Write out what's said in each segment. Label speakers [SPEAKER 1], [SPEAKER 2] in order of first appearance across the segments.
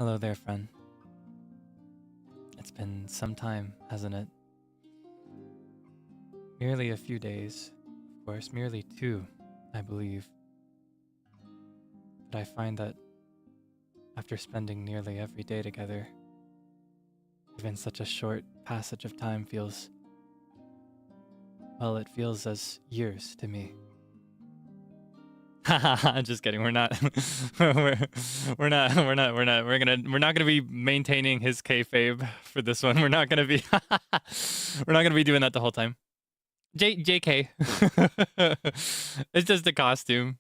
[SPEAKER 1] Hello there, friend. It's been some time, hasn't it? Merely a few days. Of course, merely 2, I believe. But I find that after spending nearly every day together, even such a short passage of time feels... well, it feels as years to me. Haha, just kidding. We're not we're not gonna be maintaining his kayfabe for this one. We're not gonna be doing that the whole time. JK. It's just a costume.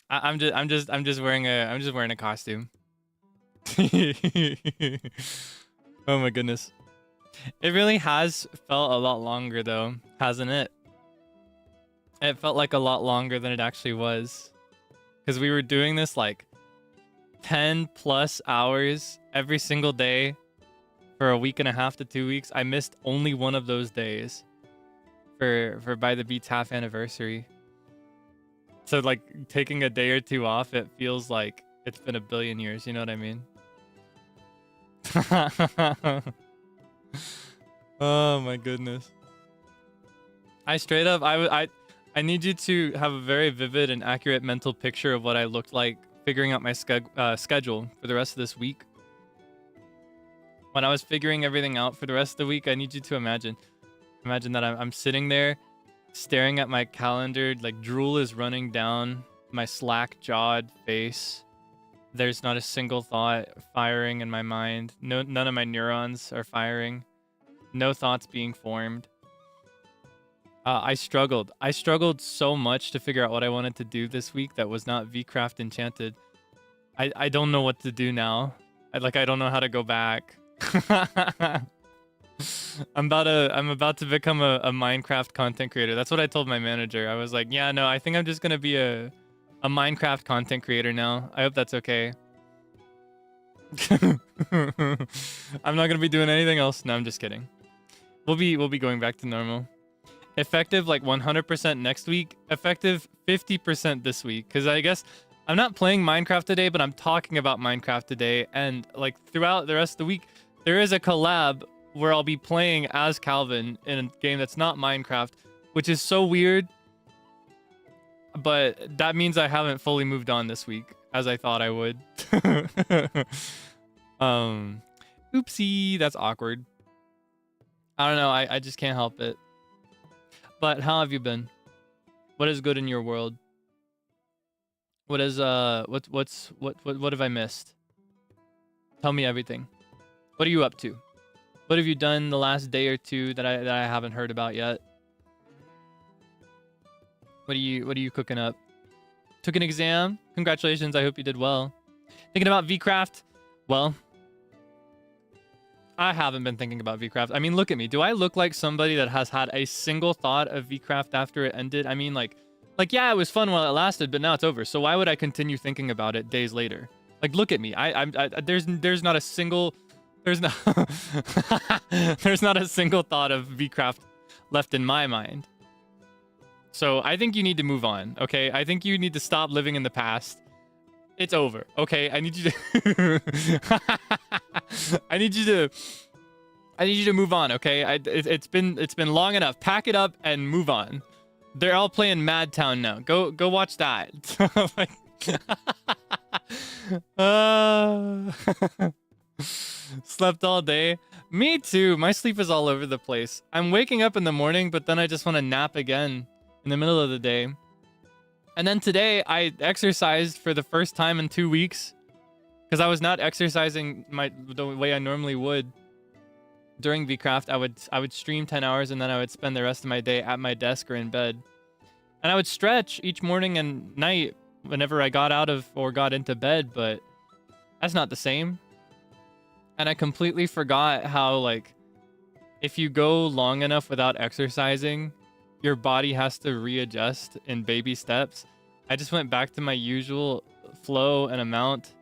[SPEAKER 1] I'm just wearing a costume. Oh my goodness. It really has felt a lot longer though, hasn't it? It felt like a lot longer than it actually was. Because we were doing this like 10 plus hours every single day for a week and a half to 2 weeks. I missed only one of those days for By the Beat's half anniversary. So like taking a day or 2 off, it feels like it's been a billion years. You know what I mean? Oh my goodness. I straight up, I need you to have a very vivid and accurate mental picture of what I looked like figuring out my schedule for the rest of this week. When I was figuring everything out for the rest of the week, I need you to imagine that I'm sitting there staring at my calendar, like drool is running down my slack-jawed face. There's not a single thought firing in my mind. None of my neurons are firing. No thoughts being formed. I struggled so much to figure out what I wanted to do this week that was not vcraft enchanted. I don't know what to do now. I don't know how to go back. I'm about to become a Minecraft content creator. That's what I told my manager. I was like, yeah, no, I think I'm just gonna be a Minecraft content creator now. I hope that's okay. I'm not gonna be doing anything else. No, I'm just kidding. We'll be going back to normal. Effective like 100% next week. Effective 50% this week. Because I guess I'm not playing Minecraft today, but I'm talking about Minecraft today. And like throughout the rest of the week, there is a collab where I'll be playing as Calvin in a game that's not Minecraft, which is so weird. But that means I haven't fully moved on this week as I thought I would. Oopsie, that's awkward. I don't know. I just can't help it. But how have you been? What is good in your world? What is what have I missed? Tell me everything. What are you up to? What have you done the last day or 2 that I haven't heard about yet? What are you cooking up? Took an exam? Congratulations, I hope you did well. Thinking about vcraft? Well, I haven't been thinking about vcraft. I mean, look at me. Do I look like somebody that has had a single thought of vcraft after it ended? I mean, like yeah, it was fun while it lasted, but now it's over. So why would I continue thinking about it days later? Like, look at me. There's not a single there's not a single thought of vcraft left in my mind. So I think you need to move on, okay? I think you need to stop living in the past. It's over, okay? I need you to I need you to move on, okay? It's been long enough. Pack it up and move on. They're all playing Madtown now. Go watch that. Like, slept all day. Me too. My sleep is all over the place. I'm waking up in the morning, but then I just want to nap again in the middle of the day. And then today I exercised for the first time in 2 weeks because I was not exercising the way I normally would. During vcraft, I would stream 10 hours and then I would spend the rest of my day at my desk or in bed. And I would stretch each morning and night whenever I got out of or got into bed, but that's not the same. And I completely forgot how, like, if you go long enough without exercising, your body has to readjust in baby steps. I just went back to my usual flow and amount,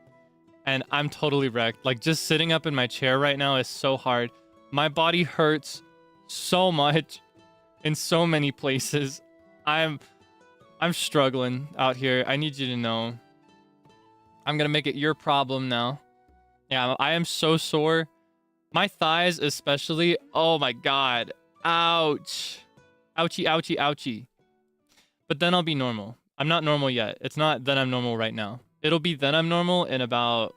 [SPEAKER 1] and I'm totally wrecked. Like, just sitting up in my chair right now is so hard. My body hurts so much in so many places. I'm struggling out here. I need you to know. I'm gonna make it your problem now. Yeah, I am so sore. My thighs especially. Oh my god. Ouch. Ouchie, ouchie, ouchie. But then I'll be normal. I'm not normal yet. It's not that I'm normal right now. It'll be then I'm normal in about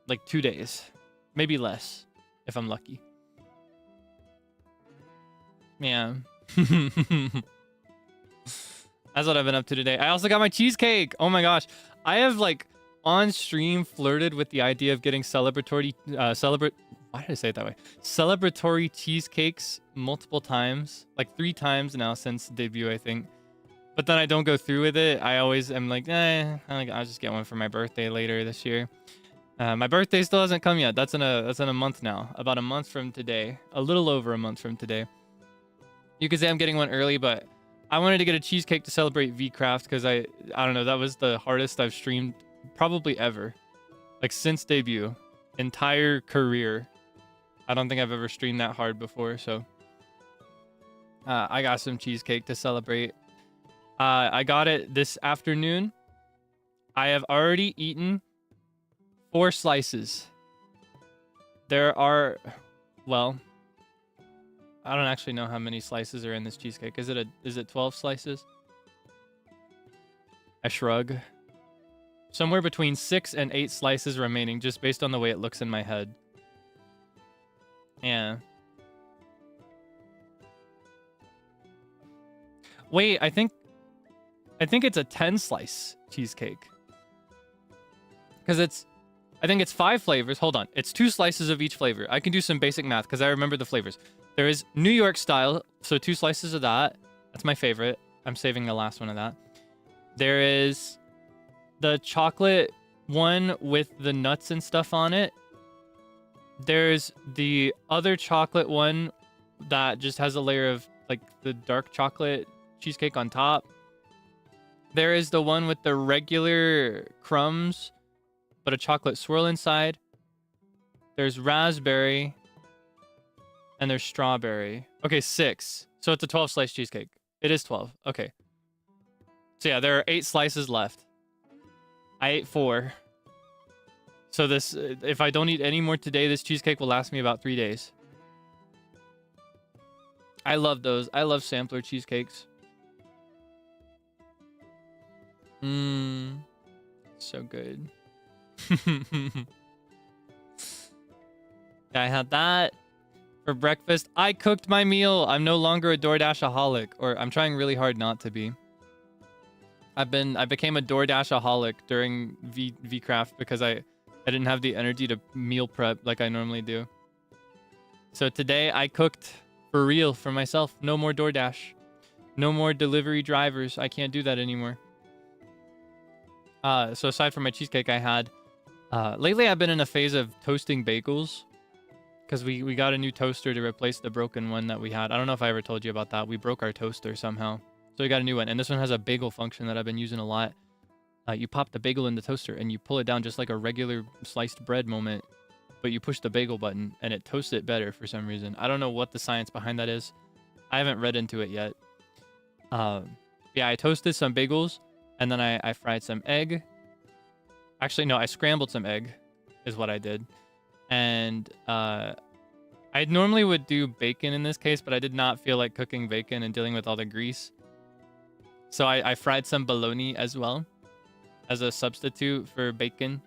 [SPEAKER 1] like 2 days. Maybe less if I'm lucky. Yeah. That's what I've been up to today. I also got my cheesecake. Oh my gosh. I have like on stream flirted with the idea of getting celebratory why did I say it that way? Celebratory cheesecakes multiple times, like 3 times now since debut, I think. But then I don't go through with it. I always am like, I'll just get one for my birthday later this year. My birthday still hasn't come yet. That's in a month now. About a month from today. A little over a month from today. You could say I'm getting one early, but I wanted to get a cheesecake to celebrate vcraft because I don't know, that was the hardest I've streamed probably ever. Like since debut. Entire career. I don't think I've ever streamed that hard before, so I got some cheesecake to celebrate. I got it this afternoon. I have already eaten 4 slices. There are, well, I don't actually know how many slices are in this cheesecake. Is it 12 slices? I shrug. Somewhere between 6 and 8 slices remaining, just based on the way it looks in my head. Yeah. Wait, I think it's a 10 slice cheesecake. Because I think it's 5 flavors. Hold on. It's 2 slices of each flavor. I can do some basic math because I remember the flavors. There is New York style, so 2 slices of that. That's my favorite. I'm saving the last one of that. There is the chocolate one with the nuts and stuff on it. There's the other chocolate one that just has a layer of like the dark chocolate cheesecake on top. There is the one with the regular crumbs, but a chocolate swirl inside. There's raspberry. And there's strawberry. Okay, 6. So it's a 12 slice cheesecake. It is 12. Okay. So yeah, there are 8 slices left. I ate 4. So this, if I don't eat any more today, this cheesecake will last me about 3 days. I love those. I love sampler cheesecakes. So good. Yeah, I had that for breakfast. I cooked my meal. I'm no longer a DoorDash-aholic, or I'm trying really hard not to be. I became a DoorDash-aholic during vcraft because I didn't have the energy to meal prep like I normally do. So today I cooked for real for myself. No more DoorDash. No more delivery drivers. I can't do that anymore. So aside from my cheesecake I had, lately I've been in a phase of toasting bagels because we got a new toaster to replace the broken one that we had. I don't know if I ever told you about that. We broke our toaster somehow. So we got a new one. And this one has a bagel function that I've been using a lot. You pop the bagel in the toaster and you pull it down just like a regular sliced bread moment. But you push the bagel button and it toasts it better for some reason. I don't know what the science behind that is. I haven't read into it yet. Yeah, I toasted some bagels and then I fried some egg. Actually, no, I scrambled some egg is what I did. And I normally would do bacon in this case, but I did not feel like cooking bacon and dealing with all the grease. So I fried some bologna as well as a substitute for bacon.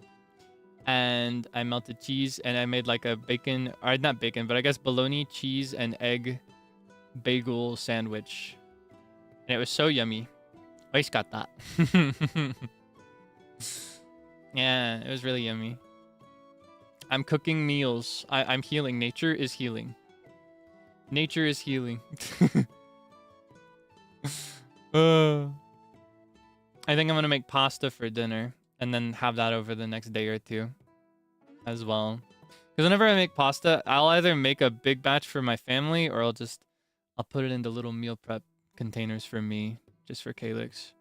[SPEAKER 1] And I melted cheese and I made like a bacon, or not bacon, but I guess bologna, cheese, and egg bagel sandwich. And it was so yummy. Oishikatta. Yeah, it was really yummy. I'm cooking meals. I'm healing. Nature is healing. Nature is healing. I think I'm gonna make pasta for dinner and then have that over the next day or 2 as well. Because whenever I make pasta, I'll either make a big batch for my family or I'll put it into little meal prep containers for me, just for Kaelix.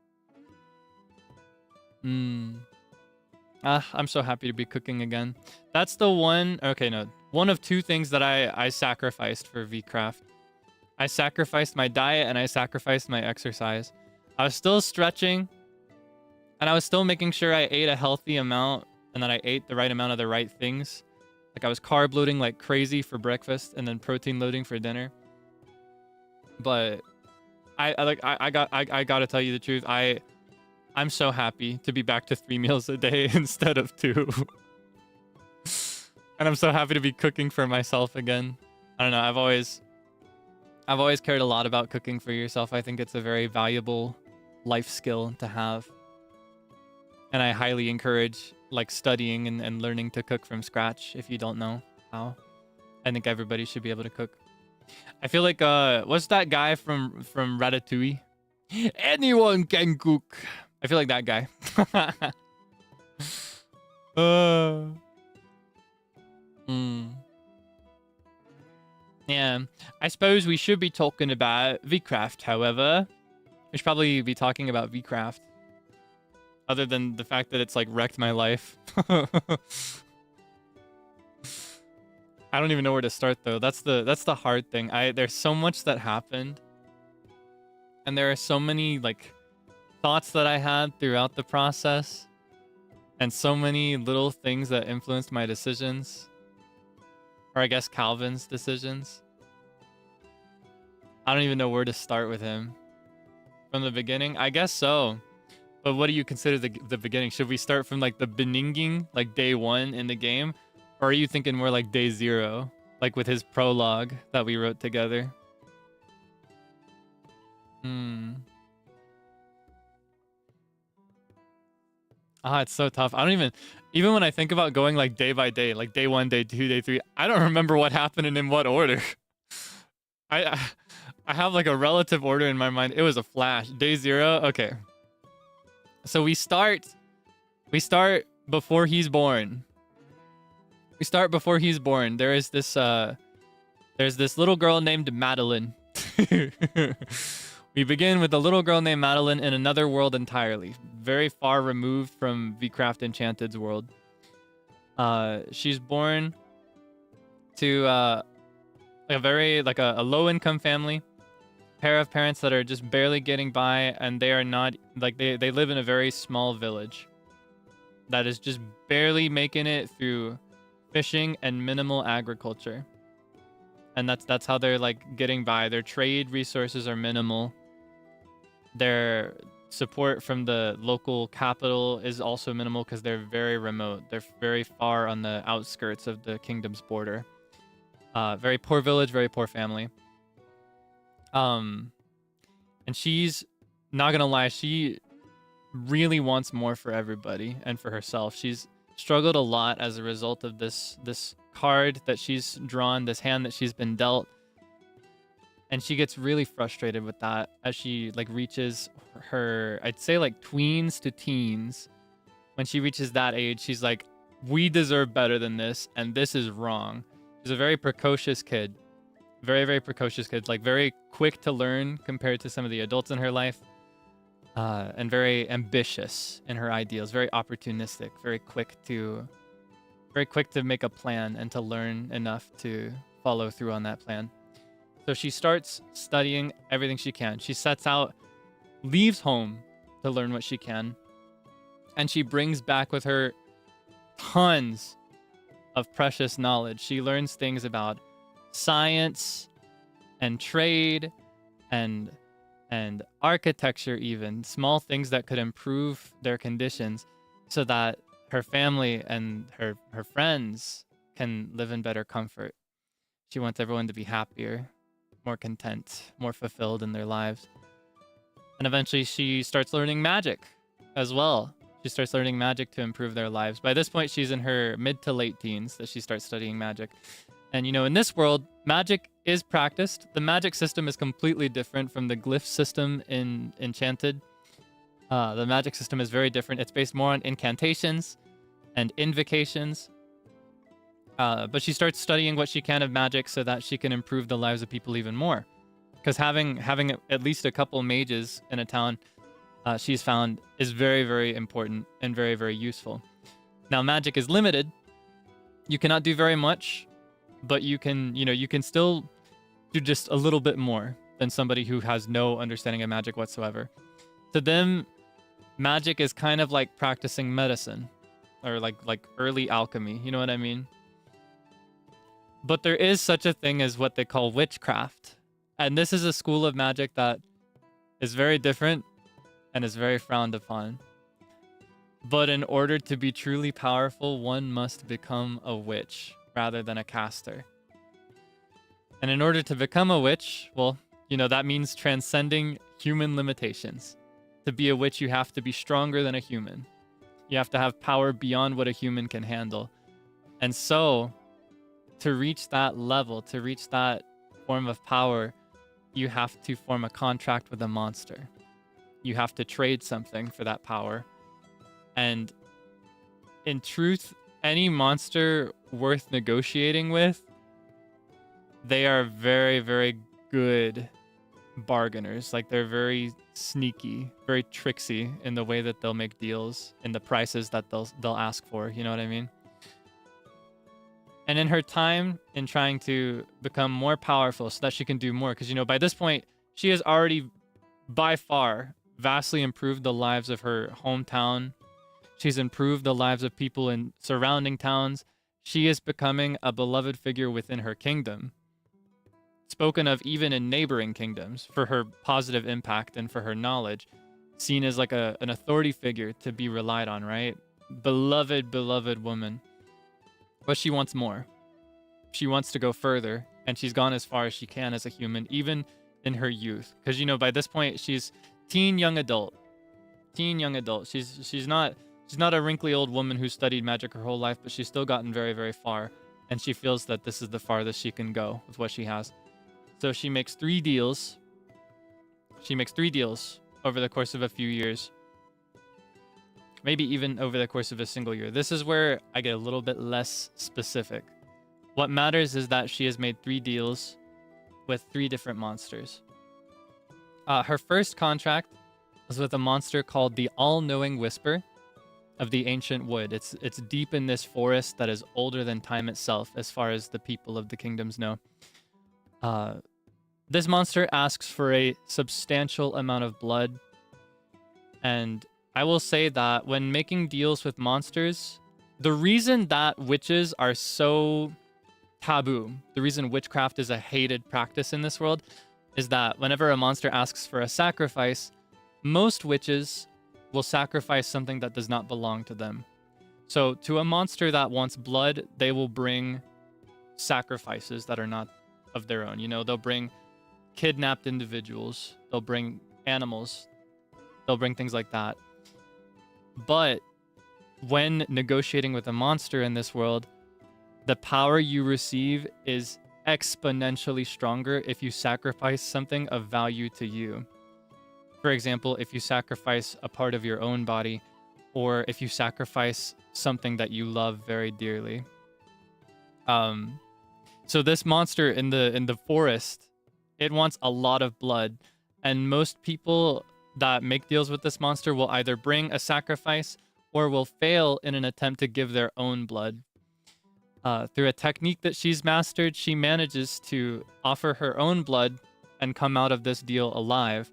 [SPEAKER 1] I'm so happy to be cooking again. That's the one, okay, no. One of 2 things that I sacrificed for vcraft. I sacrificed my diet and I sacrificed my exercise. I was still stretching and I was still making sure I ate a healthy amount and that I ate the right amount of the right things. Like I was carb loading like crazy for breakfast and then protein loading for dinner. But I gotta tell you the truth. I'm so happy to be back to 3 meals a day instead of 2. And I'm so happy to be cooking for myself again. I don't know, I've always cared a lot about cooking for yourself. I think it's a very valuable life skill to have. And I highly encourage like studying and learning to cook from scratch if you don't know how. I think everybody should be able to cook. I feel like what's that guy from Ratatouille? Anyone can cook. I feel like that guy. Yeah, I suppose we should be talking about vcraft, however. We should probably be talking about vcraft. Other than the fact that it's like wrecked my life. I don't even know where to start though. That's the hard thing. There's so much that happened. And there are so many like thoughts that I had throughout the process. And so many little things that influenced my decisions. Or I guess Calvin's decisions. I don't even know where to start with him. From the beginning? I guess so. But what do you consider the beginning? Should we start from like the beninging, like day 1 in the game? Or are you thinking more like day 0? Like with his prologue that we wrote together? It's so tough. I don't even when I think about going like day by day, like day 1, day 2, day 3, I don't remember what happened and in what order. I have like a relative order in my mind. It was a flash. Day 0, okay. So we start before he's born. We start before he's born. There's this little girl named Meline. We begin with a little girl named Meline in another world entirely, very far removed from vcraft Enchanted's world. She's born to a low-income family, pair of parents that are just barely getting by, and they are not like they live in a very small village that is just barely making it through fishing and minimal agriculture. And that's how they're like getting by. Their trade resources are minimal. Their support from the local capital is also minimal because they're very remote. They're very far on the outskirts of the kingdom's border. Very poor village, very poor family. And she's not gonna lie, she really wants more for everybody and for herself. She's struggled a lot as a result of this card that she's drawn, this hand that she's been dealt. And she gets really frustrated with that as she like reaches her, I'd say like tweens to teens. When she reaches that age, she's like, we deserve better than this, and this is wrong. She's a very precocious kid. Very, very precocious kid. Like very quick to learn compared to some of the adults in her life. And very ambitious in her ideals. Very opportunistic. Very quick to make a plan and to learn enough to follow through on that plan. So she starts studying everything she can. She sets out, leaves home to learn what she can. And she brings back with her tons of precious knowledge. She learns things about science and trade and architecture, even small things that could improve their conditions so that her family and her friends can live in better comfort. She wants everyone to be happier, more content, more fulfilled in their lives. And eventually she starts learning magic as well. She starts learning magic to improve their lives. By this point, she's in her mid to late teens that she starts studying magic. And, you know, in this world, magic is practiced. The magic system is completely different from the glyph system in Enchanted. The magic system is very different. It's based more on incantations and invocations. But she starts studying what she can of magic so that she can improve the lives of people even more. Because having at least a couple mages in a town, she's found, is very, very important and very, very useful. Now, magic is limited. You cannot do very much, but you can still do just a little bit more than somebody who has no understanding of magic whatsoever. To them, magic is kind of like practicing medicine. or like early alchemy. You know what I mean? But there is such a thing as what they call witchcraft. And this is a school of magic that is very different and is very frowned upon. But in order to be truly powerful, one must become a witch rather than a caster. And in order to become a witch, well, you know, that means transcending human limitations. To be a witch, you have to be stronger than a human. You have to have power beyond what a human can handle. And so, to reach that level, to reach that form of power, you have to form a contract with a monster. You have to trade something for that power. And in truth, any monster worth negotiating with, they are very, very good bargainers. Like, they're very sneaky, very tricksy in the way that they'll make deals and the prices that they'll ask for. You know what I mean? And in her time in trying to become more powerful so that she can do more, because, you know, by this point, she has already by far vastly improved the lives of her hometown. She's improved the lives of people in surrounding towns. She is becoming a beloved figure within her kingdom, spoken of even in neighboring kingdoms for her positive impact and for her knowledge, seen as like an authority figure to be relied on, right? Beloved, beloved woman. But she wants more. She wants to go further, and she's gone as far as she can as a human, even in her youth. Because, you know, by this point, she's teen young adult. Teen young adult. She's not a wrinkly old woman who studied magic her whole life, but she's still gotten very, very far. And she feels that this is the farthest she can go with what she has. So she makes 3 deals. She makes 3 deals over the course of a few years. Maybe even over the course of a single year. This is where I get a little bit less specific. What matters is that she has made 3 deals with 3 different monsters. Her first contract was with a monster called the All-Knowing Whisper of the Ancient Wood. It's deep in this forest that is older than time itself, as far as the people of the kingdoms know. This monster asks for a substantial amount of blood, and I will say that when making deals with monsters, the reason that witches are so taboo, the reason witchcraft is a hated practice in this world, is that whenever a monster asks for a sacrifice, most witches will sacrifice something that does not belong to them. So to a monster that wants blood, they will bring sacrifices that are not of their own. You know, they'll bring kidnapped individuals, they'll bring animals, they'll bring things like that. But when negotiating with a monster in this world, the power you receive is exponentially stronger if you sacrifice something of value to you. For example, if you sacrifice a part of your own body, or if you sacrifice something that you love very dearly. So this monster in the forest, it wants a lot of blood, and most people that make deals with this monster will either bring a sacrifice or will fail in an attempt to give their own blood. Through a technique that she's mastered, she manages to offer her own blood and come out of this deal alive.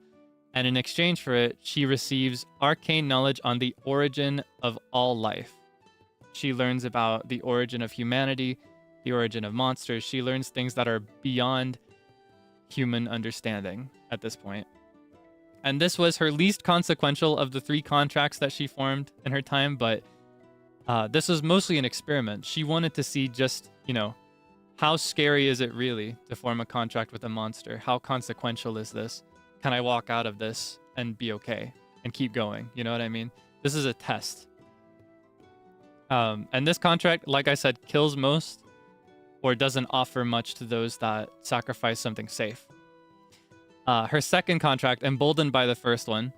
[SPEAKER 1] And in exchange for it, she receives arcane knowledge on the origin of all life. She learns about the origin of humanity, the origin of monsters. She learns things that are beyond human understanding at this point. And this was her least consequential of the 3 contracts that she formed in her time, but this was mostly an experiment. She wanted to see just, you know, how scary is it really to form a contract with a monster? How consequential is this? Can I walk out of this and be okay and keep going? You know what I mean? This is a test. And this contract, like I said, kills most or doesn't offer much to those that sacrifice something safe. Her second contract, emboldened by the first one,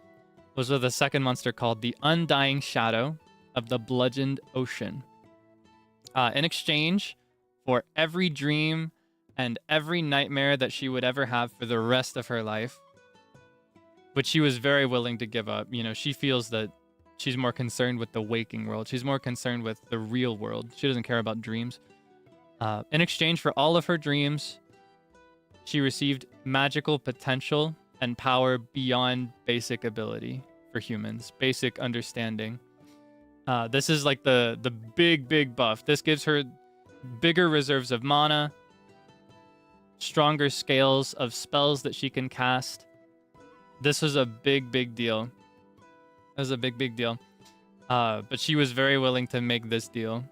[SPEAKER 1] was with a second monster called the Undying Shadow of the Bludgeoned Ocean. In exchange for every dream and every nightmare that she would ever have for the rest of her life, which she was very willing to give up. You know, she feels that she's more concerned with the waking world. She's more concerned with the real world. She doesn't care about dreams. In exchange for all of her dreams, she received magical potential and power beyond basic ability for humans, basic understanding. This is like the big buff. This gives her bigger reserves of mana, stronger scales of spells that she can cast. This was a big deal. It was a big deal. But she was very willing to make this deal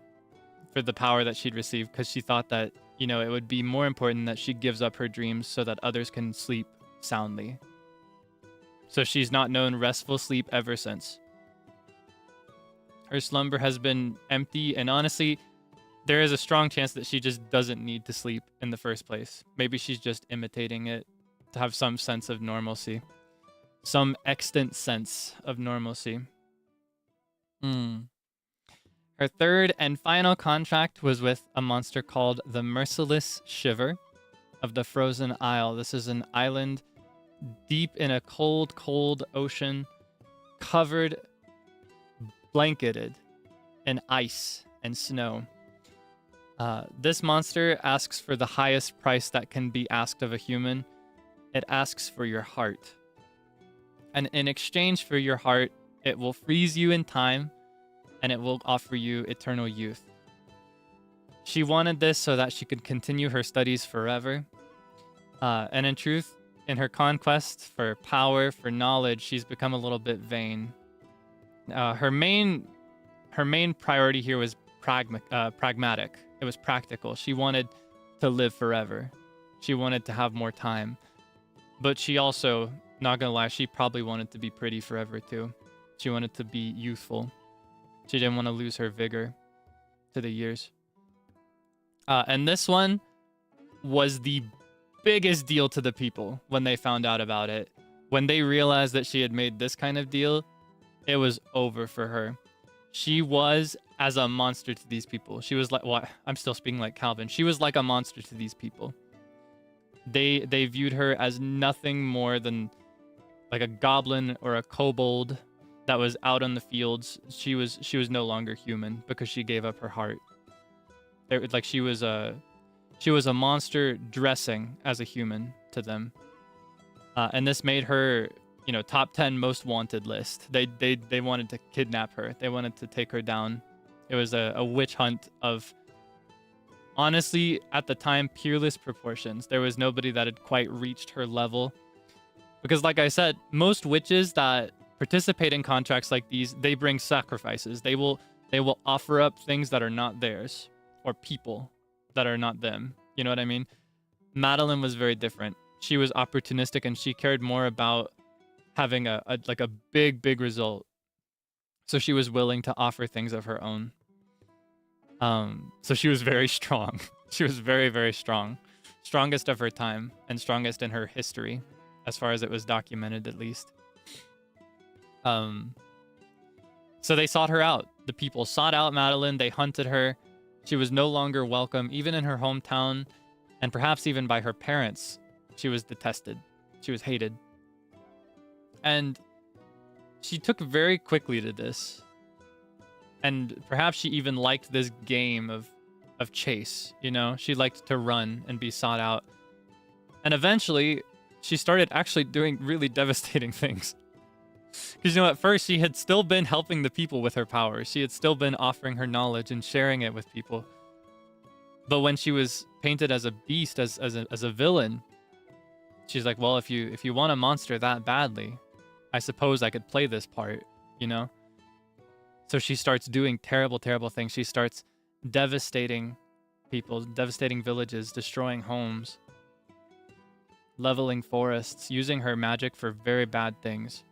[SPEAKER 1] for the power that she'd receive, because she thought that, you know, it would be more important that she gives up her dreams so that others can sleep soundly. So she's not known restful sleep ever since. Her slumber has been empty, and honestly, there is a strong chance that she just doesn't need to sleep in the first place. Maybe she's just imitating it to have some sense of normalcy. Some extant sense of normalcy. Her third and final contract was with a monster called the Merciless Shiver of the Frozen Isle. This is an island deep in a cold ocean, covered, blanketed in ice and snow. This monster asks for the highest price that can be asked of a human. It asks for your heart. And in exchange for your heart, it will freeze you in time, and it will offer you eternal youth. She wanted this so that she could continue her studies forever. And in truth, in her conquest for power, for knowledge, she's become a little bit vain. Her main priority here was pragmatic. It was practical. She wanted to live forever. She wanted to have more time. But she also, not gonna lie, she probably wanted to be pretty forever too. She wanted to be youthful. She didn't want to lose her vigor to the years. And this one was the biggest deal to the people when they found out about it. When they realized that she had made this kind of deal, it was over for her. She was as a monster to these people. She was like, well, I'm still speaking like Calvin. She was like a monster to these people. They viewed her as nothing more than like a goblin or a kobold that was out on the fields. She was no longer human because she gave up her heart. Like she was a monster dressing as a human to them. And this made her, you know, top 10 most wanted list. They wanted to kidnap her. They wanted to take her down. It was a witch hunt of, honestly, at the time, peerless proportions. There was nobody that had quite reached her level. Because like I said, most witches that participate in contracts like these, they bring sacrifices. They will offer up things that are not theirs, or people that are not them. You know what I mean? Meline was very different. She was opportunistic, and she cared more about having a big result. So she was willing to offer things of her own. So she was very strong. She was very strong. Strongest of her time, and strongest in her history, as far as it was documented, at least. So they sought her out. The people sought out Meline. They hunted her. She was no longer welcome, even in her hometown, and perhaps even by her parents. She was detested. She was hated. And she took very quickly to this. And perhaps she even liked this game of chase, you know? She liked to run and be sought out. And eventually, she started actually doing really devastating things. Because, you know, at first, she had still been helping the people with her powers. She had still been offering her knowledge and sharing it with people. But when she was painted as a beast, as a villain, she's like, well, if you want a monster that badly, I suppose I could play this part, you know? So she starts doing terrible things. She starts devastating people, devastating villages, destroying homes, leveling forests, using her magic for very bad things.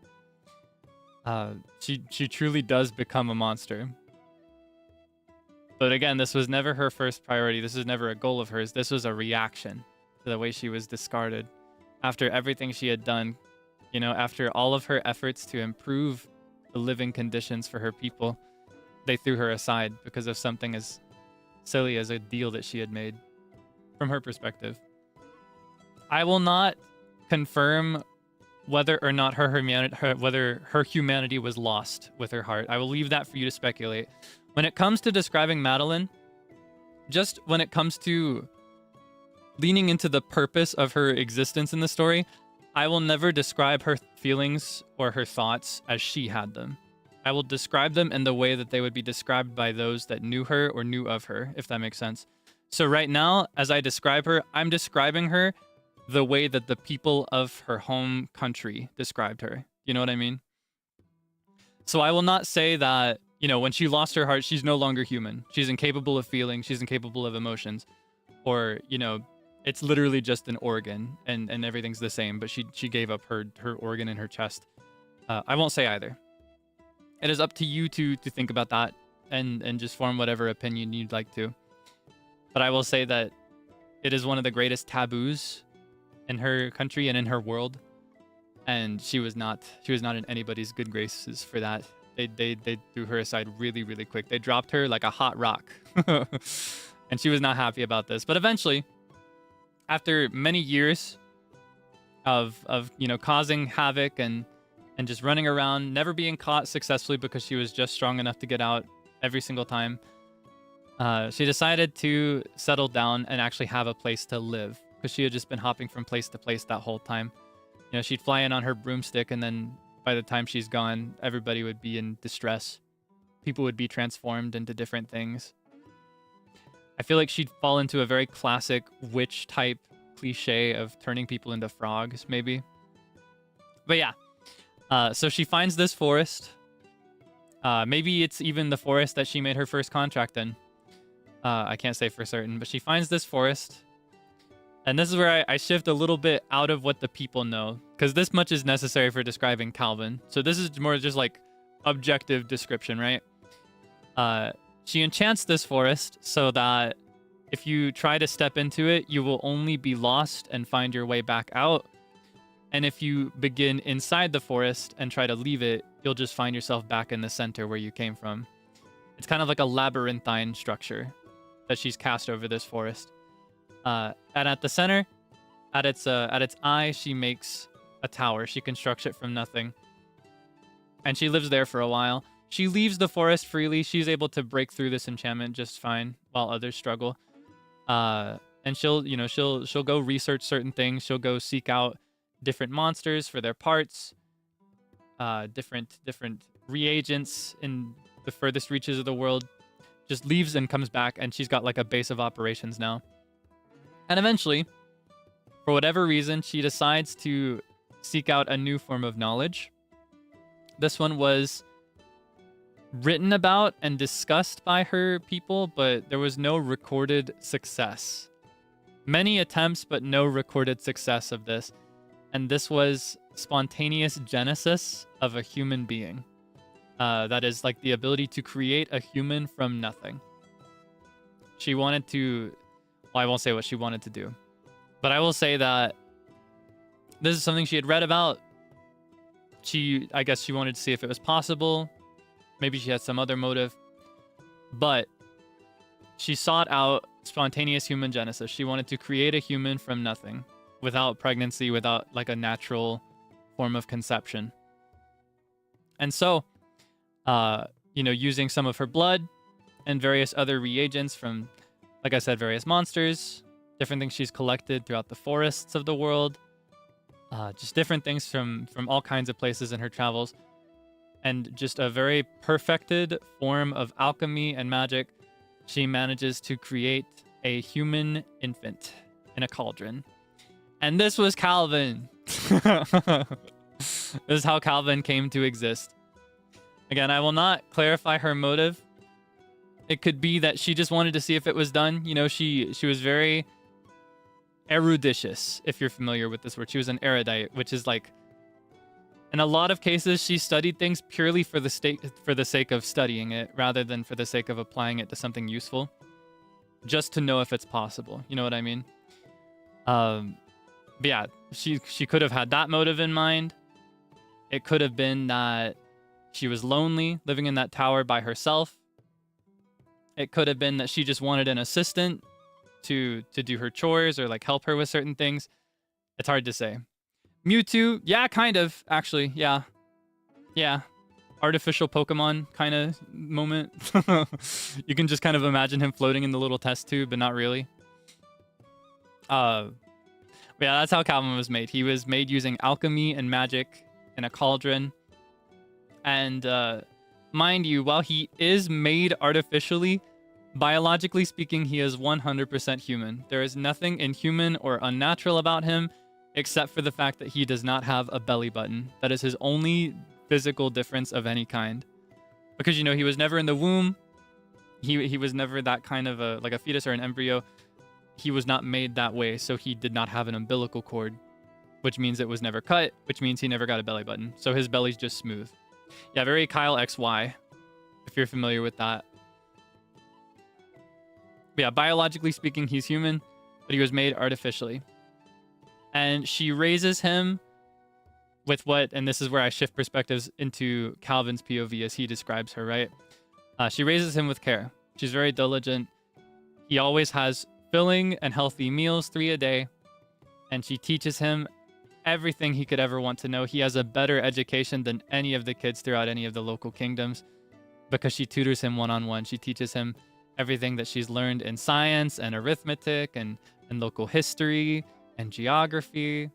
[SPEAKER 1] She truly does become a monster. But again, this was never her first priority. This was never a goal of hers. This was a reaction to the way she was discarded. After everything she had done, you know, after all of her efforts to improve the living conditions for her people, they threw her aside because of something as silly as a deal that she had made from her perspective. I will not confirm whether or not whether her humanity was lost with her heart. I will leave that for you to speculate. When it comes to describing Meline, just when it comes to leaning into the purpose of her existence in the story, I will never describe her feelings or her thoughts as she had them. I will describe them in the way that they would be described by those that knew her or knew of her, if that makes sense. So right now, as I describe her, I'm describing her the way that the people of her home country described her. You know what I mean? So I will not say that, you know, when she lost her heart, she's no longer human. She's incapable of feeling. She's incapable of emotions. Or, you know, it's literally just an organ and everything's the same, but she gave up her organ in her chest. I won't say either. It is up to you to think about that and just form whatever opinion you'd like to. But I will say that it is one of the greatest taboos in her country and in her world. And she was not in anybody's good graces for that. They threw her aside really, really quick. They dropped her like a hot rock. And she was not happy about this. But eventually, after many years of you know, causing havoc and just running around, never being caught successfully because she was just strong enough to get out every single time, she decided to settle down and actually have a place to live, because she had just been hopping from place to place that whole time. You know, she'd fly in on her broomstick, and then by the time she's gone, everybody would be in distress. People would be transformed into different things. I feel like she'd fall into a very classic witch type cliche of turning people into frogs, maybe. But yeah, so she finds this forest. Maybe it's even the forest that she made her first contract in. I can't say for certain, but she finds this forest. And this is where I shift a little bit out of what the people know, because this much is necessary for describing Calvin. So this is more just like objective description, right? She enchants this forest so that if you try to step into it, you will only be lost and find your way back out. And if you begin inside the forest and try to leave it, you'll just find yourself back in the center where you came from. It's kind of like a labyrinthine structure that she's cast over this forest. And at the center, at its eye, she makes a tower. She constructs it from nothing. And she lives there for a while. She leaves the forest freely. She's able to break through this enchantment just fine while others struggle. And she'll go research certain things. She'll go seek out different monsters for their parts, different reagents in the furthest reaches of the world. Just leaves and comes back, and she's got like a base of operations now. And eventually, for whatever reason, she decides to seek out a new form of knowledge. This one was written about and discussed by her people, but there was no recorded success. Many attempts, but no recorded success of this. And this was spontaneous genesis of a human being. That is like the ability to create a human from nothing. She wanted to... Well, I won't say what she wanted to do. But I will say that this is something she had read about. I guess she wanted to see if it was possible. Maybe she had some other motive. But she sought out spontaneous human genesis. She wanted to create a human from nothing, without pregnancy, without like a natural form of conception. And so, using some of her blood and various other reagents from, like I said, various monsters, different things she's collected throughout the forests of the world, just different things from all kinds of places in her travels, and just a very perfected form of alchemy and magic, she manages to create a human infant in a cauldron. And this was Calvin. This is how Calvin came to exist. Again, I will not clarify her motive. It could be that she just wanted to see if it was done. You know, she was very eruditious, if you're familiar with this word. She was an erudite, which is like, in a lot of cases, she studied things purely for the sake of studying it, rather than for the sake of applying it to something useful, just to know if it's possible. You know what I mean? But yeah, she could have had that motive in mind. It could have been that she was lonely, living in that tower by herself. It could have been that she just wanted an assistant to do her chores or like help her with certain things. It's hard to say. Mewtwo, yeah, kind of, actually, yeah. Artificial Pokemon kind of moment. You can just kind of imagine him floating in the little test tube, but not really. But yeah, that's how Calvin was made. He was made using alchemy and magic in a cauldron. And mind you, while he is made artificially, biologically speaking, he is 100% human. There is nothing inhuman or unnatural about him, except for the fact that he does not have a belly button. That is his only physical difference of any kind. Because, you know, he was never in the womb. He was never that kind of like a fetus or an embryo. He was not made that way, so he did not have an umbilical cord, which means it was never cut, which means he never got a belly button. So his belly's just smooth. Yeah, very Kyle XY, if you're familiar with that. But yeah, biologically speaking, he's human, but he was made artificially. And she raises him with what, and this is where I shift perspectives into Calvin's POV as he describes her, right? She raises him with care. She's very diligent. He always has filling and healthy meals, 3 a day. And she teaches him everything he could ever want to know. He has a better education than any of the kids throughout any of the local kingdoms because she tutors him one-on-one. She teaches him everything that she's learned in science and arithmetic and local history and geography.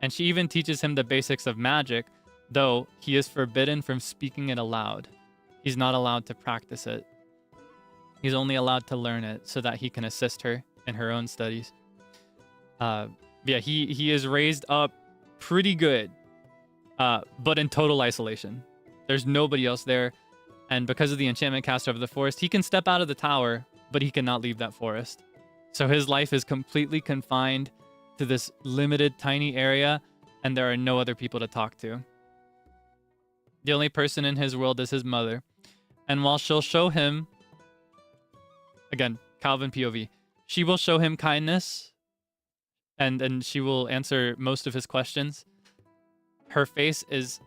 [SPEAKER 1] And she even teaches him the basics of magic, though he is forbidden from speaking it aloud. He's not allowed to practice it. He's only allowed to learn it so that he can assist her in her own studies. Yeah, he is raised up pretty good, but in total isolation. There's nobody else there. And because of the enchantment cast over the forest, he can step out of the tower, but he cannot leave that forest. So his life is completely confined to this limited, tiny area, and there are no other people to talk to. The only person in his world is his mother. And while she'll show him, again, Calvin POV, she will show him kindness, and she will answer most of his questions. Her face is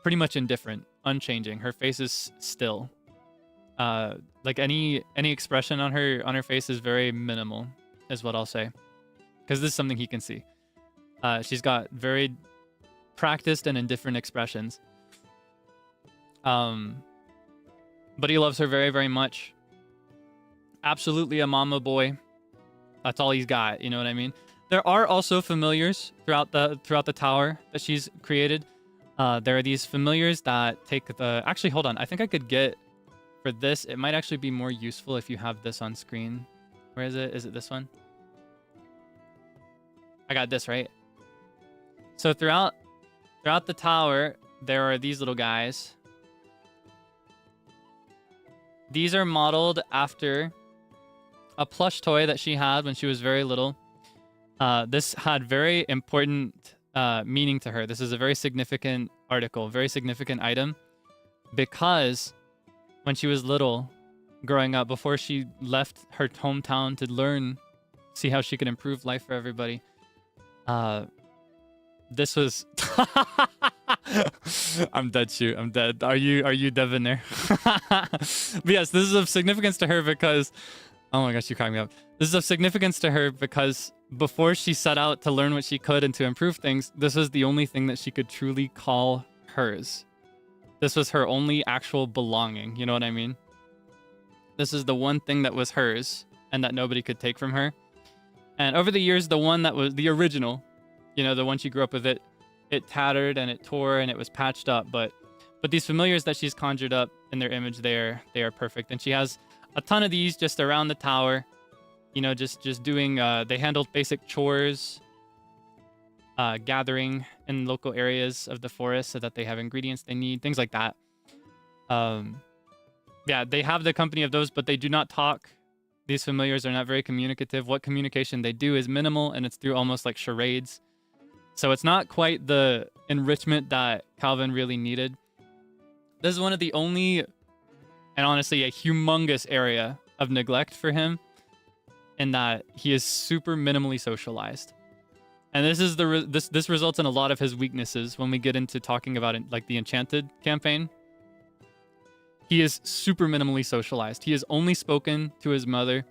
[SPEAKER 1] pretty much indifferent, unchanging. Her face is still. Like any expression on her face is very minimal, is what I'll say. Because this is something he can see. She's got very practiced and indifferent expressions. But he loves her very, very much. Absolutely a mama boy. That's all he's got, you know what I mean? There are also familiars throughout the tower that she's created. There are these familiars that take the... Actually, hold on. I think I could get... For this, it might actually be more useful if you have this on screen. Where is it? Is it this one? I got this, right? So throughout the tower, there are these little guys. These are modeled after a plush toy that she had when she was very little. This had very important meaning to her. This is a very significant article, very significant item, because when she was little, growing up, before she left her hometown to learn, see how she could improve life for everybody, this was... I'm dead, shoot. I'm dead. Are you Debonair? But yes, this is of significance to her because... Oh my gosh, you cracked me up. This is of significance to her because before she set out to learn what she could and to improve things, this was the only thing that she could truly call hers. This was her only actual belonging, you know what I mean? This is the one thing that was hers and that nobody could take from her. And over the years, the one that was the original, you know, the one she grew up with, it tattered and it tore and it was patched up. But these familiars that she's conjured up in their image, they are perfect. And she has a ton of these just around the tower, you know, just doing, they handled basic chores, gathering in local areas of the forest so that they have ingredients they need, things like that. Yeah, they have the company of those, but they do not talk. These familiars are not very communicative. What communication they do is minimal, and it's through almost like charades. So it's not quite the enrichment that Calvin really needed. This is one of the only, and honestly, a humongous area of neglect for him, in that he is super minimally socialized. And this is this results in a lot of his weaknesses when we get into talking about it, like the Enchanted campaign. He is super minimally socialized. He has only spoken to his mother,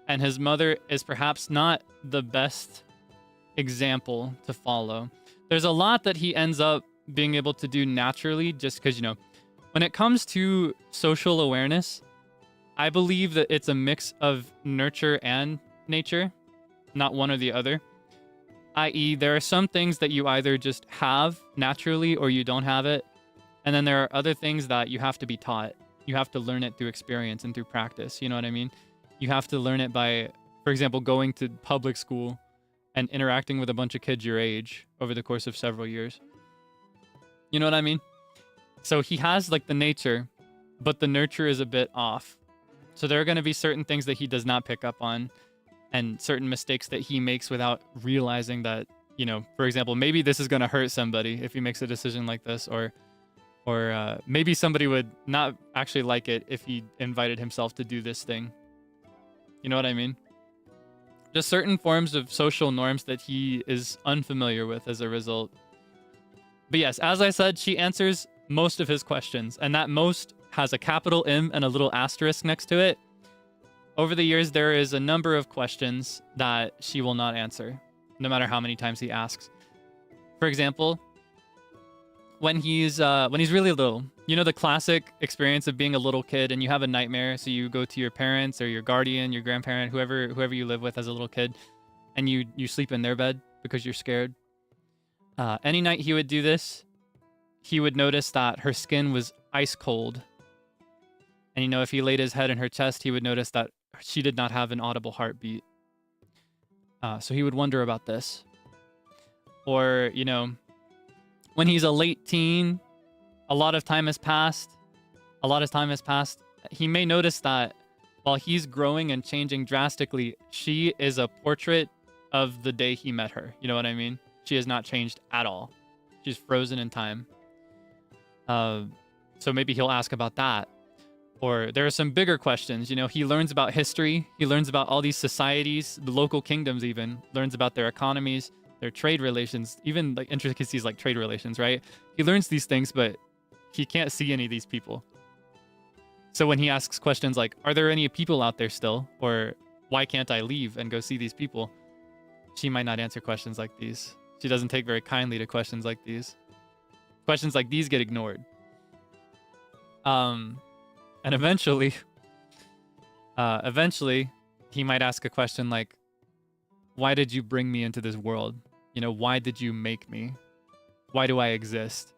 [SPEAKER 1] and his mother is perhaps not the best example to follow. There's a lot that he ends up being able to do naturally just because, you know, when it comes to social awareness, I believe that it's a mix of nurture and nature, not one or the other. I.e., there are some things that you either just have naturally or you don't have it. And then there are other things that you have to be taught. You have to learn it through experience and through practice. You know what I mean? You have to learn it by, for example, going to public school and interacting with a bunch of kids your age over the course of several years. You know what I mean? So he has like the nature, but the nurture is a bit off. So there are going to be certain things that he does not pick up on and certain mistakes that he makes without realizing that, you know, for example, maybe this is going to hurt somebody if he makes a decision like this, or maybe somebody would not actually like it if he invited himself to do this thing. You know what I mean? Just certain forms of social norms that he is unfamiliar with as a result. But yes, as I said, she answers most of his questions, and that most has a capital M and a little asterisk next to it. Over the years, there is a number of questions that she will not answer, no matter how many times he asks. For example, when he's really little, you know, the classic experience of being a little kid and you have a nightmare, so you go to your parents or your guardian, your grandparent, whoever you live with as a little kid, and you sleep in their bed because you're scared. Any night he would do this, he would notice that her skin was ice cold. And, you know, if he laid his head in her chest, he would notice that she did not have an audible heartbeat. So he would wonder about this. Or, you know, when he's a late teen, a lot of time has passed. He may notice that while he's growing and changing drastically, she is a portrait of the day he met her. You know what I mean? She has not changed at all. She's frozen in time. So maybe he'll ask about that. Or there are some bigger questions. You know, he learns about history. He learns about all these societies, the local kingdoms even, learns about their economies, their trade relations, even like intricacies like trade relations, right? He learns these things, but he can't see any of these people. So when he asks questions like, are there any people out there still? Or why can't I leave and go see these people? She might not answer questions like these. She doesn't take very kindly to questions like these. Questions like these get ignored. And eventually, he might ask a question like, why did you bring me into this world? You know, why did you make me? Why do I exist?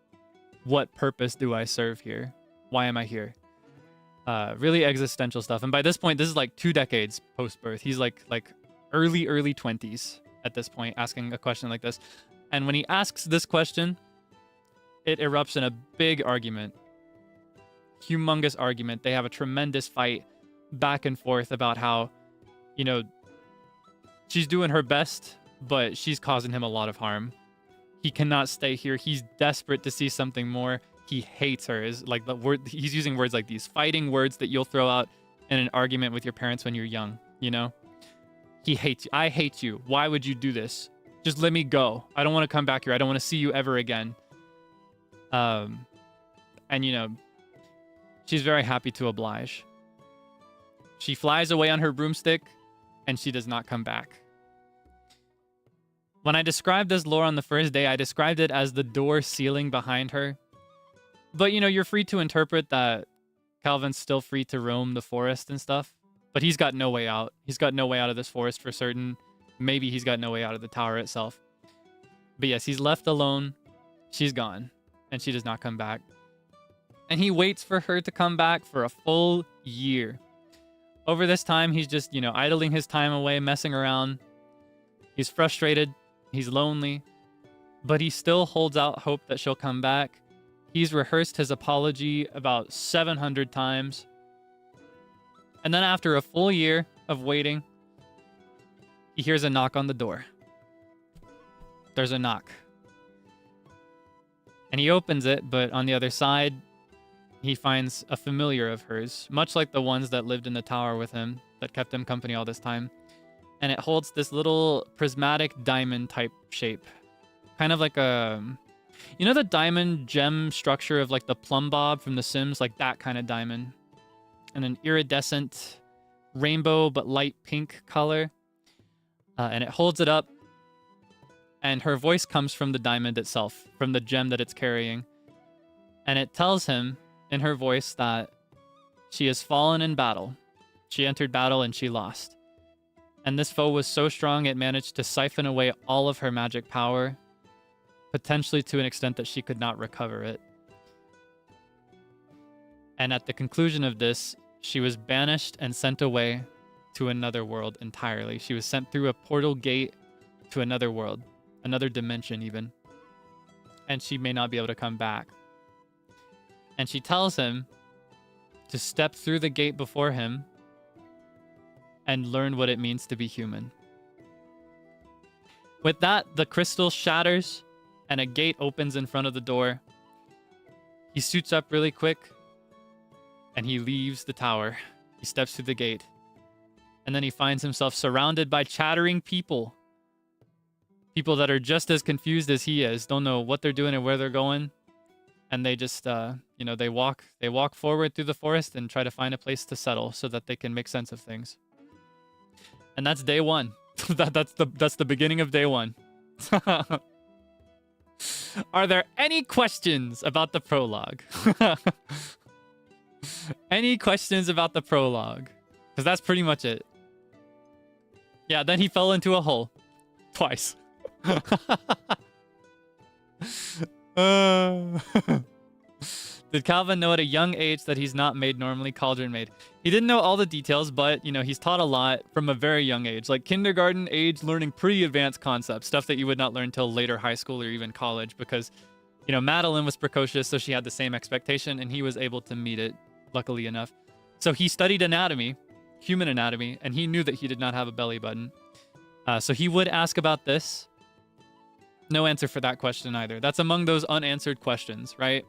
[SPEAKER 1] What purpose do I serve here? Why am I here? Really existential stuff. And by this point, this is like 2 decades post-birth. He's like early 20s at this point, asking a question like this. And when he asks this question, it erupts in a big argument. Humongous argument. They have a tremendous fight back and forth about how, you know, she's doing her best, but she's causing him a lot of harm. He cannot stay here. He's desperate to see something more. He hates her. Is like the word he's using, words like these, fighting words that you'll throw out in an argument with your parents when you're young, you know? He hates you. I hate you. Why would you do this? Just let me go. I don't want to come back here. I don't want to see you ever again. And you know, she's very happy to oblige. She flies away on her broomstick, and she does not come back. When I described this lore on the first day, I described it as the door sealing behind her. But, you know, you're free to interpret that Calvin's still free to roam the forest and stuff. But he's got no way out. He's got no way out of this forest for certain. Maybe he's got no way out of the tower itself. But yes, he's left alone. She's gone. And she does not come back. And he waits for her to come back for a full year. Over this time, he's just, you know, idling his time away, messing around. He's frustrated. He's lonely. But he still holds out hope that she'll come back. He's rehearsed his apology about 700 times. And then after a full year of waiting, he hears a knock on the door. There's a knock. And he opens it, but on the other side, he finds a familiar of hers, much like the ones that lived in the tower with him, that kept him company all this time. And it holds this little prismatic diamond type shape. Kind of like a... You know the diamond gem structure of like the plumb bob from The Sims? Like that kind of diamond. And an iridescent rainbow but light pink color. And it holds it up. And her voice comes from the diamond itself, from the gem that it's carrying. And it tells him in her voice that she has fallen in battle. She entered battle and she lost. And this foe was so strong it managed to siphon away all of her magic power, potentially to an extent that she could not recover it. And at the conclusion of this, she was banished and sent away to another world entirely. She was sent through a portal gate to another world, another dimension even. And she may not be able to come back. And she tells him to step through the gate before him and learn what it means to be human. With that, the crystal shatters and a gate opens in front of the door. He suits up really quick and he leaves the tower. He steps through the gate. And then he finds himself surrounded by chattering people. People that are just as confused as he is, don't know what they're doing and where they're going. And they just, you know, they walk forward through the forest and try to find a place to settle so that they can make sense of things. And that's day one. That's the beginning of day one. Are there any questions about the prologue? Any questions about the prologue? Because that's pretty much it. Yeah, then he fell into a hole. Twice. Did Calvin know at a young age that he's not made normally cauldron made? He didn't know all the details, but, you know, he's taught a lot from a very young age. Like kindergarten age, learning pretty advanced concepts. Stuff that you would not learn till later high school or even college. Because, you know, Meline was precocious, so she had the same expectation, and he was able to meet it, luckily enough. So he studied anatomy, human anatomy, and he knew that he did not have a belly button. So he would ask about this. No answer for that question either. That's among those unanswered questions, right?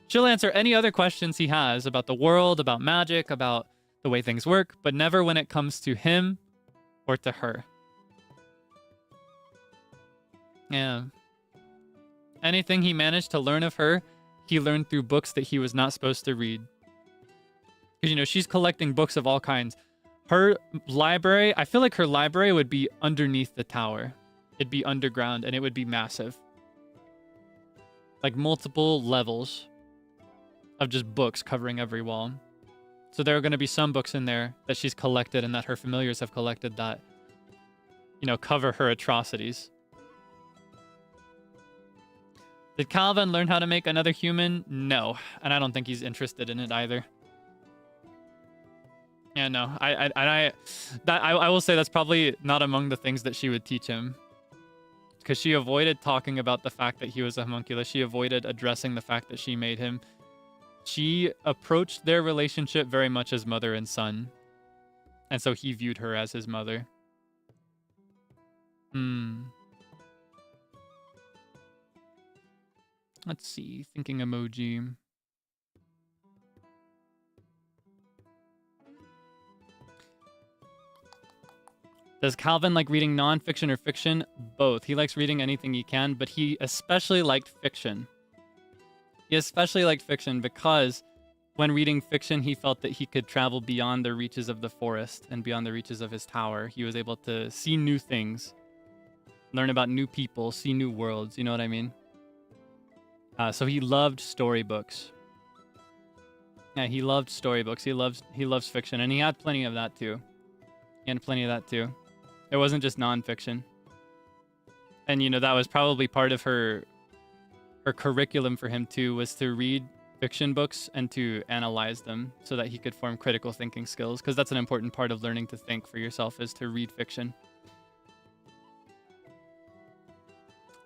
[SPEAKER 1] She'll answer any other questions he has about the world, about magic, about the way things work, but never when it comes to him or to her. Yeah. Anything he managed to learn of her, he learned through books that he was not supposed to read. Because, you know, she's collecting books of all kinds. Her library, I feel like her library would be underneath the tower. It'd be underground, and it would be massive. Like multiple levels of just books covering every wall. So there are going to be some books in there that she's collected and that her familiars have collected that, you know, cover her atrocities. Did Calvin learn how to make another human? No. And I don't think he's interested in it either. Yeah, no. I will say that's probably not among the things that she would teach him. Because she avoided talking about the fact that he was a homunculus. She avoided addressing the fact that she made him. She approached their relationship very much as mother and son. And so he viewed her as his mother. Let's see. Thinking emoji. Does Calvin like reading nonfiction or fiction? Both. He likes reading anything he can, but he especially liked fiction. He especially liked fiction because when reading fiction, he felt that he could travel beyond the reaches of the forest and beyond the reaches of his tower. He was able to see new things, learn about new people, see new worlds. You know what I mean? So he loved storybooks. Yeah, he loved storybooks. He loves fiction, and he had plenty of that too. It wasn't just nonfiction. And, you know, that was probably part of her curriculum for him too, was to read fiction books and to analyze them so that he could form critical thinking skills, because that's an important part of learning to think for yourself, is to read fiction.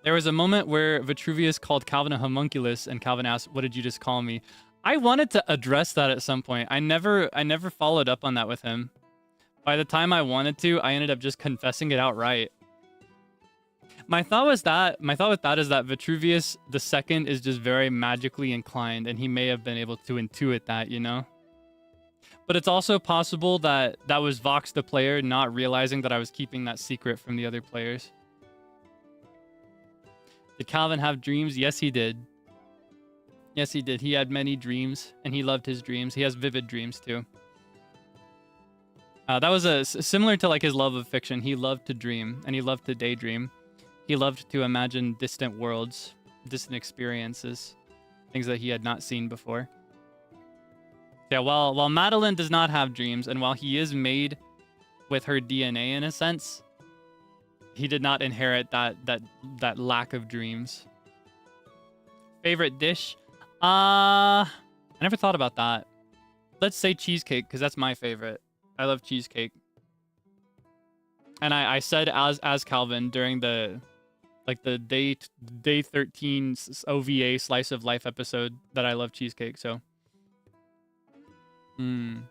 [SPEAKER 1] There was a moment where Vitruvius called Calvin a homunculus, and Calvin asked, "What did you just call me?" I wanted to address that at some point. I never followed up on that with him. By the time I wanted to, I ended up just confessing it outright. My thought with that is that Vitruvius II is just very magically inclined, and he may have been able to intuit that, you know? But it's also possible that that was Vox the player not realizing that I was keeping that secret from the other players. Did Calvin have dreams? Yes, he did. Yes, he did. He had many dreams, and he loved his dreams. He has vivid dreams, too. That was similar to like his love of fiction. He loved to dream, and he loved to daydream. He loved to imagine distant worlds, distant experiences, things that he had not seen before. Yeah, while Meline does not have dreams, and while he is made with her DNA in a sense, he did not inherit that lack of dreams. Favorite dish? I never thought about that. let's say cheesecake, because that's my favorite. I love cheesecake. And I said as Calvin during the day 13 OVA slice of life episode that I love cheesecake. So, did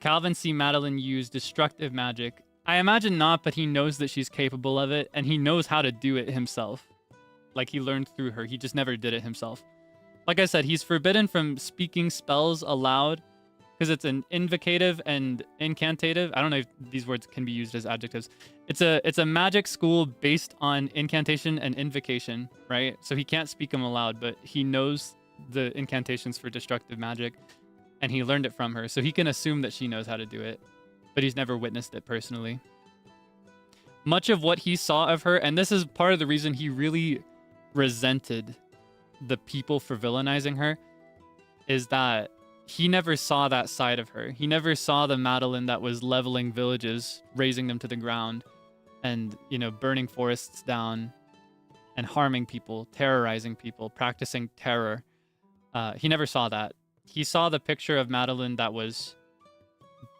[SPEAKER 1] Calvin see Meline use destructive magic? I imagine not, but he knows that she's capable of it, and he knows how to do it himself. Like, he learned through her. He just never did it himself. Like I said, he's forbidden from speaking spells aloud because it's an invocative and incantative. I don't know if these words can be used as adjectives. It's a magic school based on incantation and invocation, right? So he can't speak them aloud, but he knows the incantations for destructive magic, and he learned it from her. So he can assume that she knows how to do it, but he's never witnessed it personally. Much of what he saw of her, and this is part of the reason he really resented the people for villainizing her, is that he never saw that side of her. He never saw the Meline that was leveling villages, razing them to the ground, and, you know, burning forests down and harming people, terrorizing people, practicing terror. He never saw that. He saw the picture of Meline that was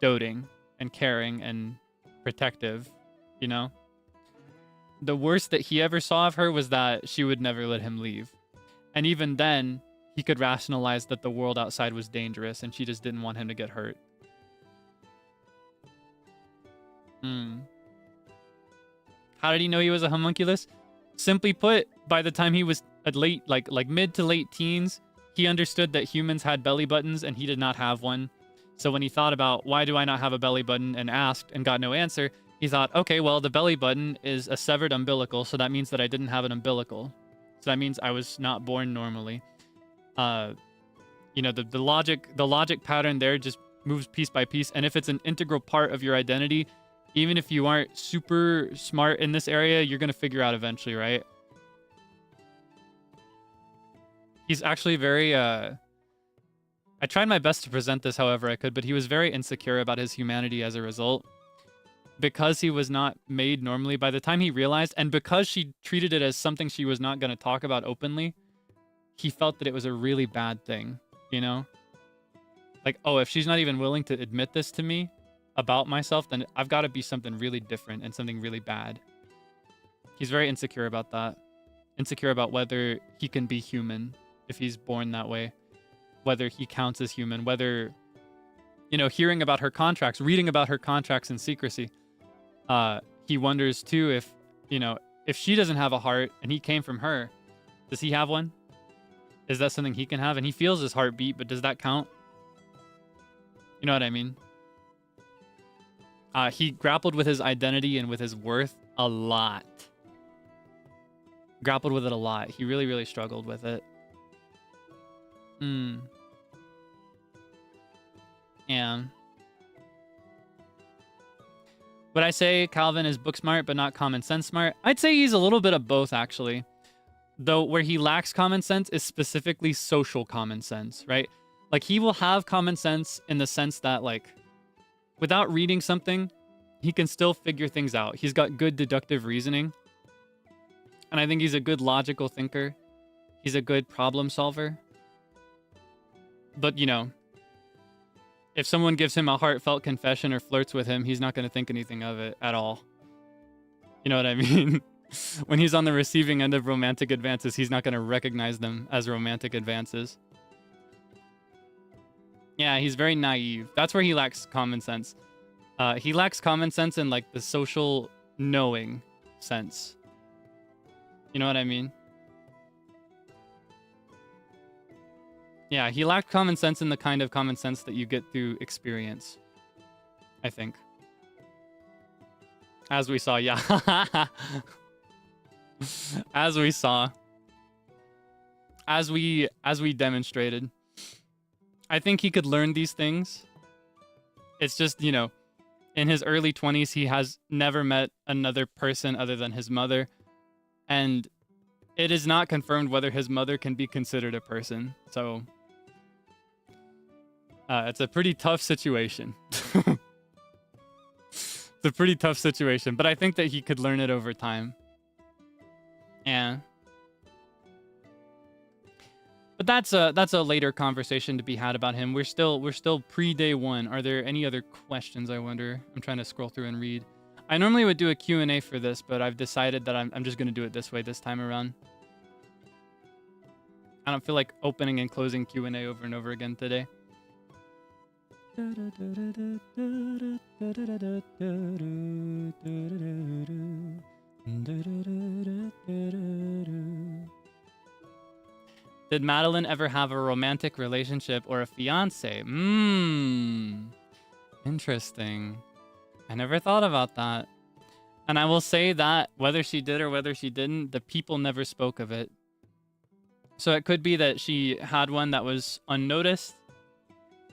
[SPEAKER 1] doting and caring and protective, you know? The worst that he ever saw of her was that she would never let him leave. And even then, he could rationalize that the world outside was dangerous and she just didn't want him to get hurt. How did he know he was a homunculus? Simply put, by the time he was at mid to late teens, he understood that humans had belly buttons and he did not have one. So when he thought about why do I not have a belly button and asked and got no answer, he thought, okay, well, the belly button is a severed umbilical, so that means that I didn't have an umbilical. So that means I was not born normally. You know, the logic pattern there just moves piece by piece. And if it's an integral part of your identity, even if you aren't super smart in this area, you're going to figure out eventually, right? He's actually very, I tried my best to present this however I could, but he was very insecure about his humanity as a result. Because he was not made normally, by the time he realized, and because she treated it as something she was not going to talk about openly, he felt that it was a really bad thing, you know? Like, oh, if she's not even willing to admit this to me about myself, then I've got to be something really different and something really bad. He's very insecure about that. Insecure about whether he can be human if he's born that way. Whether he counts as human. Whether, you know, hearing about her contracts, reading about her contracts in secrecy. He wonders too if, you know, if she doesn't have a heart and he came from her, does he have one? Is that something he can have? And he feels his heartbeat, but does that count? You know what I mean? He grappled with his identity and with his worth a lot. Grappled with it a lot. He really, really struggled with it. Yeah. Would I say Calvin is book smart but not common sense smart? I'd say he's a little bit of both, actually. Though where he lacks common sense is specifically social common sense, right? Like, he will have common sense in the sense that, like, without reading something, he can still figure things out. He's got good deductive reasoning. And I think he's a good logical thinker. He's a good problem solver. But, you know, if someone gives him a heartfelt confession or flirts with him, he's not going to think anything of it at all. You know what I mean? When he's on the receiving end of romantic advances, he's not going to recognize them as romantic advances. Yeah, he's very naive. That's where he lacks common sense. He lacks common sense in, like, the social knowing sense. You know what I mean? Yeah, he lacked common sense in the kind of common sense that you get through experience, I think. As we saw, yeah. As we saw. As we demonstrated. I think he could learn these things. It's just, you know, in his early 20s, he has never met another person other than his mother. And it is not confirmed whether his mother can be considered a person. So it's a pretty tough situation. It's a pretty tough situation, but I think that he could learn it over time. Yeah. But that's a later conversation to be had about him. We're still pre day one. Are there any other questions? I wonder. I'm trying to scroll through and read. I normally would do a Q&A for this, but I've decided that I'm just gonna do it this way this time around. I don't feel like opening and closing Q&A over and over again today. Did Meline ever have a romantic relationship or a fiance? Interesting. I never thought about that. And I will say that whether she did or whether she didn't, the people never spoke of it. So it could be that she had one that was unnoticed,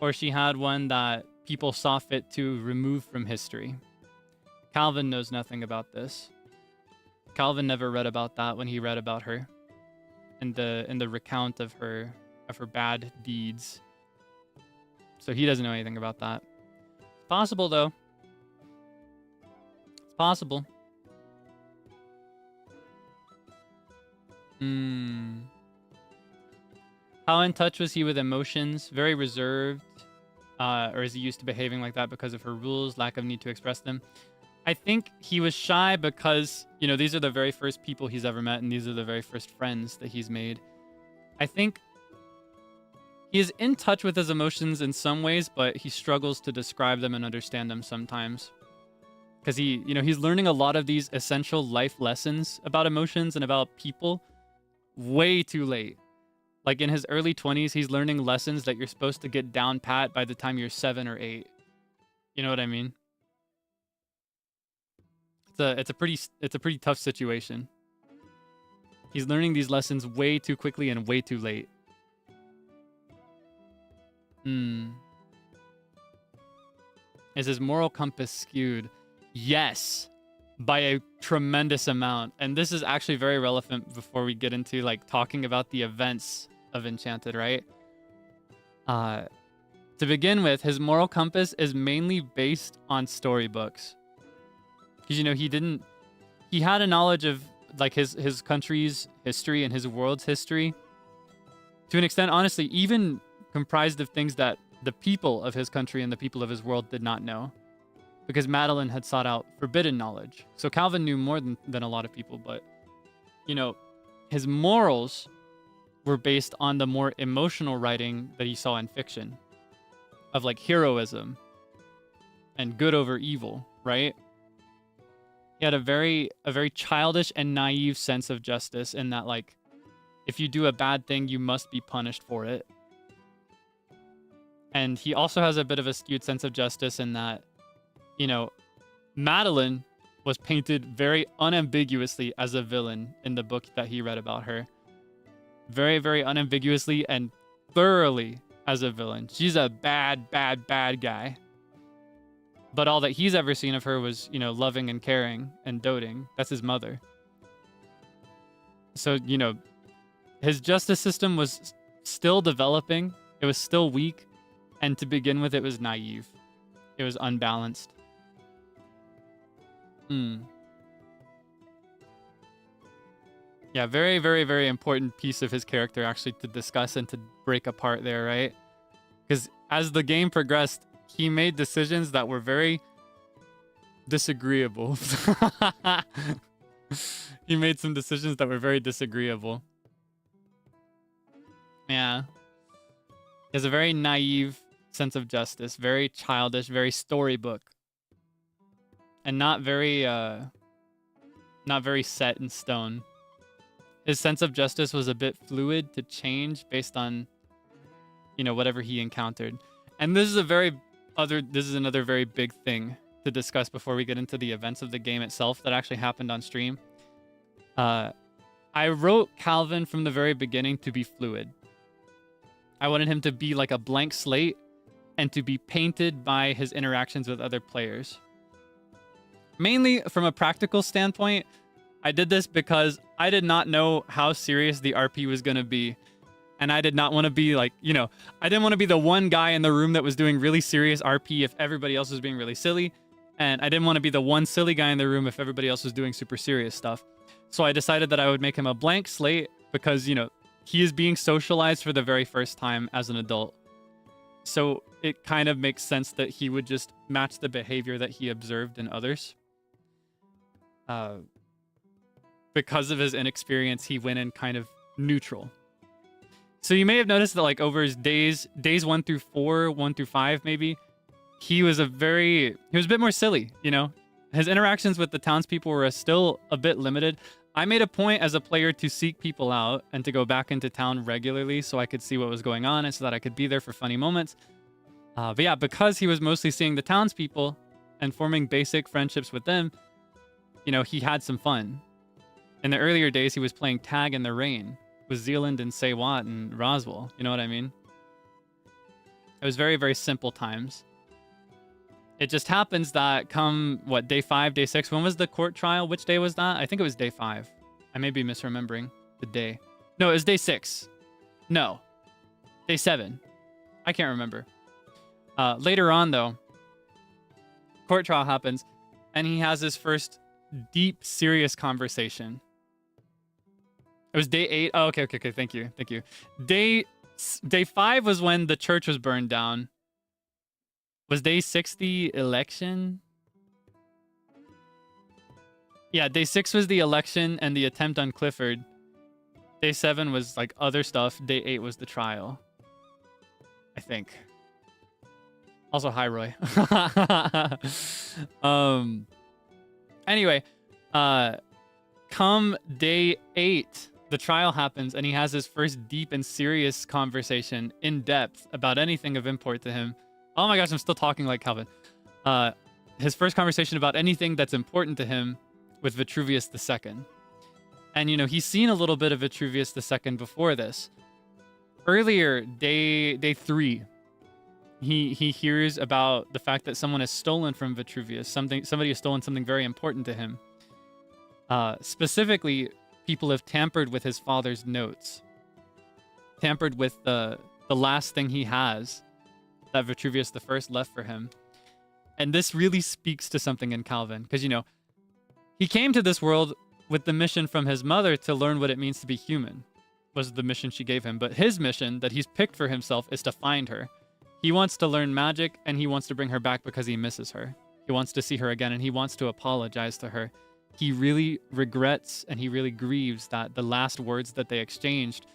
[SPEAKER 1] or she had one that people saw fit to remove from history. Calvin knows nothing about this. Calvin never read about that when he read about her in the recount of her bad deeds. So he doesn't know anything about that. It's possible though. It's possible. How in touch was he with emotions? Very reserved. Or is he used to behaving like that because of her rules, lack of need to express them? I think he was shy because, you know, these are the very first people he's ever met, and these are the very first friends that he's made. I think he is in touch with his emotions in some ways, but he struggles to describe them and understand them sometimes. Because he's learning a lot of these essential life lessons about emotions and about people way too late. Like in his early 20s, he's learning lessons that you're supposed to get down pat by the time you're 7 or 8. You know what I mean? It's a pretty tough situation. He's learning these lessons way too quickly and way too late. Is his moral compass skewed? Yes, by a tremendous amount. And this is actually very relevant before we get into like talking about the events of Enchanted, right? To begin with, his moral compass is mainly based on storybooks. Because, you know, he had a knowledge of like his country's history and his world's history to an extent, honestly, even comprised of things that the people of his country and the people of his world did not know, because Meline had sought out forbidden knowledge. So Calvin knew more than a lot of people, but, you know, his morals were based on the more emotional writing that he saw in fiction of like heroism and good over evil, right? He had a very childish and naive sense of justice in that, like, if you do a bad thing, you must be punished for it. And he also has a bit of a skewed sense of justice in that, you know, Meline was painted very unambiguously as a villain in the book that he read about her. Very, very unambiguously and thoroughly as a villain. She's a bad guy. But all that he's ever seen of her was, you know, loving and caring and doting. That's his mother. So, you know, his justice system was still developing. It was still weak. And to begin with, it was naive. It was unbalanced. Yeah, very, very, very important piece of his character actually to discuss and to break apart there, right? Because as the game progressed, he made decisions that were very disagreeable. He made some decisions that were very disagreeable. Yeah. He has a very naive sense of justice, very childish, very storybook. And not very set in stone. His sense of justice was a bit fluid to change based on, you know, whatever he encountered. And this is another very big thing to discuss before we get into the events of the game itself that actually happened on stream. I wrote Calvin from the very beginning to be fluid. I wanted him to be like a blank slate and to be painted by his interactions with other players. Mainly from a practical standpoint, I did this because I did not know how serious the RP was going to be. And I did not want to be like, you know, I didn't want to be the one guy in the room that was doing really serious RP if everybody else was being really silly. And I didn't want to be the one silly guy in the room if everybody else was doing super serious stuff. So I decided that I would make him a blank slate because, you know,
[SPEAKER 2] he is being socialized for the very first time as an adult. So it kind of makes sense that he would just match the behavior that he observed in others. Because of his inexperience, he went in kind of neutral. So you may have noticed that like over his days 1 through 4, 1 through 5 maybe, he was a bit more silly, you know? His interactions with the townspeople were still a bit limited. I made a point as a player to seek people out and to go back into town regularly so I could see what was going on and so that I could be there for funny moments. But yeah, because he was mostly seeing the townspeople and forming basic friendships with them, you know, he had some fun. In the earlier days, he was playing tag in the rain with Zealand and Saywat and Roswell. You know what I mean? It was very, very simple times. It just happens that come, what, day 5, day 6? When was the court trial? Which day was that? I think it was day 5. I may be misremembering the day. No, it was day 6. No. Day 7. I can't remember. Later on, though, court trial happens, and he has his first deep, serious conversation. It was day 8. Oh, okay. Thank you. Day 5 was when the church was burned down. Was day 6 the election? Yeah, day 6 was the election and the attempt on Clifford. Day 7 was like other stuff. Day 8 was the trial, I think. Also, hi, Roy. Anyway, come day 8, the trial happens, and he has his first deep and serious conversation in depth about anything of import to him. Oh my gosh, I'm still talking like Calvin. His first conversation about anything that's important to him with Vitruvius II. And, you know, he's seen a little bit of Vitruvius II before this. Earlier, day 3, he hears about the fact that someone has stolen from Vitruvius. Somebody has stolen something very important to him. Specifically, people have tampered with his father's notes. Tampered with the last thing he has that Vitruvius I left for him. And this really speaks to something in Calvin. Because, you know, he came to this world with the mission from his mother to learn what it means to be human. Was the mission she gave him. But his mission that he's picked for himself is to find her. He wants to learn magic, and he wants to bring her back because he misses her. He wants to see her again, and he wants to apologize to her. He really regrets and he really grieves that the last words that they exchanged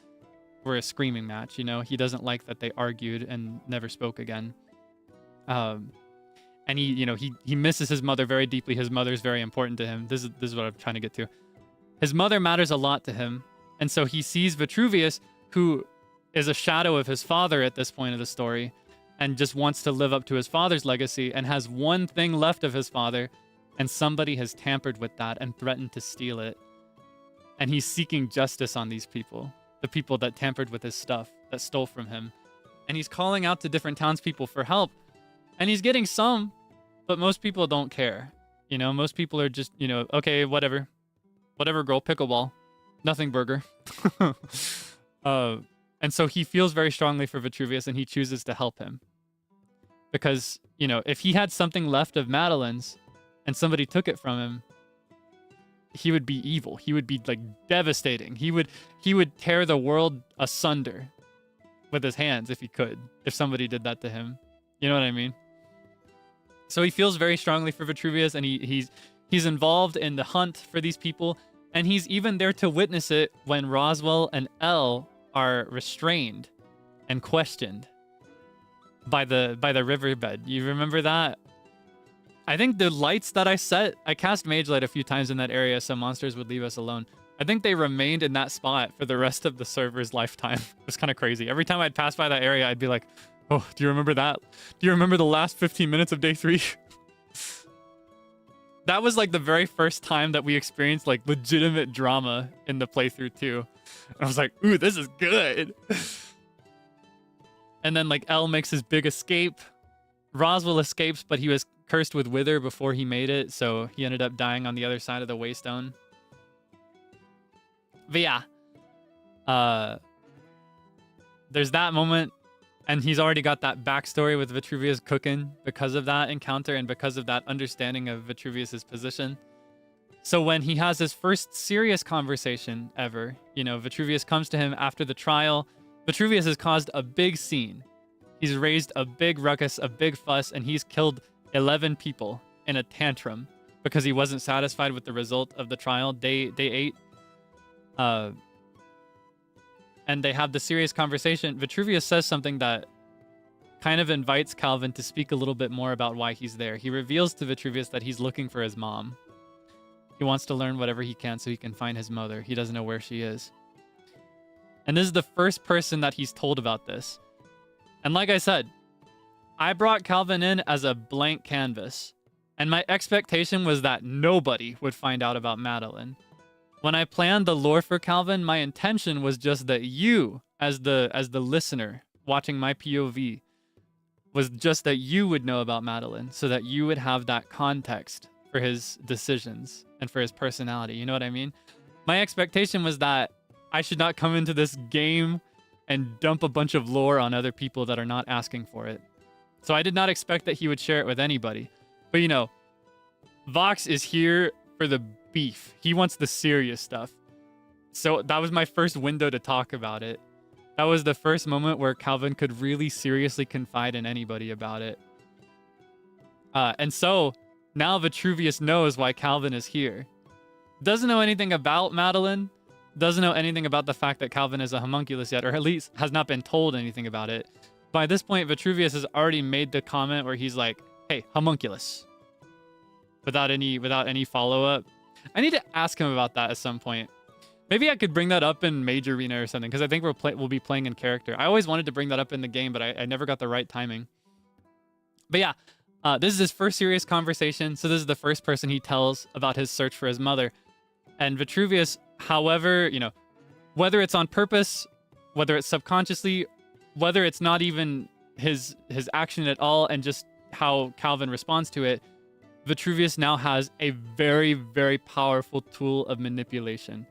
[SPEAKER 2] were a screaming match. You know, he doesn't like that they argued and never spoke again. And he misses his mother very deeply. His mother's very important to him. This is what I'm trying to get to. His mother matters a lot to him. And so he sees Vitruvius, who is a shadow of his father at this point of the story, and just wants to live up to his father's legacy and has one thing left of his father, and somebody has tampered with that and threatened to steal it. And he's seeking justice on these people, the people that tampered with his stuff, that stole from him. And he's calling out to different townspeople for help. And he's getting some, but most people don't care. You know, most people are just, you know, okay, whatever. Whatever, girl, pickleball. Nothing burger. And so he feels very strongly for Vitruvius, and he chooses to help him. Because, you know, if he had something left of Madeline's and somebody took it from him, he would be evil. He would be, like, devastating. He would tear the world asunder with his hands if he could, if somebody did that to him. You know what I mean? So he feels very strongly for Vitruvius, and he's involved in the hunt for these people, and he's even there to witness it when Roswell and Elle are restrained and questioned by the riverbed. You remember that? I think the lights that I cast Mage Light a few times in that area so monsters would leave us alone. I think they remained in that spot for the rest of the server's lifetime. It was kind of crazy. Every time I'd pass by that area, I'd be like, oh, do you remember that? Do you remember the last 15 minutes of day 3? That was like the very first time that we experienced like legitimate drama in the playthrough too. And I was like, ooh, this is good. And then like Elle makes his big escape. Roswell escapes, but he was cursed with wither before he made it, so he ended up dying on the other side of the Waystone. But yeah, there's that moment, and he's already got that backstory with Vitruvius cooking because of that encounter and because of that understanding of Vitruvius's position. So when he has his first serious conversation ever, you know, Vitruvius comes to him after the trial. Vitruvius has caused a big scene. He's raised a big ruckus, a big fuss, and he's killed 11 people in a tantrum because he wasn't satisfied with the result of the trial, day 8. And they have the serious conversation. Vitruvius says something that kind of invites Calvin to speak a little bit more about why he's there. He reveals to Vitruvius that he's looking for his mom. He wants to learn whatever he can so he can find his mother. He doesn't know where she is. And this is the first person that he's told about this. And like I said, I brought Calvin in as a blank canvas. And my expectation was that nobody would find out about Meline. When I planned the lore for Calvin, my intention was just that you, as the listener watching my POV, was just that you would know about Meline, so that you would have that context for his decisions and for his personality. You know what I mean? My expectation was that I should not come into this game and dump a bunch of lore on other people that are not asking for it. So I did not expect that he would share it with anybody. But you know, Vox is here for the beef. He wants the serious stuff. So that was my first window to talk about it. That was the first moment where Calvin could really seriously confide in anybody about it. And so now Vitruvius knows why Calvin is here. Doesn't know anything about Meline. Doesn't know anything about the fact that Calvin is a homunculus yet, or at least has not been told anything about it. By this point, Vitruvius has already made the comment where he's like, hey, homunculus. Without any follow-up. I need to ask him about that at some point. Maybe I could bring that up in Mage Arena or something, because I think we'll be playing in character. I always wanted to bring that up in the game, but I never got the right timing. But yeah, this is his first serious conversation, so this is the first person he tells about his search for his mother. And Vitruvius, however, you know, whether it's on purpose, whether it's subconsciously, whether it's not even his action at all, and just how Calvin responds to it, Vitruvius now has a very, very powerful tool of manipulation.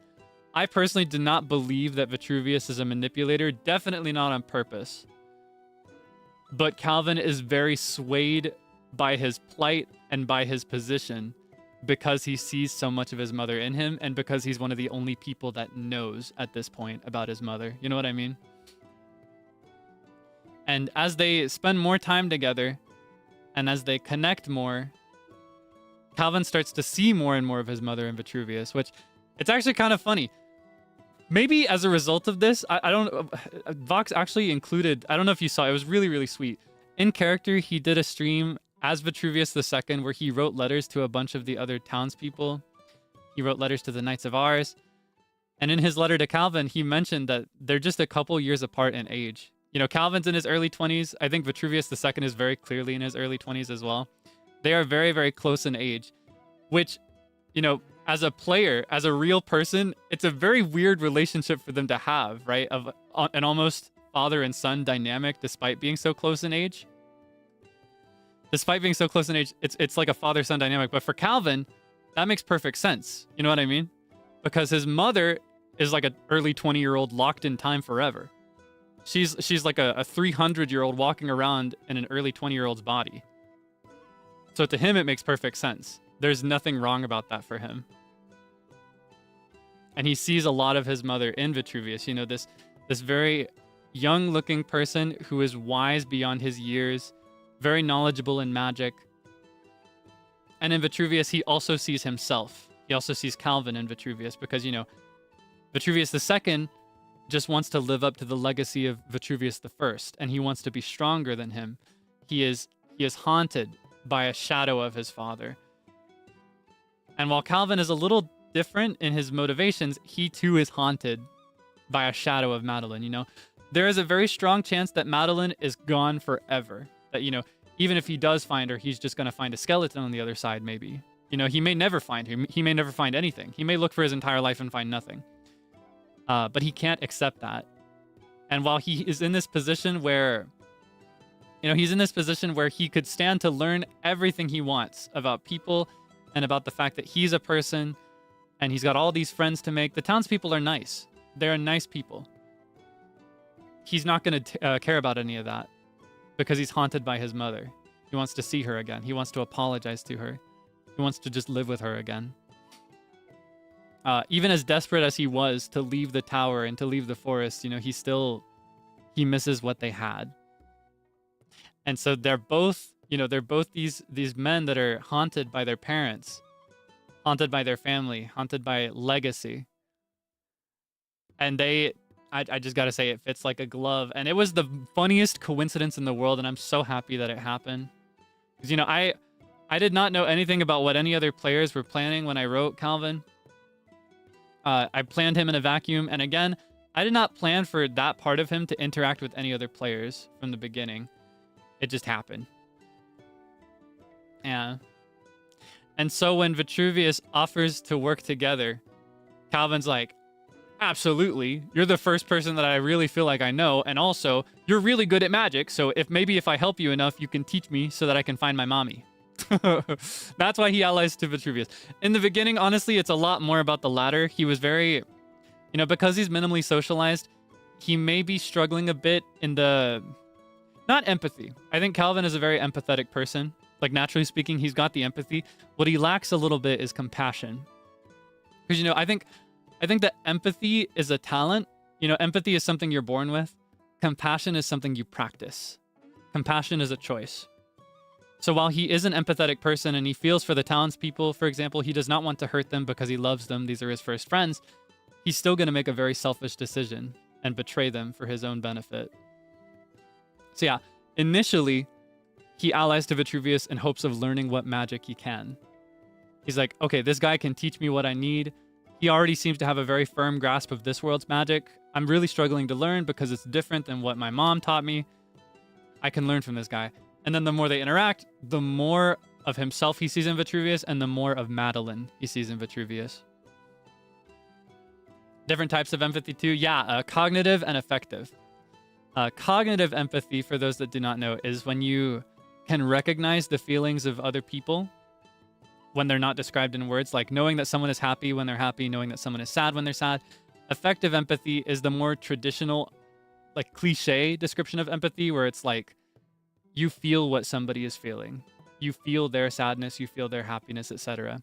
[SPEAKER 2] I personally do not believe that Vitruvius is a manipulator, definitely not on purpose. But Calvin is very swayed by his plight and by his position because he sees so much of his mother in him, and because he's one of the only people that knows at this point about his mother. You know what I mean? And as they spend more time together, and as they connect more, Calvin starts to see more and more of his mother in Vitruvius, which it's actually kind of funny. Maybe as a result of this, I don't... Vox actually included... I don't know if you saw, it was really, really sweet. In character, he did a stream as Vitruvius II where he wrote letters to a bunch of the other townspeople. He wrote letters to the Knights of Ars. And in his letter to Calvin, he mentioned that they're just a couple years apart in age. You know, Calvin's in his early 20s. I think Vitruvius II is very clearly in his early 20s as well. They are very, very close in age, which, you know, as a player, as a real person, it's a very weird relationship for them to have, right? Of an almost father and son dynamic, despite being so close in age. Despite being so close in age, it's like a father-son dynamic. But for Calvin, that makes perfect sense. You know what I mean? Because his mother is like an early 20-year-old locked in time forever. She's like a 300-year-old walking around in an early 20-year-old's body. So to him, it makes perfect sense. There's nothing wrong about that for him. And he sees a lot of his mother in Vitruvius. You know, this very young-looking person who is wise beyond his years, very knowledgeable in magic. And in Vitruvius, he also sees himself. He also sees Calvin in Vitruvius because, you know, Vitruvius II just wants to live up to the legacy of Vitruvius I, and he wants to be stronger than him. He is haunted by a shadow of his father. And while Calvin is a little different in his motivations, he too is haunted by a shadow of Meline, you know? There is a very strong chance that Meline is gone forever. That, you know, even if he does find her, he's just going to find a skeleton on the other side, maybe. You know, he may never find her. He may never find anything. He may look for his entire life and find nothing. But he can't accept that. And while he is in this position where, you know, he's in this position where he could stand to learn everything he wants about people and about the fact that he's a person and he's got all these friends to make. The townspeople are nice. They're nice people. He's not going to care about any of that because he's haunted by his mother. He wants to see her again. He wants to apologize to her. He wants to just live with her again. even as desperate as he was to leave the tower and to leave the forest, you know, he misses what they had. And so they're both, you know, they're both these men that are haunted by their parents, haunted by their family, haunted by legacy. And I just gotta say, it fits like a glove. And it was the funniest coincidence in the world, and I'm so happy that it happened. Because, you know, I did not know anything about what any other players were planning when I wrote Calvin. I planned him in a vacuum, and again, I did not plan for that part of him to interact with any other players from the beginning. It just happened. Yeah. And so when Vitruvius offers to work together, Calvin's like, absolutely, you're the first person that I really feel like I know, and also, you're really good at magic, so if I help you enough, you can teach me so that I can find my mommy. That's why he allies to Vitruvius. In the beginning, honestly, it's a lot more about the latter. He was very, you know, because he's minimally socialized, he may be struggling a bit in the, not empathy. I think Calvin is a very empathetic person. Like, naturally speaking, he's got the empathy. What he lacks a little bit is compassion. Because, you know, I think that empathy is a talent. You know, empathy is something you're born with. Compassion is something you practice. Compassion is a choice. So while he is an empathetic person and he feels for the townspeople, for example, he does not want to hurt them because he loves them. These are his first friends. He's still going to make a very selfish decision and betray them for his own benefit. So yeah, initially, he allies to Vitruvius in hopes of learning what magic he can. He's like, okay, this guy can teach me what I need. He already seems to have a very firm grasp of this world's magic. I'm really struggling to learn because it's different than what my mom taught me. I can learn from this guy. And then the more they interact, the more of himself he sees in Vitruvius and the more of Meline he sees in Vitruvius. Different types of empathy too. Yeah, cognitive and affective. Cognitive empathy, for those that do not know, is when you can recognize the feelings of other people when they're not described in words, like knowing that someone is happy when they're happy, knowing that someone is sad when they're sad. Affective empathy is the more traditional, like cliche description of empathy, where it's like you feel what somebody is feeling. You feel their sadness, you feel their happiness, etc.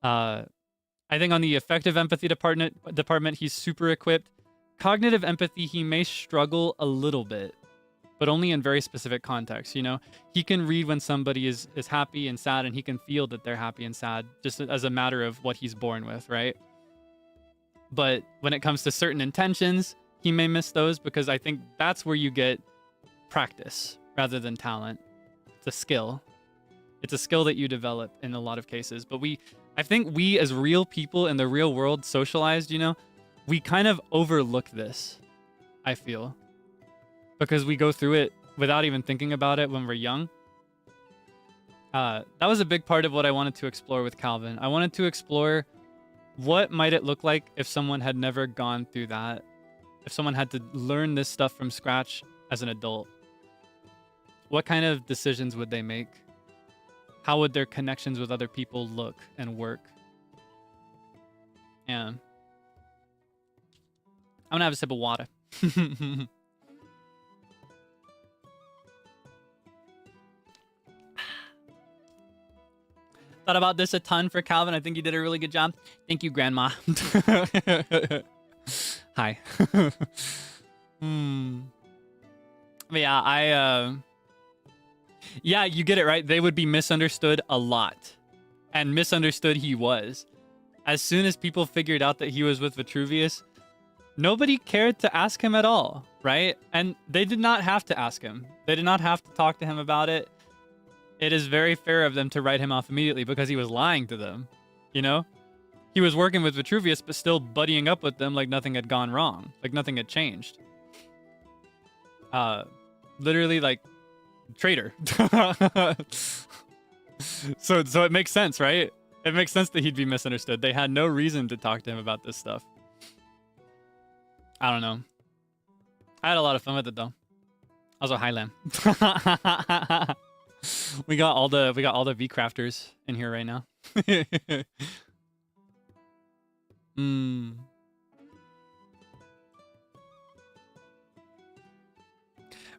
[SPEAKER 2] I think on the affective empathy department, he's super equipped. Cognitive empathy, he may struggle a little bit, but only in very specific contexts, you know? He can read when somebody is happy and sad, and he can feel that they're happy and sad, just as a matter of what he's born with, right? But when it comes to certain intentions, he may miss those, because I think that's where you get practice rather than talent. It's a skill. It's a skill that you develop in a lot of cases. But I think we as real people in the real world, socialized, you know, we kind of overlook this, I feel. Because we go through it without even thinking about it when we're young. That was a big part of what I wanted to explore with Calvin. I wanted to explore what might it look like if someone had never gone through that. If someone had to learn this stuff from scratch as an adult. What kind of decisions would they make? How would their connections with other people look and work? Yeah. I'm gonna have a sip of water. Thought about this a ton for Calvin. I think you did a really good job. Thank you, Grandma. Hi. But yeah, yeah, you get it, right? They would be misunderstood a lot. And misunderstood he was. As soon as people figured out that he was with Vitruvius, nobody cared to ask him at all, right? And they did not have to ask him. They did not have to talk to him about it. It is very fair of them to write him off immediately because he was lying to them, you know? He was working with Vitruvius, but still buddying up with them like nothing had gone wrong. Like nothing had changed. Literally, like, traitor. So it makes sense, right? It makes sense that he'd be misunderstood. They had no reason to talk to him about this stuff. I don't know. I had a lot of fun with it though. Also, Highland. we got all the vcrafters in here right now.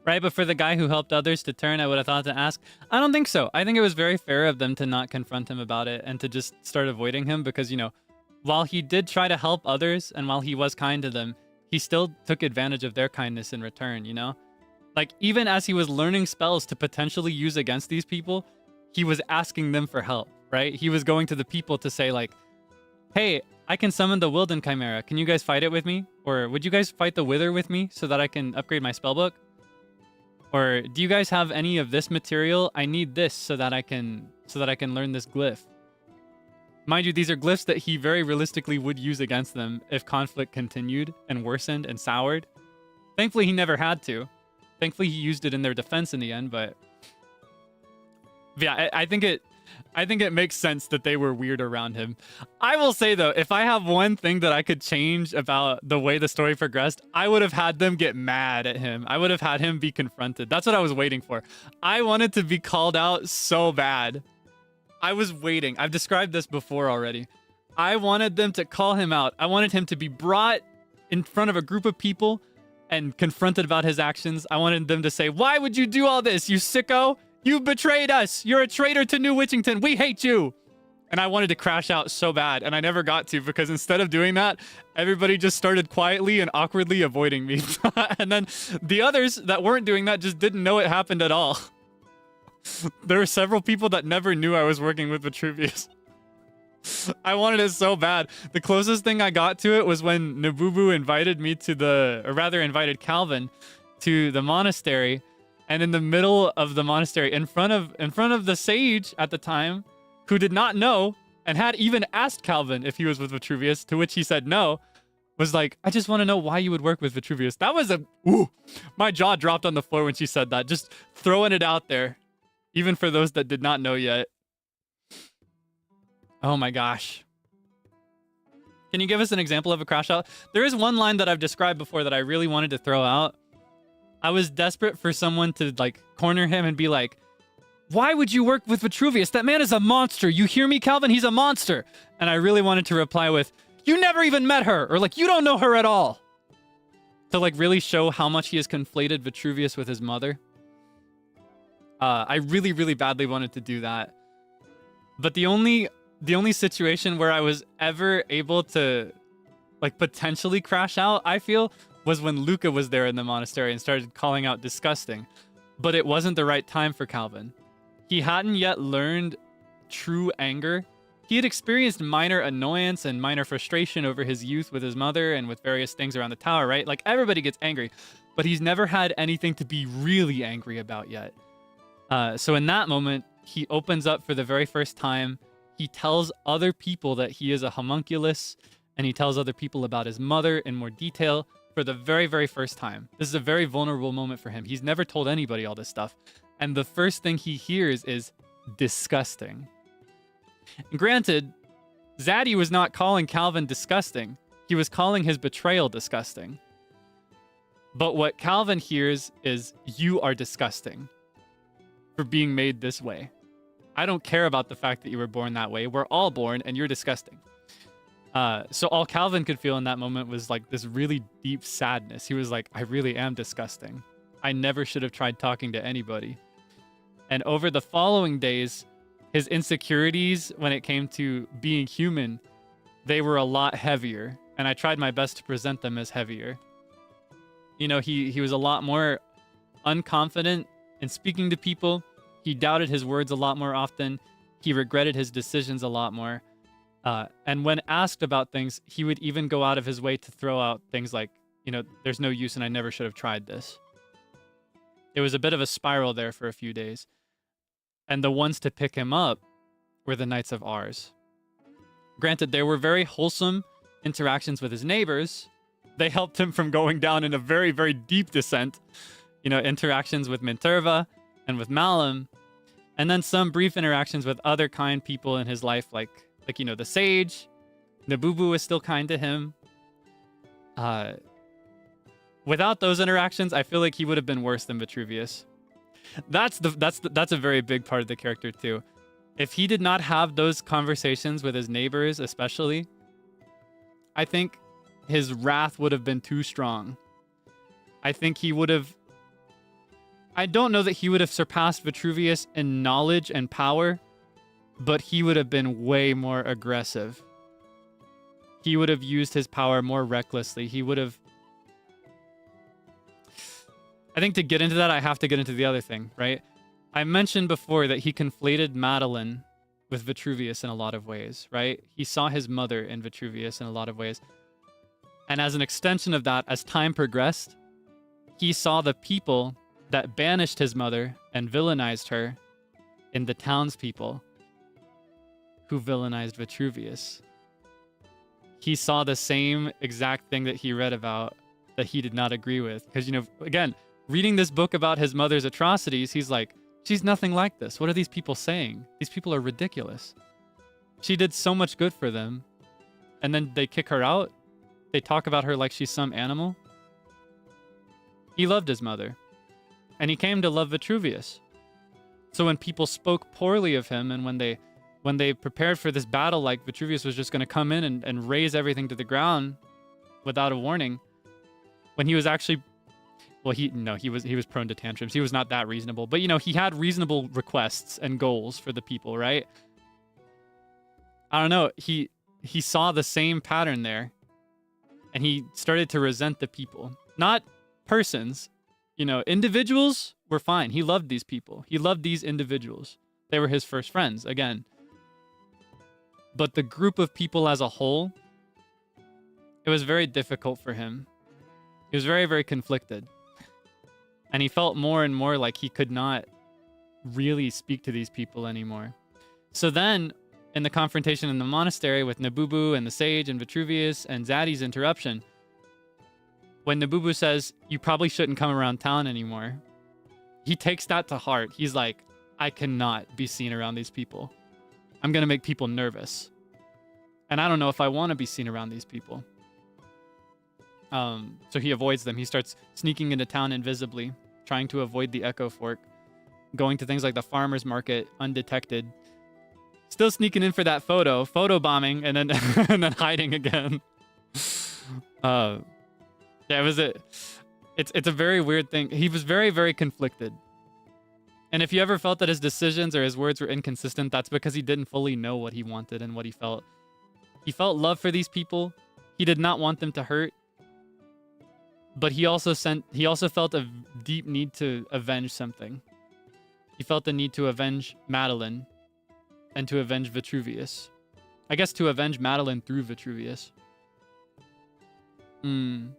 [SPEAKER 2] Right, but for the guy who helped others to turn, I would have thought to ask. I don't think so. I think it was very fair of them to not confront him about it and to just start avoiding him because, you know, while he did try to help others and while he was kind to them, he still took advantage of their kindness in return, you know? Like, even as he was learning spells to potentially use against these people, he was asking them for help, right? He was going to the people to say, like, hey, I can summon the Wilden Chimera. Can you guys fight it with me? Or would you guys fight the Wither with me so that I can upgrade my spellbook? Or do you guys have any of this material? I need this so that I can learn this glyph. Mind you, these are glyphs that he very realistically would use against them if conflict continued and worsened and soured. Thankfully, he never had to. Thankfully, he used it in their defense in the end, but yeah, I think it makes sense that they were weird around him. I will say, though, if I have one thing that I could change about the way the story progressed, I would have had them get mad at him. I would have had him be confronted. That's what I was waiting for. I wanted to be called out so bad. I was waiting. I've described this before already. I wanted them to call him out. I wanted him to be brought in front of a group of people and confronted about his actions. I wanted them to say, why would you do all this, you sicko? You betrayed us. You're a traitor to New Witchington. We hate you. And I wanted to crash out so bad, and I never got to, because instead of doing that, everybody just started quietly and awkwardly avoiding me. And then the others that weren't doing that just didn't know it happened at all. There were several people that never knew I was working with Vitruvius. I wanted it so bad. The closest thing I got to it was when Nabubu invited me to invited Calvin to the monastery. And in the middle of the monastery, in front of the sage at the time, who did not know and had even asked Calvin if he was with Vitruvius, to which he said no, was like, I just want to know why you would work with Vitruvius. That was my jaw dropped on the floor when she said that. Just throwing it out there, even for those that did not know yet. Oh my gosh. Can you give us an example of a crash out? There is one line that I've described before that I really wanted to throw out. I was desperate for someone to like corner him and be like, why would you work with Vitruvius? That man is a monster. You hear me, Calvin? He's a monster. And I really wanted to reply with, you never even met her, or like, you don't know her at all. To like really show how much he has conflated Vitruvius with his mother. I really, really badly wanted to do that. But the only situation where I was ever able to like potentially crash out, I feel, was when Luca was there in the monastery and started calling out disgusting. But it wasn't the right time for Calvin. He hadn't yet learned true anger. He had experienced minor annoyance and minor frustration over his youth with his mother and with various things around the tower, right? Like, everybody gets angry, but he's never had anything to be really angry about yet. So in that moment, he opens up for the very first time. He tells other people that he is a homunculus, and he tells other people about his mother in more detail for the very, very first time. This is a very vulnerable moment for him. He's never told anybody all this stuff. And the first thing he hears is disgusting. And granted, Zaddy was not calling Calvin disgusting. He was calling his betrayal disgusting. But what Calvin hears is, you are disgusting for being made this way. I don't care about the fact that you were born that way. We're all born, and you're disgusting. So all Calvin could feel in that moment was like this really deep sadness. He was like, I really am disgusting. I never should have tried talking to anybody. And over the following days, his insecurities when it came to being human, they were a lot heavier. And I tried my best to present them as heavier. You know, he was a lot more unconfident in speaking to people. He doubted his words a lot more often. He regretted his decisions a lot more. And when asked about things, he would even go out of his way to throw out things like, you know, there's no use and I never should have tried this. It was a bit of a spiral there for a few days. And the ones to pick him up were the Knights of Ars. Granted, there were very wholesome interactions with his neighbors. They helped him from going down in a very, very deep descent. You know, interactions with Minterva and with Malum. And then some brief interactions with other kind people in his life, like you know, the sage. Nabubu was still kind to him. Without those interactions, I feel like he would have been worse than Vitruvius. That's a very big part of the character too. If he did not have those conversations with his neighbors, especially, I think his wrath would have been too strong. I think he would have... I don't know that he would have surpassed Vitruvius in knowledge and power, but he would have been way more aggressive. he would have used his power more recklessly. He would have... I think to get into that, I have to get into the other thing, right? I mentioned before that he conflated Meline with Vitruvius in a lot of ways, right? He saw his mother in Vitruvius in a lot of ways. And as an extension of that, as time progressed, he saw the people that banished his mother and villainized her in the townspeople who villainized Vitruvius. He saw the same exact thing that he read about that he did not agree with. Because, you know, again, reading this book about his mother's atrocities, he's like, she's nothing like this. What are these people saying? These people are ridiculous. She did so much good for them. And then they kick her out. They talk about her like she's some animal. He loved his mother. And he came to love Vitruvius. So when people spoke poorly of him and when they prepared for this battle, like Vitruvius was just going to come in and raze everything to the ground without a warning, when he was actually... Well, he was prone to tantrums. He was not that reasonable. But, you know, he had reasonable requests and goals for the people, right? I don't know. He saw the same pattern there. And he started to resent the people. Not persons. You know, individuals were fine. He loved these people. He loved these individuals. They were his first friends, again. But the group of people as a whole, it was very difficult for him. He was very, very conflicted. And he felt more and more like he could not really speak to these people anymore. So then, in the confrontation in the monastery with Nabubu and the sage and Vitruvius and Zaddy's interruption, when Nabubu says, you probably shouldn't come around town anymore, he takes that to heart. He's like, I cannot be seen around these people. I'm going to make people nervous. And I don't know if I want to be seen around these people. So he avoids them. He starts sneaking into town invisibly, trying to avoid the Echo Fork, going to things like the farmer's market undetected, still sneaking in for that photo bombing, and then and then hiding again. Yeah, it's a very weird thing. He was very, very conflicted. And if you ever felt that his decisions or his words were inconsistent, that's because he didn't fully know what he wanted and what he felt. He felt love for these people. He did not want them to hurt. But he also felt a deep need to avenge something. He felt the need to avenge Meline and to avenge Vitruvius. I guess to avenge Meline through Vitruvius. And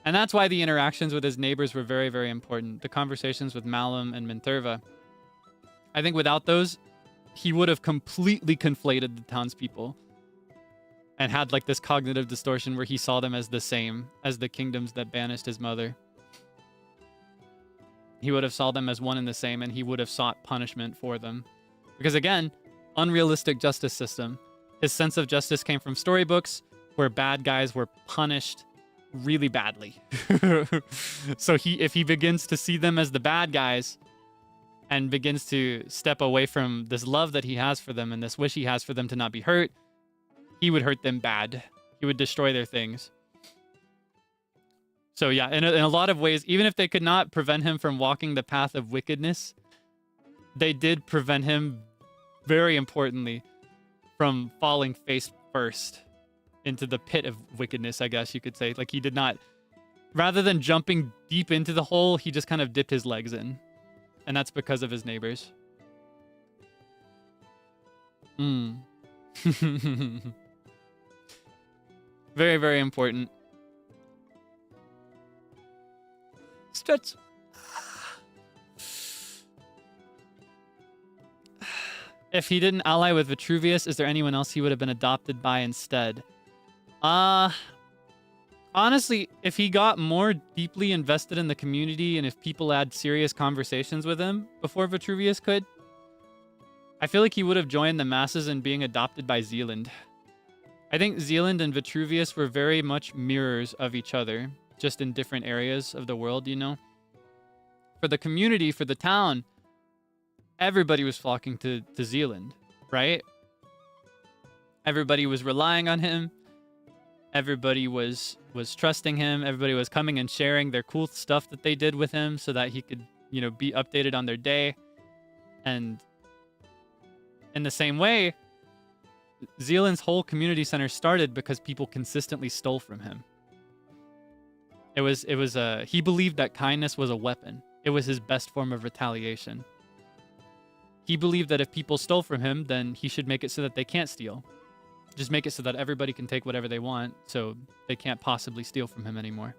[SPEAKER 2] that's why the interactions with his neighbors were very, very important. The conversations with Malum and Minterva. I think without those, he would have completely conflated the townspeople and had like this cognitive distortion where he saw them as the same as the kingdoms that banished his mother. He would have saw them as one and the same, and he would have sought punishment for them. Because again, unrealistic justice system. His sense of justice came from storybooks where bad guys were punished really badly. So if he begins to see them as the bad guys and begins to step away from this love that he has for them and this wish he has for them to not be hurt, he would hurt them bad. He would destroy their things. So yeah, in a lot of ways, even if they could not prevent him from walking the path of wickedness, they did prevent him, very importantly, from falling face first into the pit of wickedness, I guess you could say. Like he did not, rather than jumping deep into the hole, he just kind of dipped his legs in. And that's because of his neighbors. Very, very important. Stretch. If he didn't ally with Vitruvius, is there anyone else he would have been adopted by instead? Honestly, if he got more deeply invested in the community and if people had serious conversations with him before Vitruvius could, I feel like he would have joined the masses in being adopted by Zealand. I think Zealand and Vitruvius were very much mirrors of each other, just in different areas of the world, you know? For the community, for the town, everybody was flocking to Zealand, right? Everybody was relying on him. Everybody was trusting him. Everybody was coming and sharing their cool stuff that they did with him so that he could, you know, be updated on their day. And in the same way, Zealand's whole community center started because people consistently stole from him. He believed that kindness was a weapon. It was his best form of retaliation. He believed that if people stole from him, then he should make it so that they can't steal. Just make it so that everybody can take whatever they want, so they can't possibly steal from him anymore.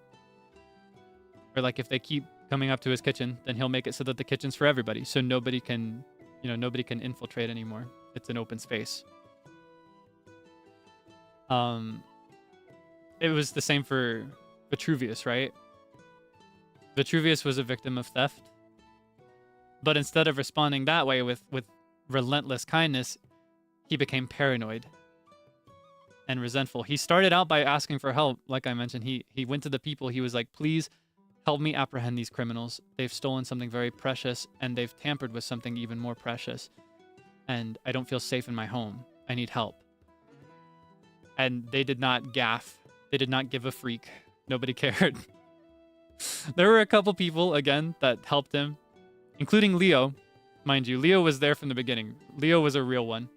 [SPEAKER 2] Or like if they keep coming up to his kitchen, then he'll make it so that the kitchen's for everybody, so nobody can infiltrate anymore. It's an open space. It was the same for Vitruvius, right? Vitruvius was a victim of theft. But instead of responding that way with relentless kindness, he became paranoid and resentful. He started out by asking for help. Like I mentioned, he went to the people. He was like, please help me apprehend these criminals. They've stolen something very precious, and they've tampered with something even more precious. And I don't feel safe in my home. I need help. And they did not gaff. They did not give a freak. Nobody cared. There were a couple people, again, that helped him, including Leo. Mind you, Leo was there from the beginning. Leo was a real one.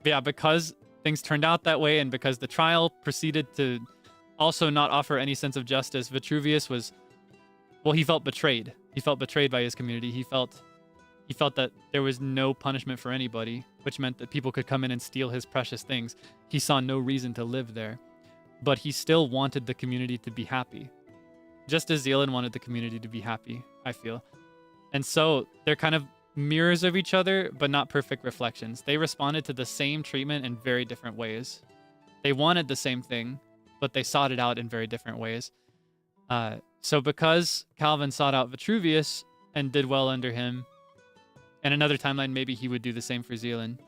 [SPEAKER 2] Yeah, because things turned out that way, and because the trial proceeded to also not offer any sense of justice, Vitruvius was, well, he felt betrayed. He felt betrayed by his community. He felt that there was no punishment for anybody, which meant that people could come in and steal his precious things. He saw no reason to live there, but he still wanted the community to be happy. Just as Zealand wanted the community to be happy, I feel. And so they're kind of mirrors of each other, but not perfect reflections. They responded to the same treatment in very different ways. They wanted the same thing, but they sought it out in very different ways. So because Calvin sought out Vitruvius and did well under him, in another timeline, maybe he would do the same for Zealand.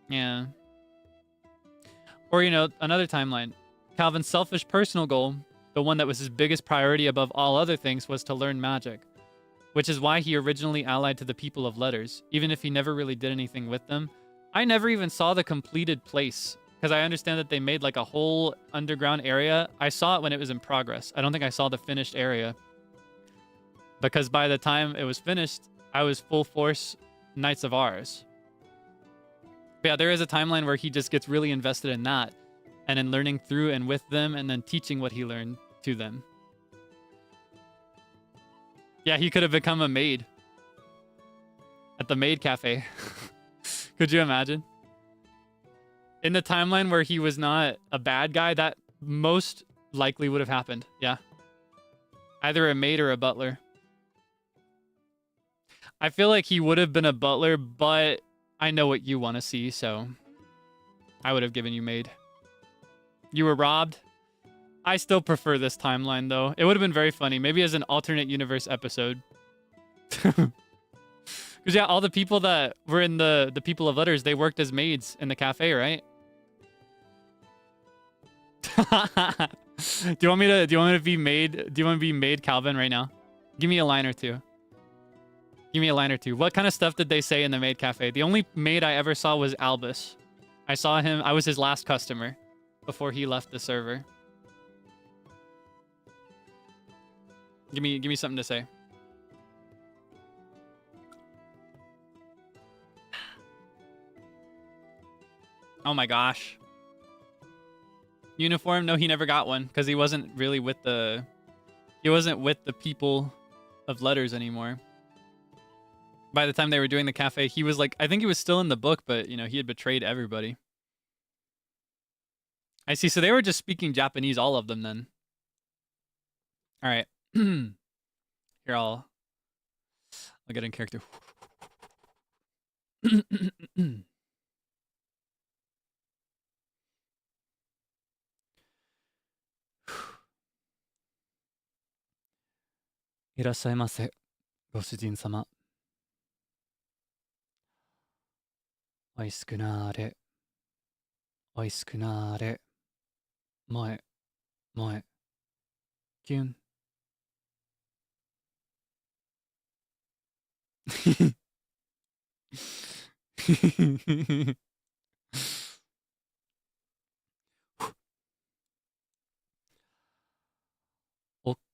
[SPEAKER 2] Yeah. Or, another timeline. Calvin's selfish personal goal, the one that was his biggest priority above all other things, was to learn magic, which is why he originally allied to the people of letters, even if he never really did anything with them. I never even saw the completed place, because I understand that they made like a whole underground area. I saw it when it was in progress. I don't think I saw the finished area, because by the time it was finished, I was full force Knights of Ours. But yeah, there is a timeline where he just gets really invested in that, and in learning through and with them, and then teaching what he learned to them. Yeah, he could have become a maid at the maid cafe. Could you imagine? In the timeline where he was not a bad guy, that most likely would have happened. Yeah. Either a maid or a butler. I feel like he would have been a butler, but I know what you want to see, so I would have given you maid. You were robbed? I still prefer this timeline, though. It would have been very funny. Maybe as an alternate universe episode. Because, yeah, all the people that were in the people of letters, they worked as maids in the cafe, right? Do you want me to be maid? Do you want to be maid Calvin right now? Give me a line or two. Give me a line or two. What kind of stuff did they say in the maid cafe? The only maid I ever saw was Albus. I saw him. I was his last customer before he left the server. Give me something to say. Oh my gosh. Uniform? No, he never got one because he wasn't really with the people of letters anymore. By the time they were doing the cafe, he was like, I think he was still in the book, but he had betrayed everybody. I see. So they were just speaking Japanese, all of them then. All right. Here, I'll get in character. Irasshaimase, ご主人様。おいしくなーれ。おいしくなーれ。前、前。キュン。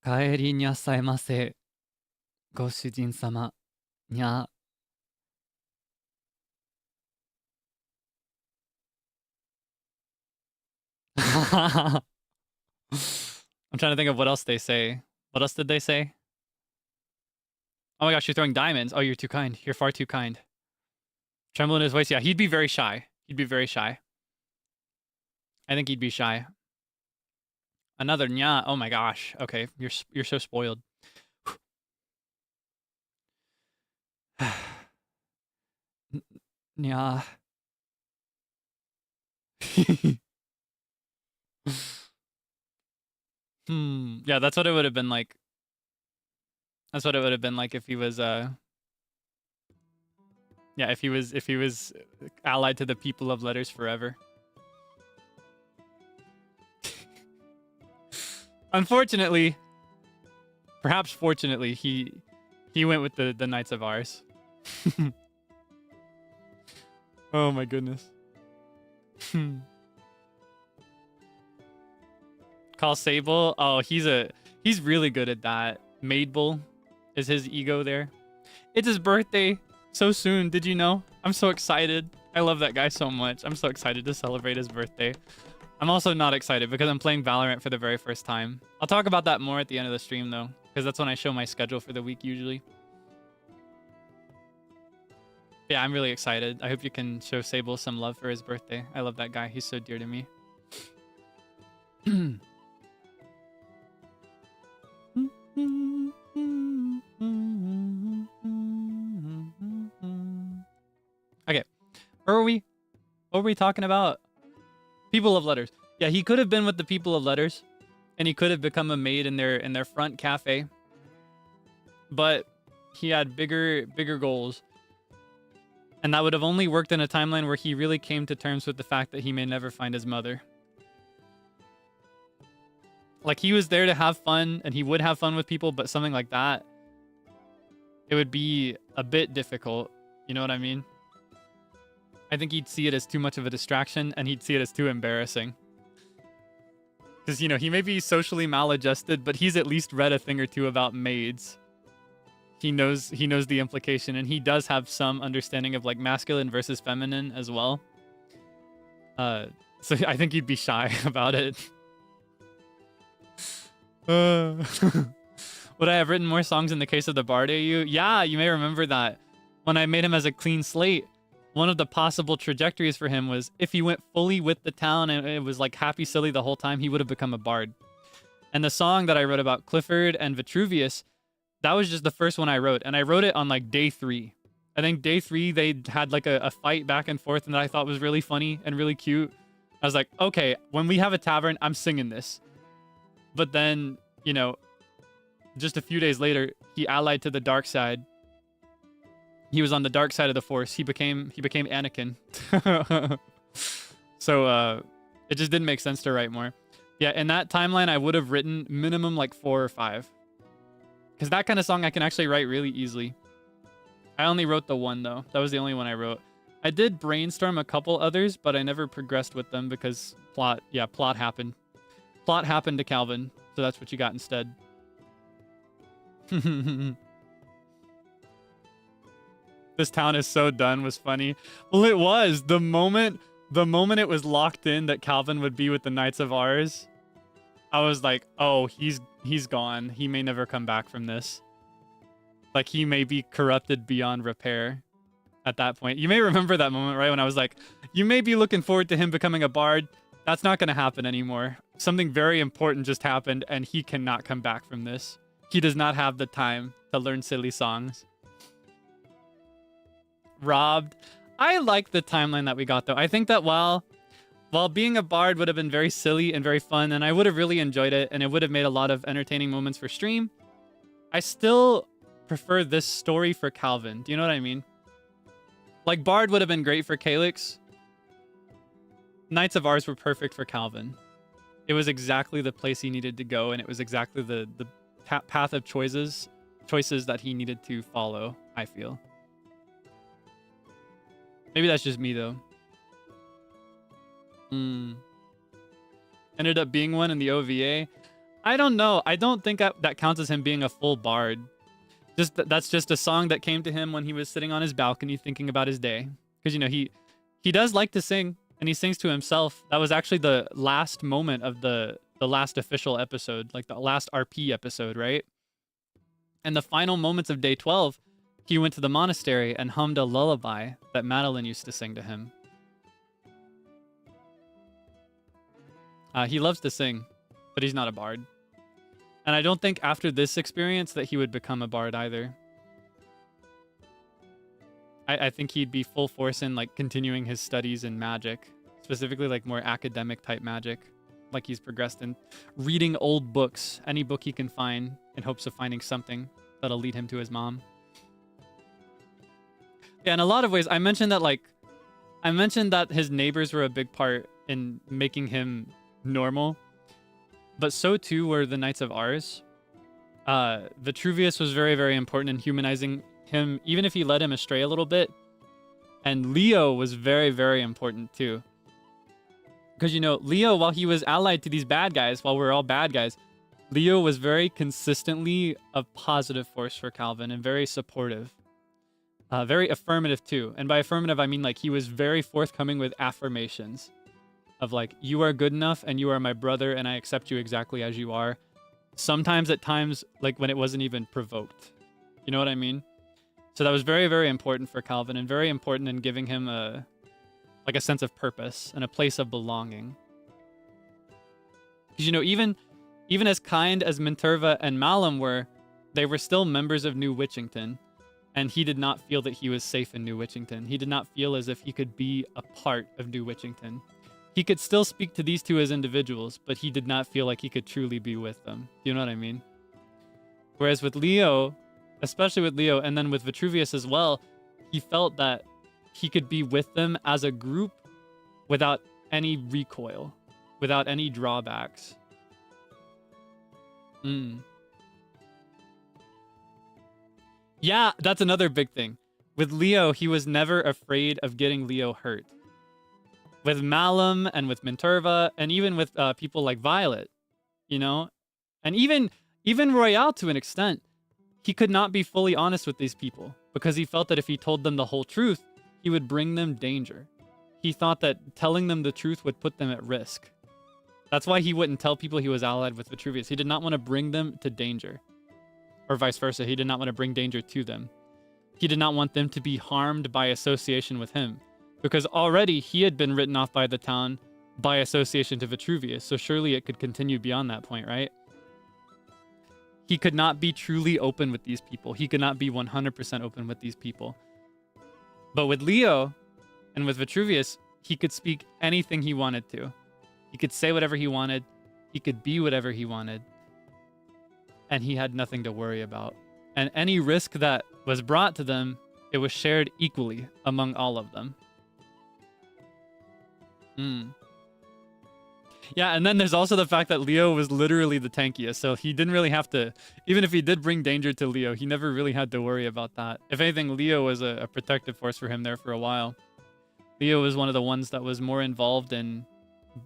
[SPEAKER 2] 帰りにゃさいませ。ご主人様。にゃ。I'm trying to think of what else they say. What else did they say? Oh my gosh, you're throwing diamonds. Oh, you're too kind. You're far too kind. Tremble in his voice. Yeah, he'd be very shy. He'd be very shy. I think he'd be shy. Another nya. Oh my gosh. Okay, you're so spoiled. Nya. Yeah, that's what it would have been like. That's what it would have been like if he was yeah, if he was allied to the people of letters forever. Unfortunately, perhaps fortunately, he went with the Knights of Ours. Oh my goodness. Call Sable. Oh, he's really good at that. Maidbull is his ego there. It's his birthday so soon. Did you know? I'm so excited. I love that guy so much. I'm so excited to celebrate his birthday. I'm also not excited because I'm playing Valorant for the very first time. I'll talk about that more at the end of the stream though, because that's when I show my schedule for the week usually. Yeah, I'm really excited. I hope you can show Sable some love for his birthday. I love that guy. He's so dear to me. Okay, where were we? What were we talking about? People of letters. Yeah, he could have been with the people of letters, and he could have become a maid in their front cafe. But he had bigger goals, and that would have only worked in a timeline where he really came to terms with the fact that he may never find his mother. Like, he was there to have fun, and he would have fun with people, but something like that, it would be a bit difficult. You know what I mean? I think he'd see it as too much of a distraction, and he'd see it as too embarrassing. Because, you know, he may be socially maladjusted, but he's at least read a thing or two about maids. He knows the implication, and he does have some understanding of, like, masculine versus feminine as well. So I think he'd be shy about it. Would I have written more songs in the case of the Bard AU? Yeah, you may remember that. When I made him as a clean slate, one of the possible trajectories for him was if he went fully with the town and it was like happy silly the whole time, he would have become a bard. And the song that I wrote about Clifford and Vitruvius, that was just the first one I wrote. And I wrote it on like day 3. I think day 3, they had like a fight back and forth and that I thought was really funny and really cute. I was like, okay, when we have a tavern, I'm singing this. But then, you know, just a few days later, he allied to the dark side. He was on the dark side of the Force. He became Anakin. So it just didn't make sense to write more. Yeah, in that timeline, I would have written minimum like 4 or 5. Because that kind of song I can actually write really easily. I only wrote the one, though. That was the only one I wrote. I did brainstorm a couple others, but I never progressed with them because plot happened. Plot happened to Calvin, so that's what you got instead. This town is so done was funny. Well, it was. The moment it was locked in that Calvin would be with the Knights of Ours, I was like, oh, he's gone. He may never come back from this. Like, he may be corrupted beyond repair at that point. You may remember that moment, right? When I was like, you may be looking forward to him becoming a bard. That's not going to happen anymore. Something very important just happened, and he cannot come back from this. He does not have the time to learn silly songs. Robbed. I like the timeline that we got, though. I think that while being a bard would have been very silly and very fun, and I would have really enjoyed it, and it would have made a lot of entertaining moments for stream, I still prefer this story for Calvin. Do you know what I mean? Like, bard would have been great for Kaelix. Knights of Ours were perfect for Calvin. It was exactly the place he needed to go, and it was exactly the path of choices that he needed to follow, I feel. Maybe that's just me, though. Ended up being one in the OVA. I don't know. I don't think that counts as him being a full bard. That's just a song that came to him when he was sitting on his balcony thinking about his day. Because, you know, he does like to sing, and he sings to himself. That was actually the last moment of the last official episode, like the last RP episode, right? And the final moments of day 12, he went to the monastery and hummed a lullaby that Meline used to sing to him. He loves to sing, but he's not a bard. And I don't think after this experience that he would become a bard either. I think he'd be full force in like continuing his studies in magic, specifically like more academic type magic, like he's progressed in reading old books, any book he can find, in hopes of finding something that'll lead him to his mom. Yeah, in a lot of ways, I mentioned that his neighbors were a big part in making him normal, but so too were the Knights of Ars. Vitruvius was very, very important in humanizing him, even if he led him astray a little bit. And Leo was very, very important too. Because, you know, Leo, while he was allied to these bad guys, while we're all bad guys, Leo was very consistently a positive force for Calvin and very supportive. Very affirmative too. And by affirmative, I mean like he was very forthcoming with affirmations of like, you are good enough and you are my brother and I accept you exactly as you are. Sometimes at times, like when it wasn't even provoked. You know what I mean? So that was very, very important for Calvin and very important in giving him a sense of purpose and a place of belonging. Because, you know, even as kind as Minterva and Malum were, they were still members of New Witchington. And he did not feel that he was safe in New Witchington. He did not feel as if he could be a part of New Witchington. He could still speak to these two as individuals, but he did not feel like he could truly be with them. Do you know what I mean? Whereas with Leo, especially with Leo, and then with Vitruvius as well, he felt that he could be with them as a group without any recoil, without any drawbacks. Yeah, that's another big thing. With Leo, he was never afraid of getting Leo hurt. With Malum and with Minterva, and even with people like Violet, you know? And even Royale to an extent, he could not be fully honest with these people because he felt that if he told them the whole truth, he would bring them danger. He thought that telling them the truth would put them at risk. That's why he wouldn't tell people he was allied with Vitruvius. He did not want to bring them to danger. Or vice versa, he did not want to bring danger to them. He did not want them to be harmed by association with him. Because already he had been written off by the town by association to Vitruvius, so surely it could continue beyond that point, right? He could not be truly open with these people. He could not be 100% open with these people. But with Leo and with Vitruvius, he could speak anything he wanted to. He could say whatever he wanted. He could be whatever he wanted. And he had nothing to worry about. And any risk that was brought to them, it was shared equally among all of them. Yeah, and then there's also the fact that Leo was literally the tankiest, so he didn't really have to, even if he did bring danger to Leo, he never really had to worry about that. If anything, Leo was a protective force for him there for a while. Leo was one of the ones that was more involved in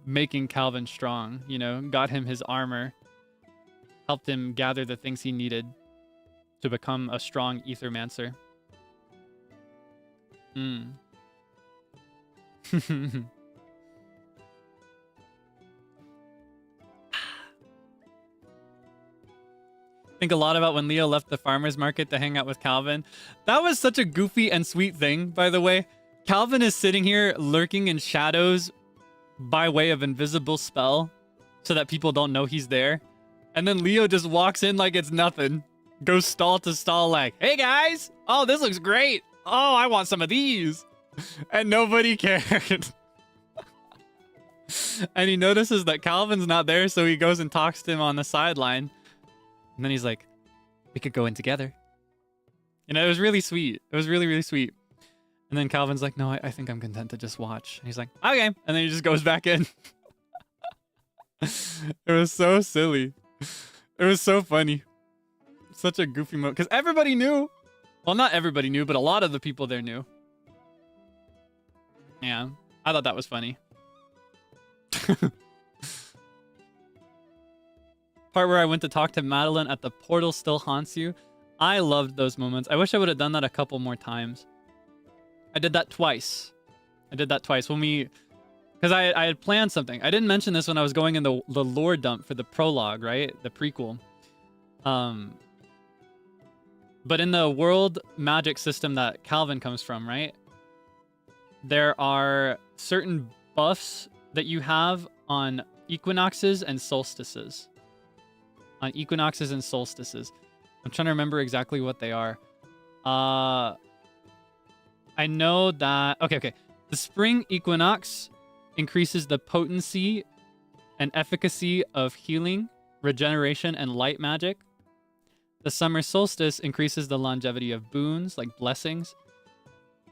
[SPEAKER 2] making Calvin strong, you know, got him his armor, helped him gather the things he needed to become a strong Ethermancer. Think a lot about when Leo left the farmer's market to hang out with Calvin. That was such a goofy and sweet thing, by the way. Calvin is sitting here lurking in shadows by way of invisible spell so that people don't know he's there. And then Leo just walks in like it's nothing. Goes stall to stall like, hey guys, oh, this looks great. Oh, I want some of these. And nobody cared. And he notices that Calvin's not there, so he goes and talks to him on the sideline. And then he's like, we could go in together. You know, it was really sweet. It was really, really sweet. And then Calvin's like, no, I think I'm content to just watch. And he's like, okay. And then he just goes back in. It was so silly. It was so funny. Such a goofy moment. Because everybody knew. Well, not everybody knew, but a lot of the people there knew. Yeah, I thought that was funny. part where I went to talk to Meline at the portal still haunts you. I loved those moments. I wish I would have done that a couple more times. I did that twice. When we... Because I had planned something. I didn't mention this when I was going in the lore dump for the prologue, right? The prequel. But in the world magic system that Calvin comes from, right? There are certain buffs that you have on equinoxes and solstices. I'm trying to remember exactly what they are. I know that... Okay. The spring equinox increases the potency and efficacy of healing, regeneration, and light magic. The summer solstice increases the longevity of boons, like blessings.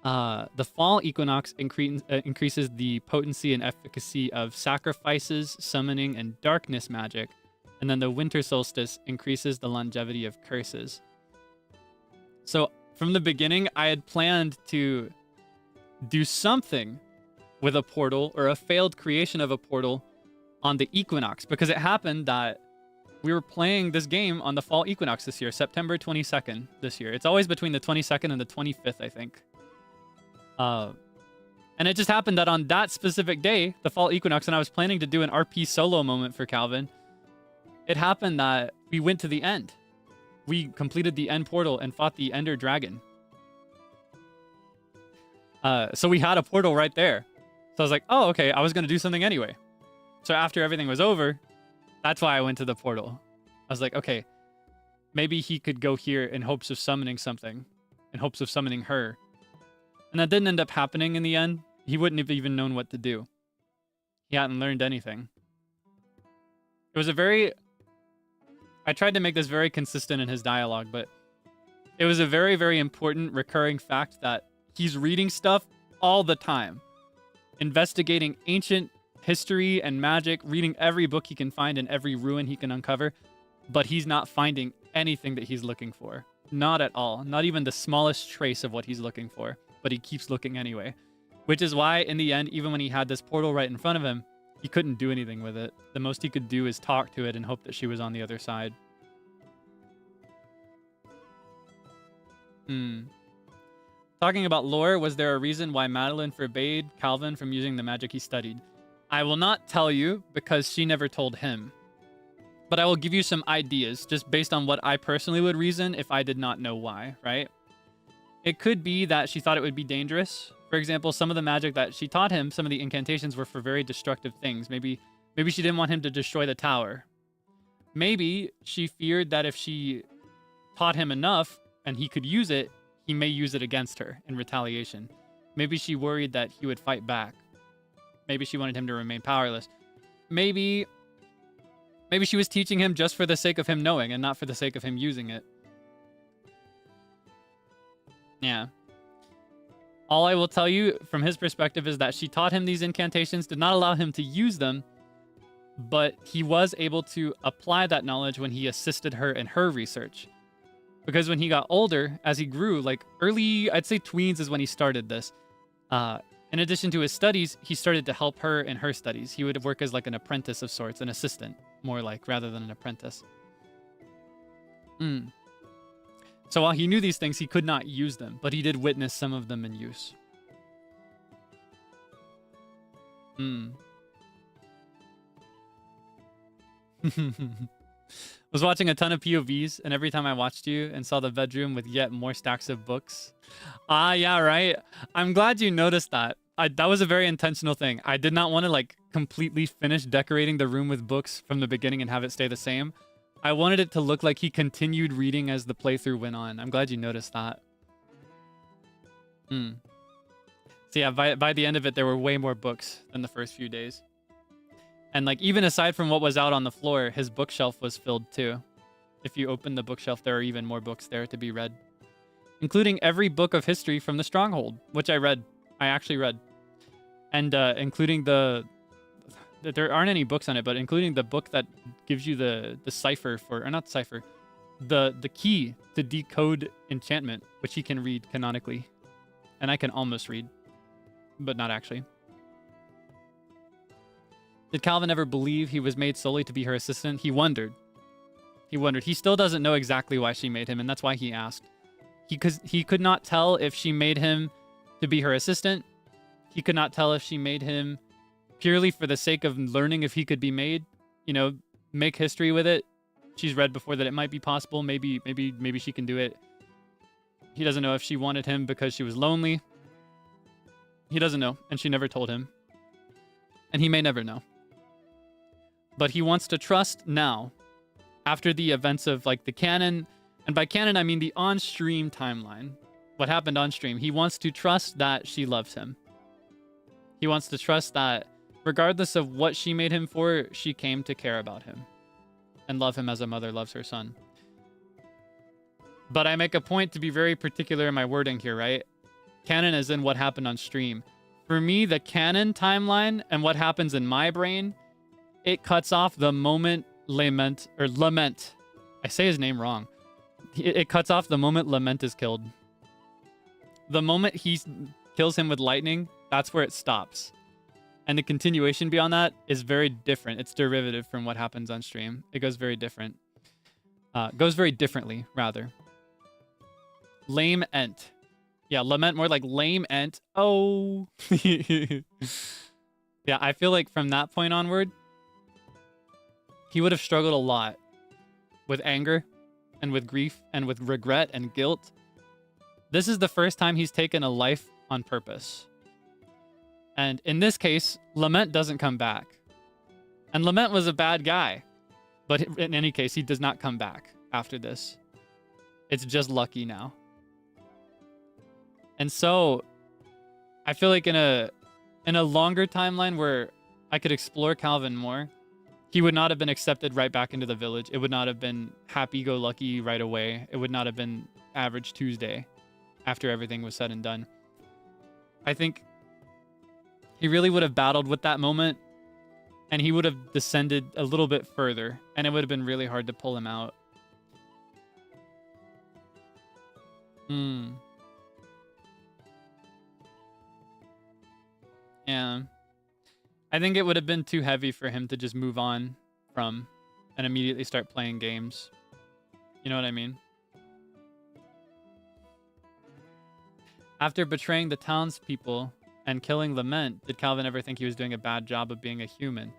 [SPEAKER 2] The fall equinox increases the potency and efficacy of sacrifices, summoning, and darkness magic. And then the winter solstice increases the longevity of curses. So from the beginning, I had planned to do something with a portal or a failed creation of a portal on the equinox, because it happened that we were playing this game on the fall equinox this year, September 22nd this year. It's always between the 22nd and the 25th, I think. And it just happened that on that specific day, the fall equinox, and I was planning to do an RP solo moment for Calvin, it happened that we went to the end. We completed the end portal and fought the Ender Dragon. So we had a portal right there. So I was like, oh, okay, I was going to do something anyway. So after everything was over, that's why I went to the portal. I was like, okay, maybe he could go here in hopes of summoning something, in hopes of summoning her. And that didn't end up happening in the end. He wouldn't have even known what to do. He hadn't learned anything. It was a very... I tried to make this very consistent in his dialogue, but it was a very, very important recurring fact that he's reading stuff all the time. Investigating ancient history and magic, reading every book he can find and every ruin he can uncover, but he's not finding anything that he's looking for. Not at all. Not even the smallest trace of what he's looking for, but he keeps looking anyway. Which is why, in the end, even when he had this portal right in front of him, he couldn't do anything with it. The most he could do is talk to it and hope that she was on the other side. Talking about lore, was there a reason why Meline forbade Calvin from using the magic he studied? I will not tell you because she never told him. But I will give you some ideas just based on what I personally would reason if I did not know why, right? It could be that she thought it would be dangerous. For example, some of the magic that she taught him, some of the incantations were for very destructive things. Maybe she didn't want him to destroy the tower. Maybe she feared that if she taught him enough and he could use it, he may use it against her in retaliation. Maybe she worried that he would fight back. Maybe she wanted him to remain powerless. Maybe she was teaching him just for the sake of him knowing and not for the sake of him using it. Yeah. All I will tell you from his perspective is that she taught him these incantations, did not allow him to use them, but he was able to apply that knowledge when he assisted her in her research. Because when he got older, as he grew, like early, I'd say tweens is when he started this. In addition to his studies, he started to help her in her studies. He would work as like an apprentice of sorts, an assistant, more like, rather than an apprentice. So while he knew these things, he could not use them, but he did witness some of them in use. Was watching a ton of POVs, and every time I watched you and saw the bedroom with yet more stacks of books. Ah, yeah, right. I'm glad you noticed that. That was a very intentional thing. I did not want to like completely finish decorating the room with books from the beginning and have it stay the same. I wanted it to look like he continued reading as the playthrough went on. I'm glad you noticed that. So yeah, by the end of it, there were way more books than the first few days. And like even aside from what was out on the floor, his bookshelf was filled too. If you open the bookshelf, there are even more books there to be read. Including every book of history from the Stronghold, which I read. I actually read. And including there aren't any books on it, but including the book that gives you the cipher for, or not cipher, the key to decode enchantment, which he can read canonically. And I can almost read, but not actually. Did Calvin ever believe he was made solely to be her assistant? He wondered. He wondered. He still doesn't know exactly why she made him, and that's why he asked. He could not tell if she made him to be her assistant. He could not tell if she made him purely for the sake of learning if he could be made, you know, make history with it. She's read before that it might be possible. Maybe she can do it. He doesn't know if she wanted him because she was lonely. He doesn't know, and she never told him. And he may never know. But he wants to trust now, after the events of like the canon, and by canon I mean the on-stream timeline, what happened on stream. He wants to trust that she loves him. He wants to trust that regardless of what she made him for, she came to care about him and love him as a mother loves her son. But I make a point to be very particular in my wording here, right? Canon is in what happened on stream. For me, the canon timeline and what happens in my brain, it cuts off the moment Lament. I say his name wrong. It cuts off the moment Lament is killed. The moment he kills him with lightning, that's where it stops. And the continuation beyond that is very different. It's derivative from what happens on stream. It goes very different. Goes very differently, rather. Lame ent. Yeah, lament more like lame ent. Oh. Yeah, I feel like from that point onward, he would have struggled a lot with anger and with grief and with regret and guilt. This is the first time he's taken a life on purpose. And in this case, Lament doesn't come back. And Lament was a bad guy. But in any case, he does not come back after this. It's just Lucky now. And so, I feel like in a longer timeline where I could explore Calvin more, he would not have been accepted right back into the village. It would not have been happy-go-lucky right away. It would not have been average Tuesday after everything was said and done. I think he really would have battled with that moment, and he would have descended a little bit further, and it would have been really hard to pull him out. Yeah. I think it would have been too heavy for him to just move on from and immediately start playing games. You know what I mean? After betraying the townspeople and killing Lament, did Calvin ever think he was doing a bad job of being a human?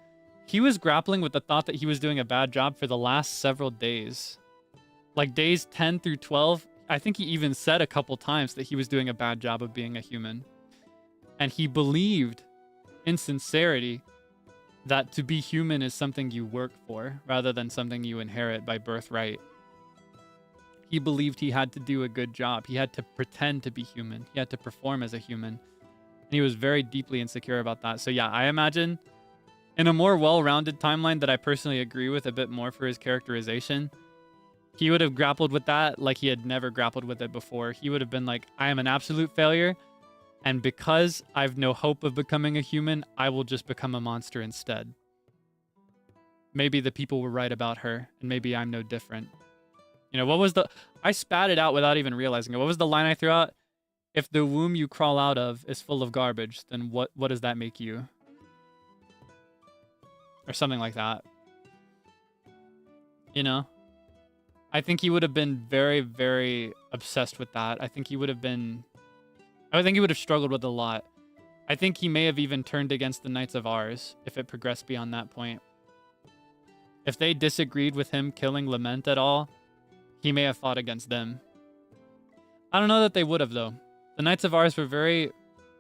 [SPEAKER 2] He was grappling with the thought that he was doing a bad job for the last several days. Like days 10 through 12, I think he even said a couple times that he was doing a bad job of being a human. And he believed, in sincerity, that to be human is something you work for, rather than something you inherit by birthright. He believed he had to do a good job. He had to pretend to be human. He had to perform as a human. And he was very deeply insecure about that. So yeah, I imagine in a more well-rounded timeline that I personally agree with a bit more for his characterization, he would have grappled with that like he had never grappled with it before. He would have been like, I am an absolute failure, and because I've no hope of becoming a human, I will just become a monster instead. Maybe the people were right about her, and maybe I'm no different. You know, what was the... I spat it out without even realizing it. What was the line I threw out? If the womb you crawl out of is full of garbage, then what does that make you? Or something like that. You know? I think he would have been very, very obsessed with that. I think he would have struggled with a lot. I think he may have even turned against the Knights of Ours if it progressed beyond that point. If they disagreed with him killing Lament at all, he may have fought against them. I don't know that they would have, though. The Knights of Ours were very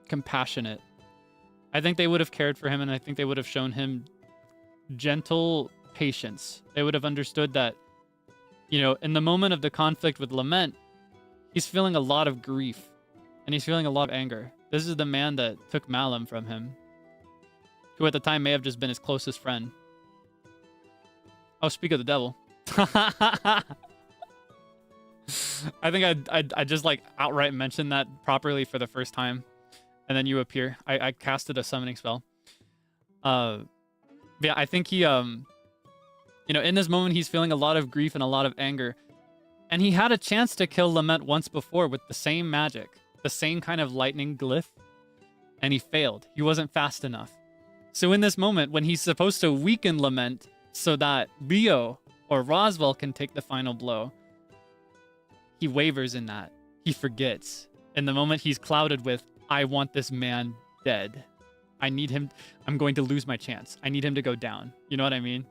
[SPEAKER 2] compassionate. I think they would have cared for him, and I think they would have shown him gentle patience. They would have understood that, you know, in the moment of the conflict with Lament, he's feeling a lot of grief. And he's feeling a lot of anger. This is the man that took Malum from him, who at the time may have just been his closest friend. Oh, speak of the devil. I think I just like outright mentioned that properly for the first time, and then you appear. I casted a summoning spell. Yeah, I think he you know, in this moment he's feeling a lot of grief and a lot of anger, and he had a chance to kill Lament once before with the same magic. The same kind of lightning glyph, and he failed. He wasn't fast enough. So in this moment, when he's supposed to weaken Lament so that Leo Or Roswell can take the final blow. He wavers in that. He forgets. In the moment he's clouded with, I want this man dead. I need him. I'm going to lose my chance. I need him to go down. You know what I mean?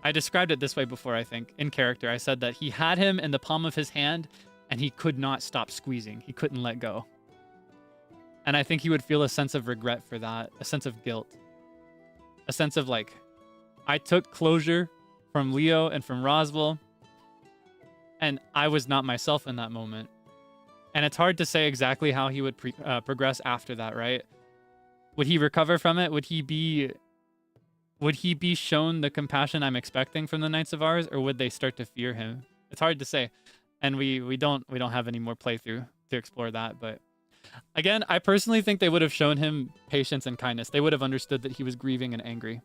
[SPEAKER 2] I described it this way before, I think, in character. I said that he had him in the palm of his hand and he could not stop squeezing. He couldn't let go. And I think he would feel a sense of regret for that, a sense of guilt, a sense of like, I took closure from Leo and from Roswell, and I was not myself in that moment. And it's hard to say exactly how he would progress after that, right? Would he recover from it? Would he be shown the compassion I'm expecting from the Knights of Ours, or would they start to fear him? It's hard to say, and we don't have any more playthrough to explore that. But again, I personally think they would have shown him patience and kindness. They would have understood that he was grieving and angry,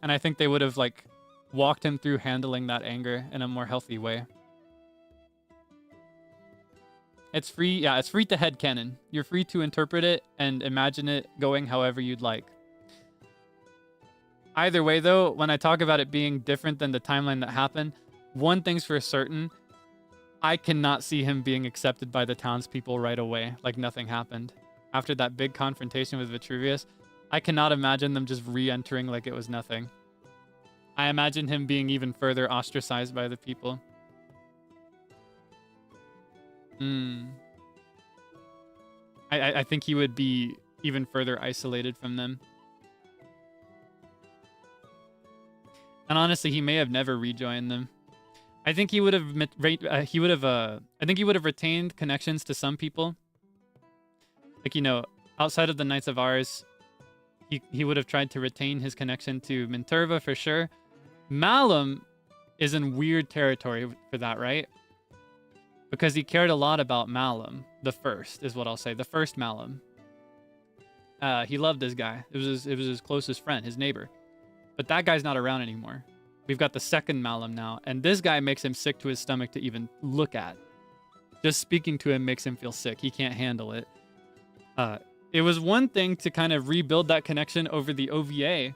[SPEAKER 2] and I think they would have like walked him through handling that anger in a more healthy way. It's free, yeah, it's free to headcanon. You're free to interpret it and imagine it going however you'd like. Either way, though, when I talk about it being different than the timeline that happened, one thing's for certain, I cannot see him being accepted by the townspeople right away, like nothing happened. After that big confrontation with Vitruvius, I cannot imagine them just re-entering like it was nothing. I imagine him being even further ostracized by the people. I think he would be even further isolated from them. And honestly, he may have never rejoined them. I think he would have I think he would have retained connections to some people. Like, you know, outside of the Knights of Ours, he would have tried to retain his connection to Minterva for sure. Malum is in weird territory for that, right? Because he cared a lot about Malum, the first, is what I'll say. The first Malum. He loved this guy. It was his closest friend, his neighbor. But that guy's not around anymore. We've got the second Malum now, and this guy makes him sick to his stomach to even look at. Just speaking to him makes him feel sick. He can't handle it. It was one thing to kind of rebuild that connection over the OVA.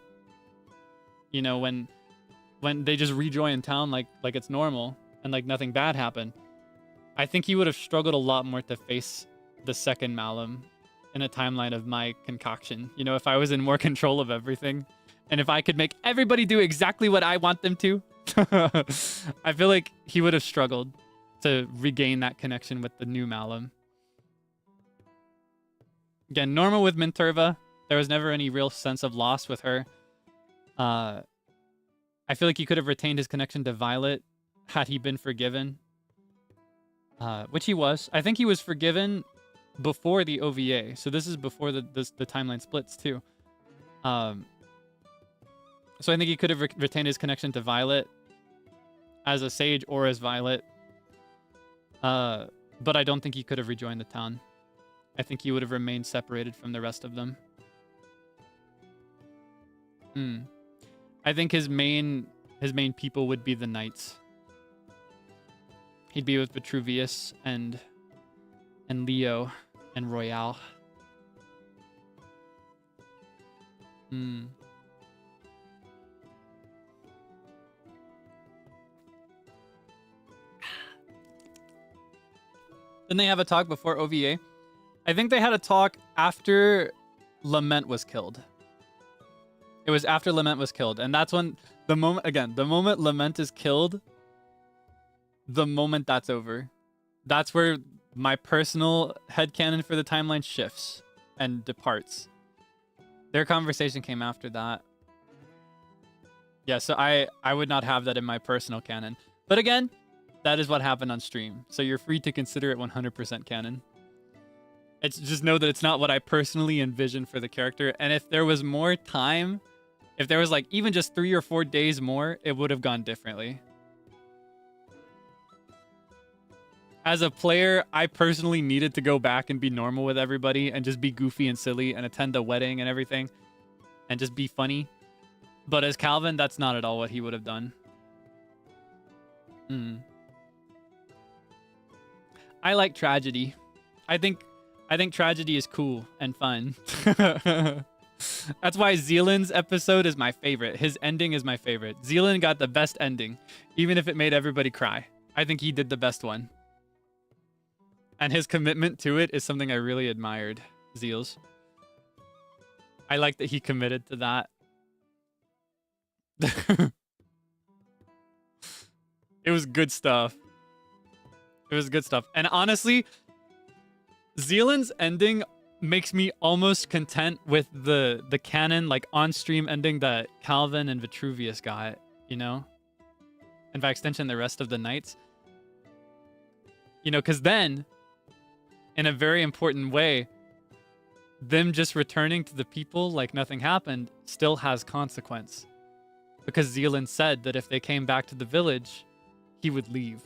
[SPEAKER 2] You know, when they just rejoin town like it's normal and like nothing bad happened. I think he would have struggled a lot more to face the second Malum in a timeline of my concoction. You know, if I was in more control of everything, and if I could make everybody do exactly what I want them to, I feel like he would have struggled to regain that connection with the new Malum. Again, normal with Minterva. There was never any real sense of loss with her. I feel like he could have retained his connection to Violet had he been forgiven. Which he was. I think he was forgiven before the OVA. So this is before the timeline splits too. So I think he could have retained his connection to Violet as a sage or as Violet. But I don't think he could have rejoined the town. I think he would have remained separated from the rest of them. I think his main people would be the knights. He'd be with Vitruvius and Leo and Royale. Then they have a talk before OVA. I think they had a talk after Lament was killed. It was after Lament was killed. And that's when the moment Lament is killed, the moment that's over, that's where my personal headcanon for the timeline shifts and departs. Their conversation came after that. Yeah, so I would not have that in my personal canon. But again, that is what happened on stream. So you're free to consider it 100% canon. It's just know that it's not what I personally envisioned for the character. And if there was more time, if there was like even just 3 or 4 days more, it would have gone differently. As a player, I personally needed to go back and be normal with everybody and just be goofy and silly and attend the wedding and everything and just be funny. But as Calvin, that's not at all what he would have done. I like tragedy. I think tragedy is cool and fun. That's why Zealand's episode is my favorite. His ending is my favorite. Zealand got the best ending, even if it made everybody cry. I think he did the best one. And his commitment to it is something I really admired, Zeals. I like that he committed to that. It was good stuff. It was good stuff. And honestly, Zealand's ending makes me almost content with the canon, like, on-stream ending that Calvin and Vitruvius got, you know? And by extension, the rest of the knights. You know, because then, in a very important way, them just returning to the people like nothing happened still has consequence. Because Zealand said that if they came back to the village, he would leave.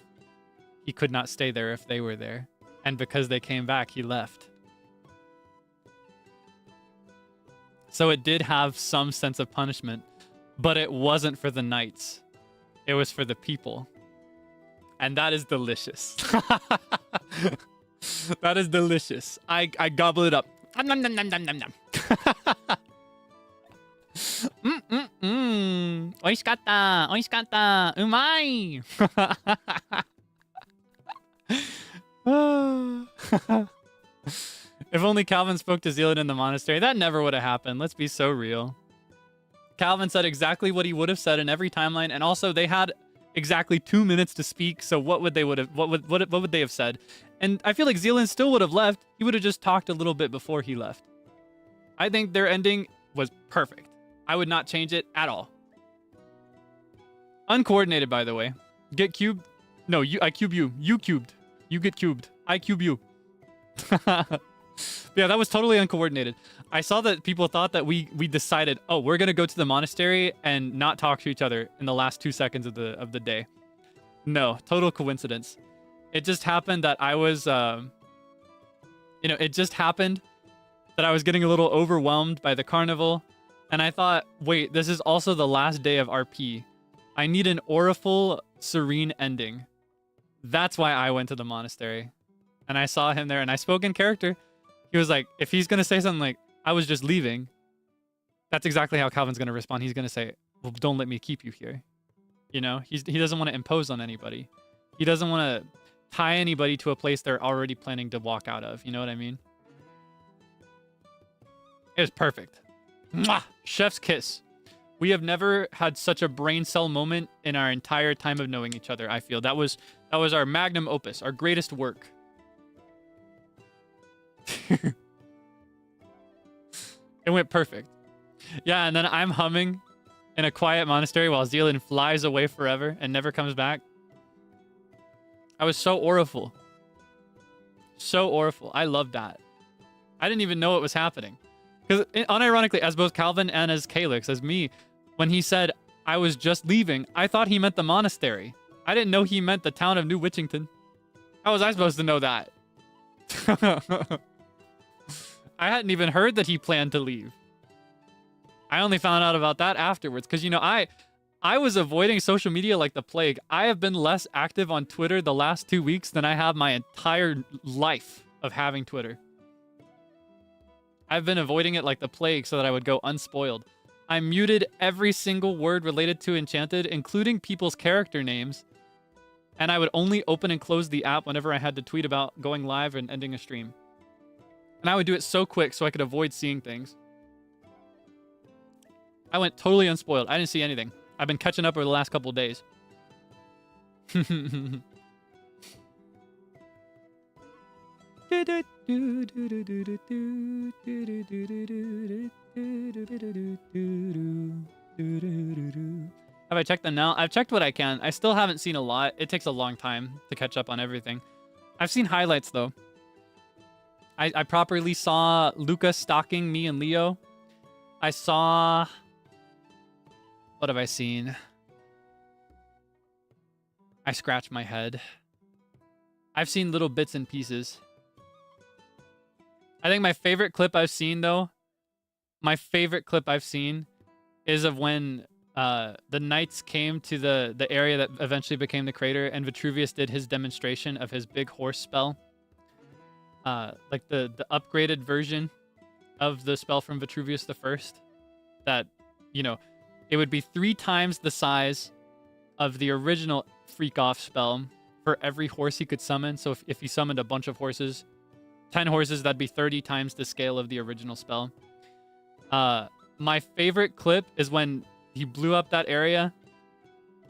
[SPEAKER 2] He could not stay there if they were there. And because they came back, he left. So it did have some sense of punishment, but it wasn't for the knights. It was for the people. And that is delicious. That is delicious. I gobble it up. Nom, nom, nom, nom, nom, nom. Oishikatta, oishikatta, umai. If only Calvin spoke to Zealand in the monastery, that never would have happened. Let's be so real. Calvin said exactly what he would have said in every timeline, and also they had exactly 2 minutes to speak. So what would they have said? And I feel like Zealand still would have left. He would have just talked a little bit before he left. I think their ending was perfect. I would not change it at all. Uncoordinated, by the way. Get cubed? No, I cube you. You cubed. You get cubed. I cube you. Yeah, that was totally uncoordinated. I saw that people thought that we decided, oh, we're gonna go to the monastery and not talk to each other in the last 2 seconds of the day. No, total coincidence. It just happened that I was, it just happened that I was getting a little overwhelmed by the carnival, and I thought, wait, this is also the last day of RP. I need an auriful, serene ending. That's why I went to the monastery. And I saw him there, and I spoke in character. He was like, if he's going to say something like, I was just leaving, that's exactly how Calvin's going to respond. He's going to say, well, don't let me keep you here. You know, he doesn't want to impose on anybody. He doesn't want to tie anybody to a place they're already planning to walk out of. You know what I mean? It was perfect. Mwah! Chef's kiss. We have never had such a brain cell moment in our entire time of knowing each other, I feel. That was our magnum opus, our greatest work. It went perfect. Yeah, and then I'm humming in a quiet monastery while Zealand flies away forever and never comes back. I was so auriful. So auriful. I loved that. I didn't even know it was happening. Because unironically, as both Calvin and as Kaelix, as me, when he said, I was just leaving, I thought he meant the monastery. I didn't know he meant the town of New Witchington. How was I supposed to know that? I hadn't even heard that he planned to leave. I only found out about that afterwards. Because, you know, I was avoiding social media like the plague. I have been less active on Twitter the last 2 weeks than I have my entire life of having Twitter. I've been avoiding it like the plague so that I would go unspoiled. I muted every single word related to Enchanted, including people's character names. And I would only open and close the app whenever I had to tweet about going live and ending a stream. And I would do it so quick so I could avoid seeing things. I went totally unspoiled. I didn't see anything. I've been catching up over the last couple of days. Have I checked them now? I've checked what I can. I still haven't seen a lot. It takes a long time to catch up on everything. I've seen highlights, though. I properly saw Luca stalking me and Leo. I saw... What have I seen? I scratched my head. I've seen little bits and pieces. I think my favorite clip I've seen, though, is of when the knights came to the area that eventually became the crater, and Vitruvius did his demonstration of his big horse spell. Like the upgraded version of the spell from Vitruvius the First. That, you know, it would be 3 times the size of the original Freak Off spell for every horse he could summon. So if he summoned a bunch of horses, 10 horses, that'd be 30 times the scale of the original spell. My favorite clip is when he blew up that area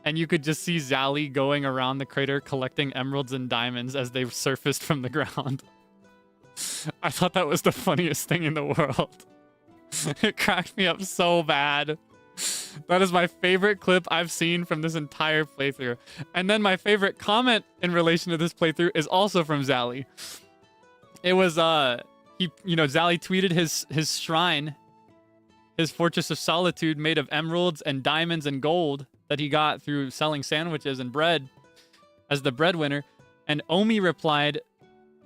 [SPEAKER 2] and you could just see Zally going around the crater collecting emeralds and diamonds as they surfaced from the ground. I thought that was the funniest thing in the world. It cracked me up so bad. That is my favorite clip I've seen from this entire playthrough. And then my favorite comment in relation to this playthrough is also from Zally. It was, Zally tweeted his shrine, his Fortress of Solitude made of emeralds and diamonds and gold that he got through selling sandwiches and bread as the breadwinner. And Omi replied,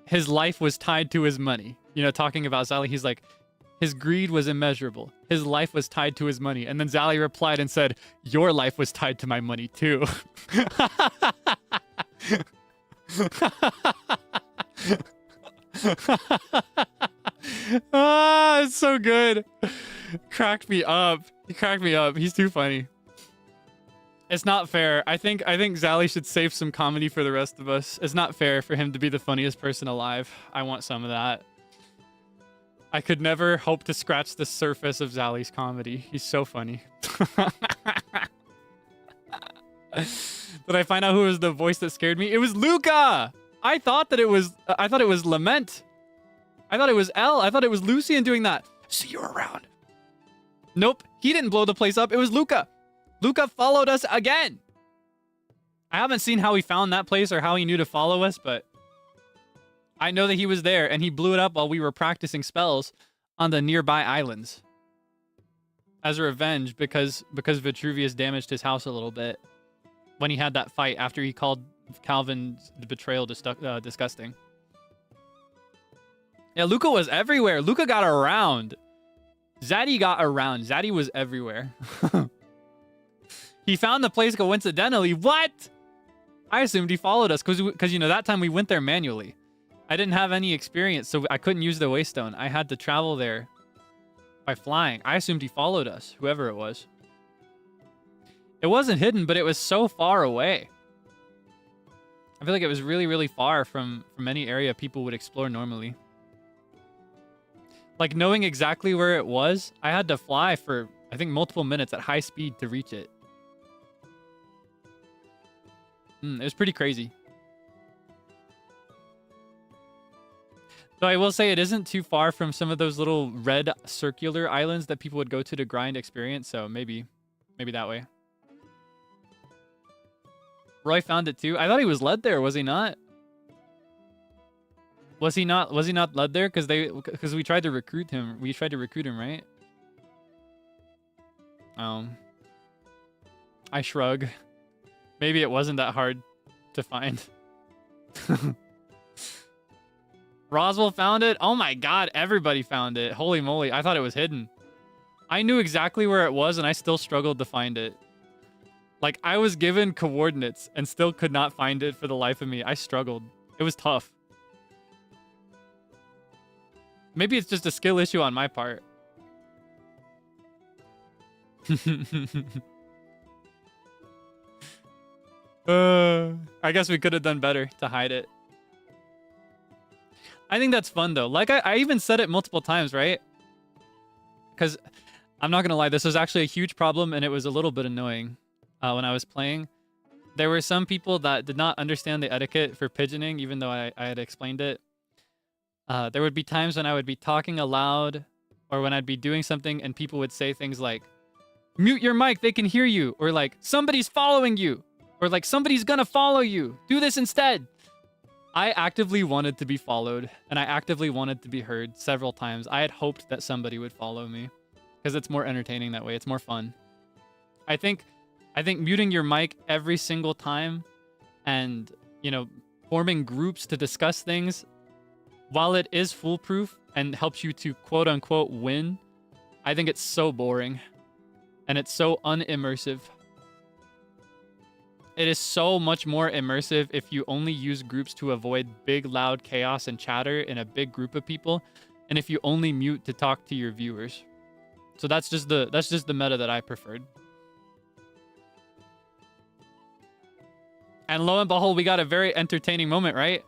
[SPEAKER 2] his life was tied to his money. You know, talking about Zally, he's like, his greed was immeasurable. His life was tied to his money. And then Zally replied and said, your life was tied to my money too. Ah, it's so good. Cracked me up. He cracked me up. He's too funny. It's not fair. I think Zally should save some comedy for the rest of us. It's not fair for him to be the funniest person alive. I want some of that. I could never hope to scratch the surface of Zally's comedy. He's so funny. Did I find out who was the voice that scared me? It was Luca! I thought it was Lament. I thought it was Elle. I thought it was Lucian doing that. See you around. Nope, he didn't blow the place up. It was Luca. Luca followed us again. I haven't seen how he found that place or how he knew to follow us, but I know that he was there and he blew it up while we were practicing spells on the nearby islands. As a revenge because Vitruvius damaged his house a little bit when he had that fight after he called Calvin's betrayal disgusting. Yeah, Luca was everywhere. Luca got around. Zaddy got around. Zaddy was everywhere. He found the place coincidentally. What? I assumed he followed us because you know, that time we went there manually. I didn't have any experience, so I couldn't use the Waystone. I had to travel there by flying. I assumed he followed us, whoever it was. It wasn't hidden, but it was so far away. I feel like it was really, really far from any area people would explore normally. Like, knowing exactly where it was, I had to fly for, I think, multiple minutes at high speed to reach it. It was pretty crazy. So I will say it isn't too far from some of those little red circular islands that people would go to grind experience, so maybe that way. Roy found it too. I thought he was led there, was he not? Was he not led there? Because we tried to recruit him. We tried to recruit him, right? I shrug. Maybe it wasn't that hard to find. Roswell found it? Oh my god, everybody found it. Holy moly, I thought it was hidden. I knew exactly where it was and I still struggled to find it. Like, I was given coordinates and still could not find it for the life of me. I struggled. It was tough. Maybe it's just a skill issue on my part. I guess we could have done better to hide it. I think that's fun, though. Like, I even said it multiple times, right? Because, I'm not going to lie, this was actually a huge problem, and it was a little bit annoying when I was playing. There were some people that did not understand the etiquette for pigeoning, even though I had explained it. There would be times when I would be talking aloud, or when I'd be doing something, and people would say things like, mute your mic, they can hear you, or like, somebody's following you, or like, somebody's gonna follow you, do this instead. I actively wanted to be followed, and I actively wanted to be heard several times. I had hoped that somebody would follow me, because it's more entertaining that way. It's more fun. I think muting your mic every single time, and, you know, forming groups to discuss things, while it is foolproof and helps you to quote-unquote win, I think it's so boring, and it's so unimmersive. It is so much more immersive if you only use groups to avoid big, loud chaos and chatter in a big group of people and if you only mute to talk to your viewers. So that's just the meta that I preferred. And lo and behold, we got a very entertaining moment, right?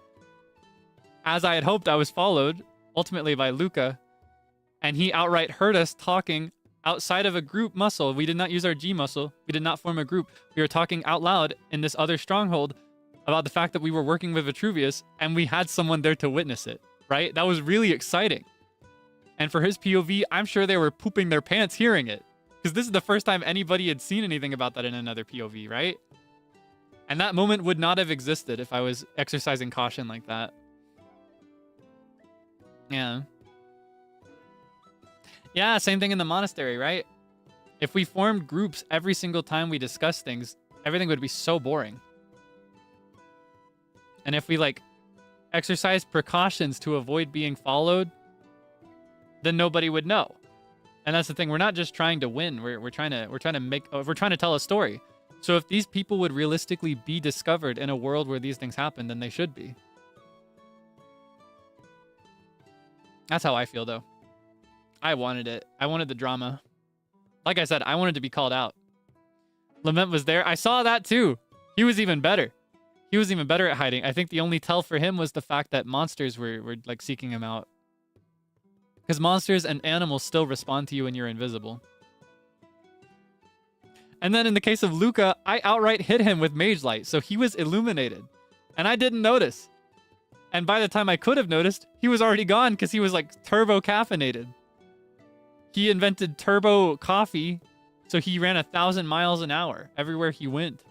[SPEAKER 2] As I had hoped, I was followed, ultimately by Luca, and he outright heard us talking outside of a group muscle. We did not use our G muscle. We did not form a group. We were talking out loud in this other stronghold about the fact that we were working with Vitruvius, and we had someone there to witness it, right? That was really exciting. And for his POV, I'm sure they were pooping their pants hearing it, because this is the first time anybody had seen anything about that in another POV, right? And that moment would not have existed if I was exercising caution like that. Yeah. Yeah, same thing in the monastery, right? If we formed groups every single time we discussed things, everything would be so boring. And if we like exercise precautions to avoid being followed, then nobody would know. And that's the thing. We're not just trying to win. We're trying to tell a story. So if these people would realistically be discovered in a world where these things happen, then they should be. That's how I feel, though. I wanted it. I wanted the drama. Like I said, I wanted to be called out. Lament was there. I saw that too. He was even better. He was even better at hiding. I think the only tell for him was the fact that monsters were like seeking him out. Because monsters and animals still respond to you when you're invisible. And then in the case of Luca, I outright hit him with Mage Light, so he was illuminated. And I didn't notice. And by the time I could have noticed, he was already gone because he was like turbo caffeinated. He invented turbo coffee, so he ran 1,000 miles an hour everywhere he went.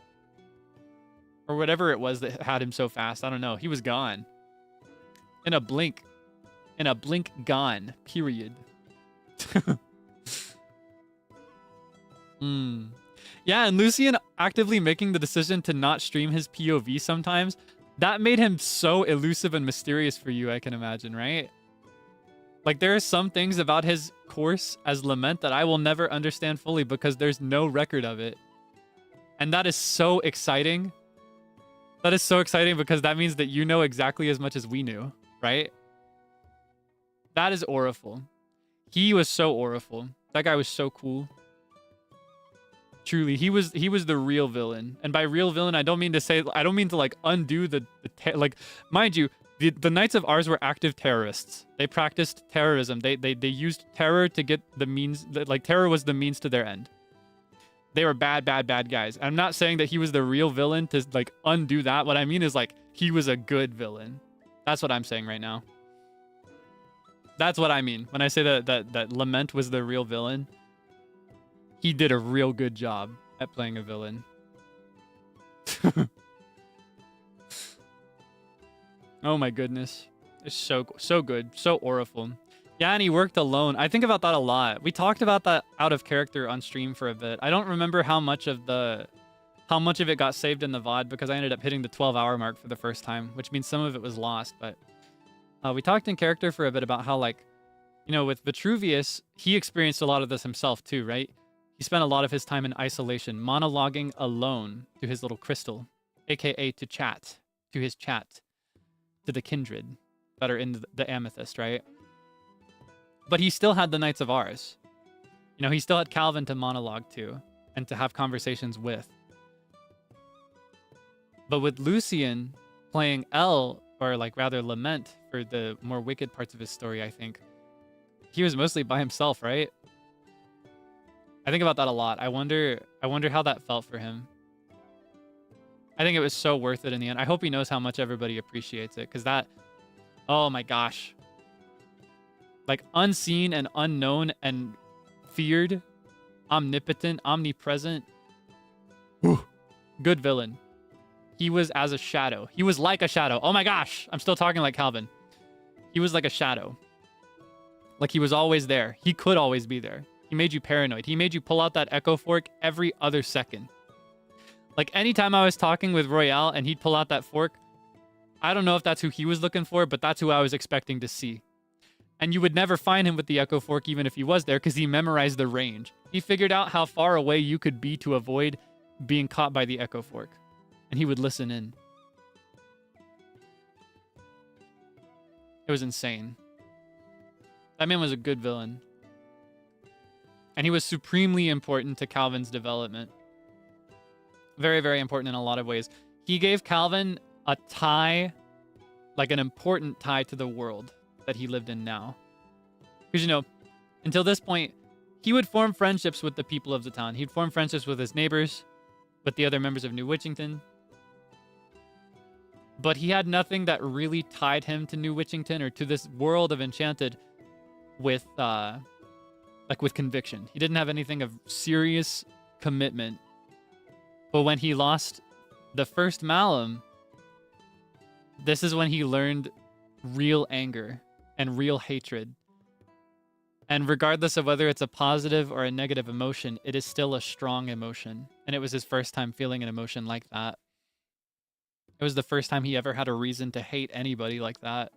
[SPEAKER 2] Or whatever it was that had him so fast. I don't know. He was gone. In a blink. In a blink gone. Period. Yeah, and Lucian actively making the decision to not stream his POV sometimes, that made him so elusive and mysterious for you, I can imagine, right? Like, there are some things about his course as Lament that I will never understand fully because there's no record of it. And that is so exciting. That is so exciting because that means that you know exactly as much as we knew, right? That is auriful. He was so auriful. That guy was so cool. Truly, he was the real villain. And by real villain, I don't mean to like undo like, mind you, the Knights of Ours were active terrorists. They practiced terrorism. They used terror to get the means, like terror was the means to their end. They were bad guys. I'm not saying that he was the real villain to like undo that. What I mean is like he was a good villain. That's what I'm saying right now. That's what I mean when I say that Lament was the real villain. He did a real good job at playing a villain. Oh my goodness. It's so good. So auriful. Yeah, and he worked alone. I think about that a lot. We talked about that out of character on stream for a bit. I don't remember how much of it got saved in the VOD because I ended up hitting the 12-hour mark for the first time, which means some of it was lost. But we talked in character for a bit about how, like, you know, with Vitruvius, he experienced a lot of this himself too, right? He spent a lot of his time in isolation, monologuing alone to his little crystal, aka to his chat, to the kindred that are in the amethyst, right? But he still had the Knights of Ours. You know, he still had Calvin to monologue to and to have conversations with. But with Lucian playing L, or like rather Lament for the more wicked parts of his story, I think, he was mostly by himself, right? I think about that a lot. I wonder how that felt for him. I think it was so worth it in the end. I hope he knows how much everybody appreciates it, because that, oh my gosh. Like, unseen and unknown and feared, omnipotent, omnipresent. Good villain. He was as a shadow. He was like a shadow. Oh my gosh, I'm still talking like Calvin. He was like a shadow. Like, he was always there. He could always be there. He made you paranoid. He made you pull out that echo fork every other second. Like, anytime I was talking with Royale and he'd pull out that fork, I don't know if that's who he was looking for, but that's who I was expecting to see. And you would never find him with the echo fork even if he was there, because he memorized the range. He figured out how far away you could be to avoid being caught by the echo fork. And he would listen in. It was insane. That man was a good villain. And he was supremely important to Calvin's development. Very, very important in a lot of ways. He gave Calvin a tie, like an important tie to the world that he lived in now. Because, you know, until this point, he would form friendships with the people of the town. He'd form friendships with his neighbors, with the other members of New Witchington. But he had nothing that really tied him to New Witchington or to this world of Enchanted with, with conviction. He didn't have anything of serious commitment. But when he lost the first Malum, this is when he learned real anger and real hatred. And regardless of whether it's a positive or a negative emotion, it is still a strong emotion. And it was his first time feeling an emotion like that. It was the first time he ever had a reason to hate anybody like that.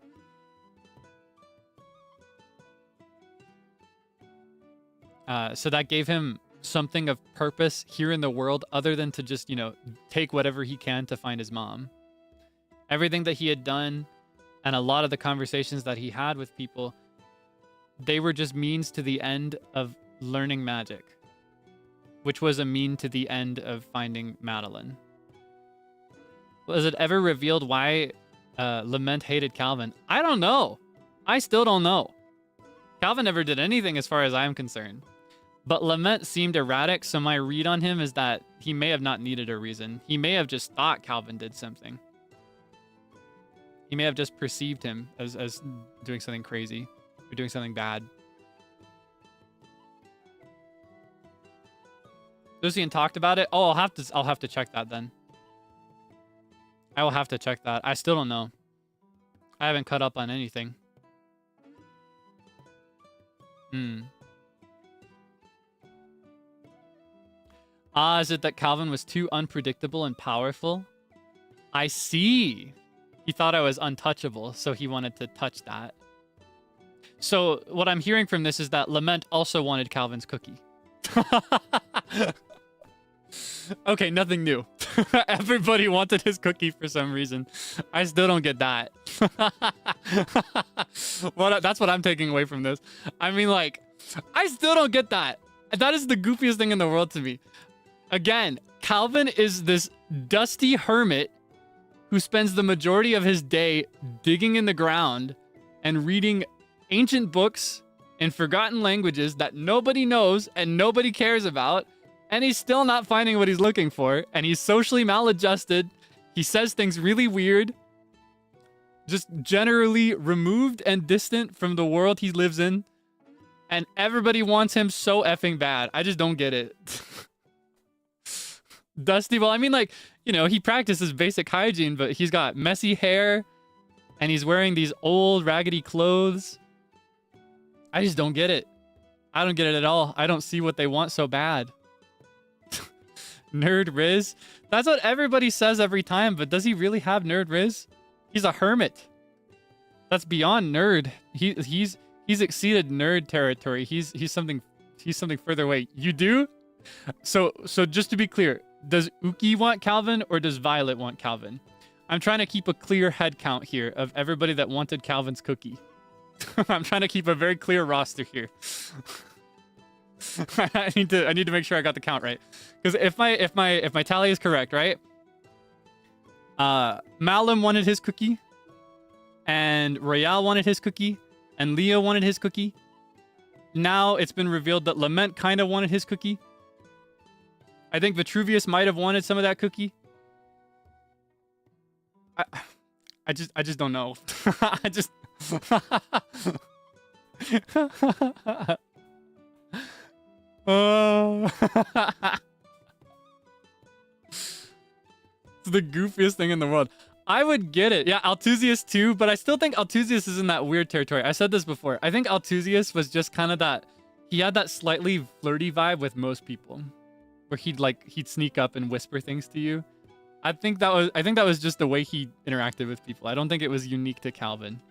[SPEAKER 2] So that gave him something of purpose here in the world other than to just, you know, take whatever he can to find his mom. Everything that he had done and a lot of the conversations that he had with people, they were just means to the end of learning magic, which was a mean to the end of finding Meline. Was it ever revealed why Lament hated Calvin? I don't know. I still don't know. Calvin never did anything as far as I'm concerned. But Lament seemed erratic, so my read on him is that he may have not needed a reason. He may have just thought Calvin did something. He may have just perceived him as doing something crazy or doing something bad. Lucian talked about it. Oh, I'll have to check that then. I will have to check that. I still don't know. I haven't caught up on anything. Is it that Calvin was too unpredictable and powerful? I see. He thought I was untouchable, so he wanted to touch that. So what I'm hearing from this is that Lament also wanted Calvin's cookie. Okay, nothing new. Everybody wanted his cookie for some reason. I still don't get that. That's what I'm taking away from this. I mean, like, I still don't get that. That is the goofiest thing in the world to me. Again, Calvin is this dusty hermit who spends the majority of his day digging in the ground and reading ancient books in forgotten languages that nobody knows and nobody cares about. And he's still not finding what he's looking for. And he's socially maladjusted. He says things really weird. Just generally removed and distant from the world he lives in. And everybody wants him so effing bad. I just don't get it. Dusty, well, I mean, like, you know, he practices basic hygiene, but he's got messy hair. And he's wearing these old raggedy clothes. I just don't get it. I don't get it at all. I don't see what they want so bad. Nerd Riz. That's what everybody says every time, but does he really have Nerd Riz? He's a hermit. That's beyond nerd. He's exceeded nerd territory. He's something further away. You do? So just to be clear, does Uki want Calvin or does Violet want Calvin? I'm trying to keep a clear head count here of everybody that wanted Calvin's cookie. I'm trying to keep a very clear roster here. I need to make sure I got the count right. Because if my tally is correct, right? Malum wanted his cookie, and Royale wanted his cookie, and Leo wanted his cookie. Now it's been revealed that Lament kind of wanted his cookie. I think Vitruvius might have wanted some of that cookie. I just don't know. I just It's the goofiest thing in the world. I would get it. Yeah, Althusius too, but I still think Althusius is in that weird territory. I said this before. I think Althusius was just kind of that, he had that slightly flirty vibe with most people, where he'd sneak up and whisper things to you. I think that was just the way he interacted with people. I don't think it was unique to Calvin.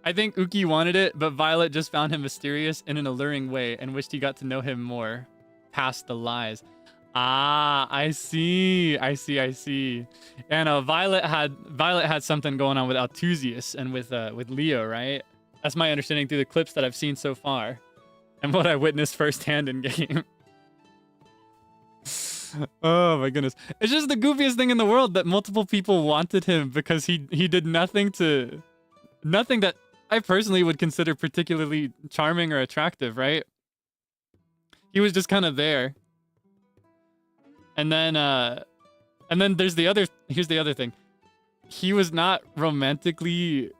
[SPEAKER 2] I think Uki wanted it, but Violet just found him mysterious in an alluring way and wished he got to know him more past the lies. Ah, I see. I see. I see. And Violet had something going on with Althusius and with Leo, right? That's my understanding through the clips that I've seen so far, and what I witnessed firsthand in game. Oh my goodness! It's just the goofiest thing in the world that multiple people wanted him because he did nothing that I personally would consider particularly charming or attractive, right? He was just kind of there. And then here's the other thing. He was not romantically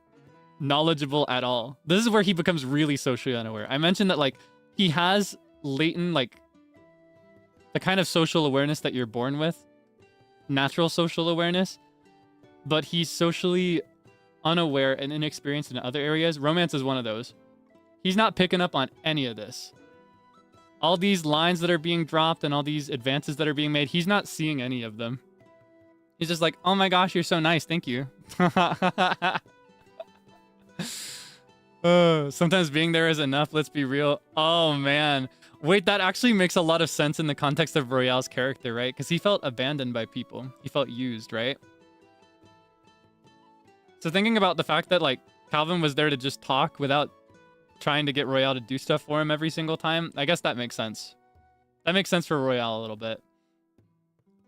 [SPEAKER 2] knowledgeable at all. This is where he becomes really socially unaware. I mentioned that, like, he has latent, like, the kind of social awareness that you're born with, natural social awareness, but he's socially unaware and inexperienced in other areas. Romance is one of those. He's not picking up on any of this. All these lines that are being dropped and all these advances that are being made, he's not seeing any of them. He's just like, oh my gosh, you're so nice, thank you. Sometimes being there is enough, let's be real. Oh man. Wait, that actually makes a lot of sense in the context of Royale's character, right? Because he felt abandoned by people. He felt used, right? So thinking about the fact that, like, Calvin was there to just talk without trying to get Royale to do stuff for him every single time, I guess that makes sense. That makes sense for Royale a little bit.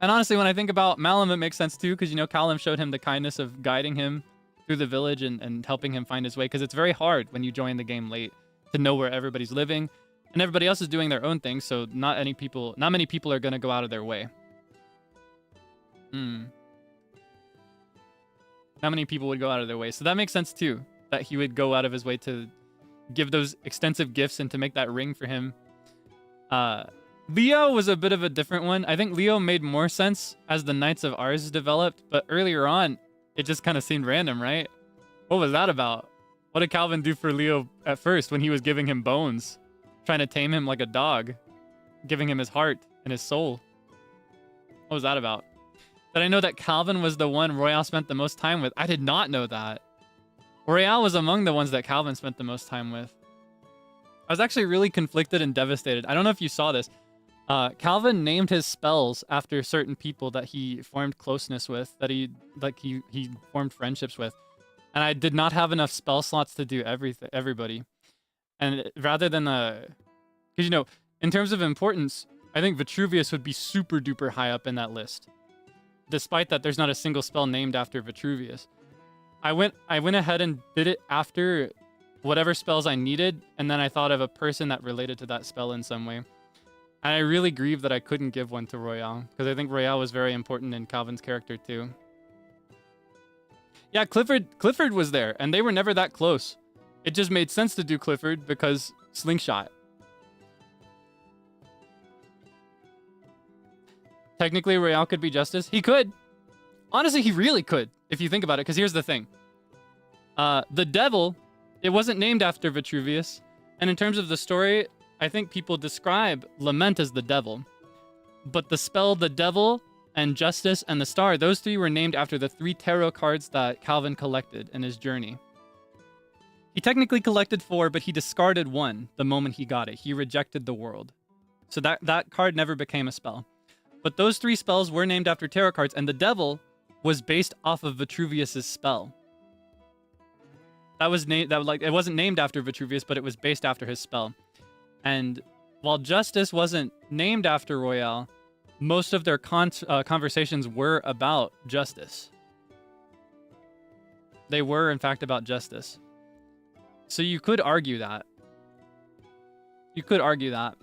[SPEAKER 2] And honestly, when I think about Meline, it makes sense too, because, you know, Callum showed him the kindness of guiding him through the village and helping him find his way, because it's very hard when you join the game late to know where everybody's living, and everybody else is doing their own thing, so not many people are going to go out of their way. Not many people would go out of their way, so that makes sense too, that he would go out of his way to give those extensive gifts and to make that ring for him. Leo was a bit of a different one. I think Leo made more sense as the Knights of Ours developed, but earlier on, it just kind of seemed random, right? What was that about? What did Calvin do for Leo at first when he was giving him bones? Trying to tame him like a dog? Giving him his heart and his soul? What was that about? Did I know that Calvin was the one Royale spent the most time with? I did not know that. Royale was among the ones that Calvin spent the most time with. I was actually really conflicted and devastated. I don't know if you saw this. Calvin named his spells after certain people that he formed closeness with, that he formed friendships with. And I did not have enough spell slots to do everybody. And rather than because, you know, in terms of importance, I think Vitruvius would be super duper high up in that list. Despite that, there's not a single spell named after Vitruvius. I went ahead and did it after whatever spells I needed, and then I thought of a person that related to that spell in some way. And I really grieve that I couldn't give one to Royale, because I think Royale was very important in Calvin's character too. Yeah, Clifford was there, and they were never that close. It just made sense to do Clifford because Slingshot. Technically, Royale could be Justice. He could. Honestly, he really could, if you think about it, because here's the thing. The Devil, it wasn't named after Vitruvius, and in terms of the story, I think people describe Lament as the Devil. But the spell The Devil and Justice and the Star, those three were named after the 3 tarot cards that Calvin collected in his journey. He technically collected 4, but he discarded 1 the moment he got it. He rejected the world. So that card never became a spell. But those 3 spells were named after tarot cards, and the Devil was based off of Vitruvius's spell. That was it wasn't named after Vitruvius, but it was based after his spell. And while Justice wasn't named after Royale, most of their conversations were about justice. They were, in fact, about justice. So you could argue that. You could argue that.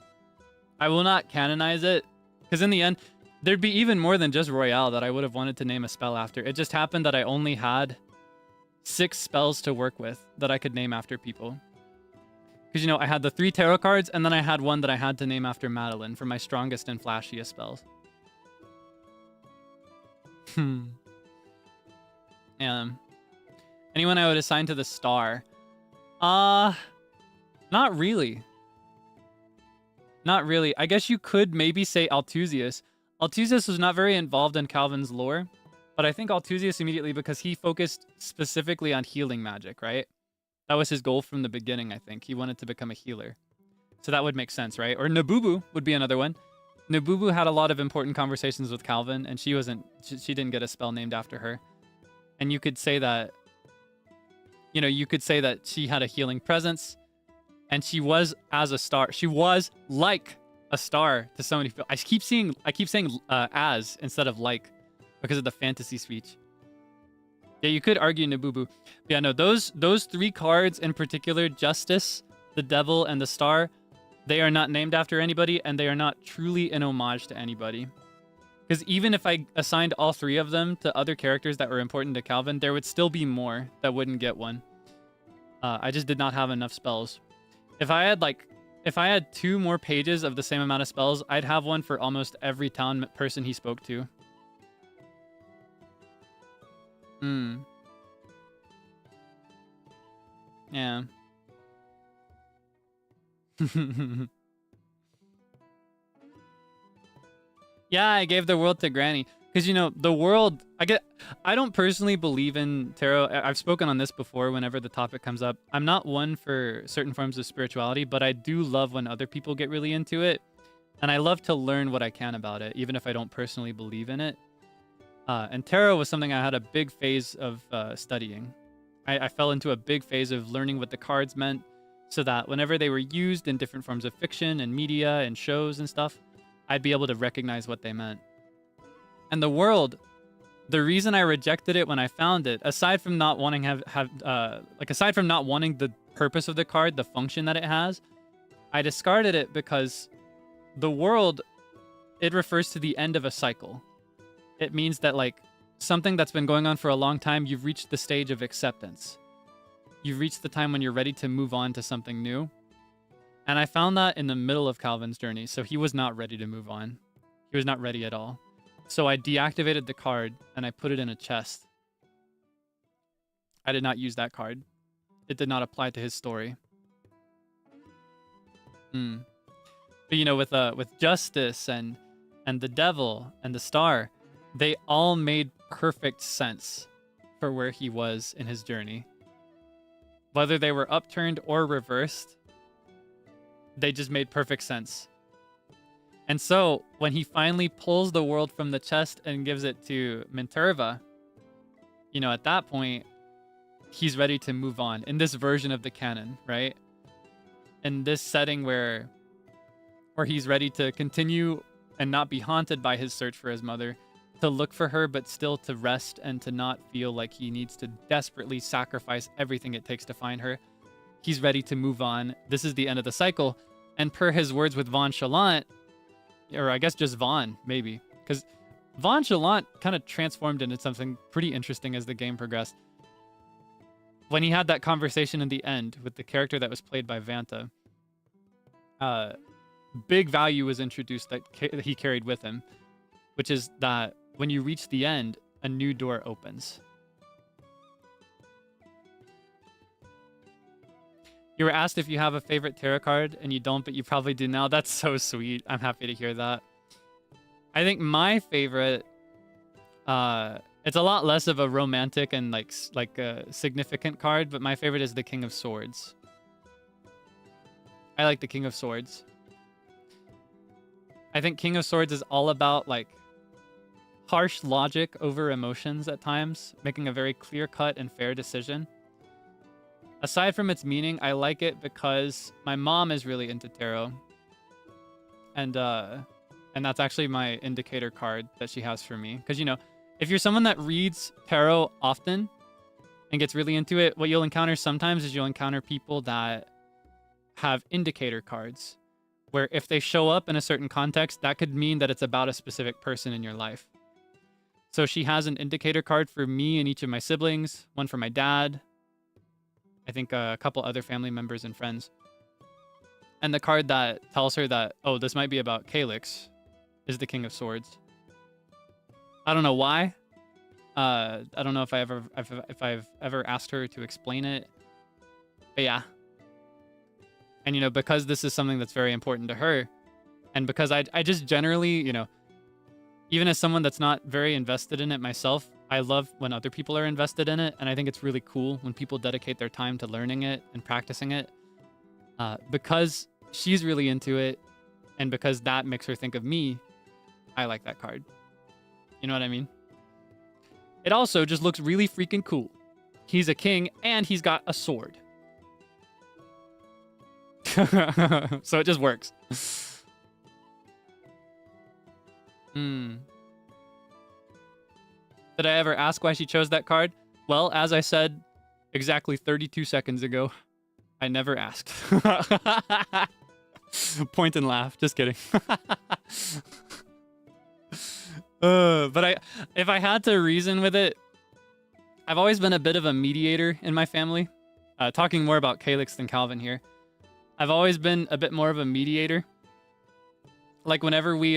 [SPEAKER 2] I will not canonize it, because in the end, there'd be even more than just Royale that I would have wanted to name a spell after. It just happened that I only had 6 spells to work with that I could name after people. Because, you know, I had the 3 tarot cards, and then I had one that I had to name after Meline for my strongest and flashiest spells. Anyone I would assign to the Star? Not really. Not really. I guess you could maybe say Althusius. Althusius was not very involved in Calvin's lore, but I think Althusius immediately because he focused specifically on healing magic, right? That was his goal from the beginning, I think. He wanted to become a healer. So that would make sense, right? Or Nabubu would be another one. Nabubu had a lot of important conversations with Calvin, and she didn't get a spell named after her. And you could say that, you could say that she had a healing presence, and she was as a star. She was like a star to so many people. I keep saying as instead of like because of the fantasy speech. Yeah, you could argue Nabubu. But yeah, no, those 3 cards in particular, Justice, the Devil, and the Star, they are not named after anybody, and they are not truly an homage to anybody. Because even if I assigned all 3 of them to other characters that were important to Calvin, there would still be more that wouldn't get one. I just did not have enough spells. If I had 2 more pages of the same amount of spells, I'd have one for almost every town person he spoke to. Yeah. Yeah, I gave the world to Granny. Because, the world... I don't personally believe in tarot. I've spoken on this before whenever the topic comes up. I'm not one for certain forms of spirituality, but I do love when other people get really into it. And I love to learn what I can about it, even if I don't personally believe in it. And tarot was something I had a big phase of studying. I fell into a big phase of learning what the cards meant, so that whenever they were used in different forms of fiction and media and shows and stuff, I'd be able to recognize what they meant. And the world, the reason I rejected it when I found it, aside from not wanting aside from not wanting the purpose of the card, the function that it has, I discarded it because the world, it refers to the end of a cycle. It means that something that's been going on for a long time, you've reached the stage of acceptance. You've reached the time when you're ready to move on to something new. And I found that in the middle of Calvin's journey, so he was not ready to move on. He was not ready at all. So I deactivated the card and I put it in a chest. I did not use that card. It did not apply to his story. But with Justice and the Devil and the Star, they all made perfect sense for where he was in his journey. Whether they were upturned or reversed, they just made perfect sense. And so, when he finally pulls the world from the chest and gives it to Minterva, at that point, he's ready to move on in this version of the canon, right? In this setting where he's ready to continue and not be haunted by his search for his mother, to look for her, but still to rest and to not feel like he needs to desperately sacrifice everything it takes to find her. He's ready to move on. This is the end of the cycle. And per his words with Von Chalant, or I guess just Von, maybe, because Von Chalant kind of transformed into something pretty interesting as the game progressed. When he had that conversation in the end with the character that was played by Vanta, big value was introduced that he carried with him, which is that when you reach the end, a new door opens. You were asked if you have a favorite tarot card, and you don't, but you probably do now. That's so sweet. I'm happy to hear that. I think my favorite, it's a lot less of a romantic and like a significant card, but my favorite is the King of Swords. I like the King of Swords. I think King of Swords is all about harsh logic over emotions at times, making a very clear-cut and fair decision. Aside from its meaning, I like it because my mom is really into tarot. And that's actually my indicator card that she has for me. Because, if you're someone that reads tarot often and gets really into it, what you'll encounter sometimes is you'll encounter people that have indicator cards, where if they show up in a certain context, that could mean that it's about a specific person in your life. So she has an indicator card for me and each of my siblings, one for my dad, I think a couple other family members and friends. And the card that tells her that, oh, this might be about Kaelix, is the King of Swords. I don't know why. I don't know if I've ever asked her to explain it. But yeah. And, because this is something that's very important to her, and because I just generally, even as someone that's not very invested in it myself, I love when other people are invested in it, and I think it's really cool when people dedicate their time to learning it and practicing it. Because she's really into it, And because that makes her think of me, I like that card. You know what I mean? It also just looks really freaking cool. He's a king and he's got a sword. So it just works. Did I ever ask why she chose that card? Well, as I said exactly 32 seconds ago, I never asked. Point and laugh. Just kidding. But if I had to reason with it, I've always been a bit of a mediator in my family. Talking more about Kaelix than Calvin here. I've always been a bit more of a mediator. Like whenever we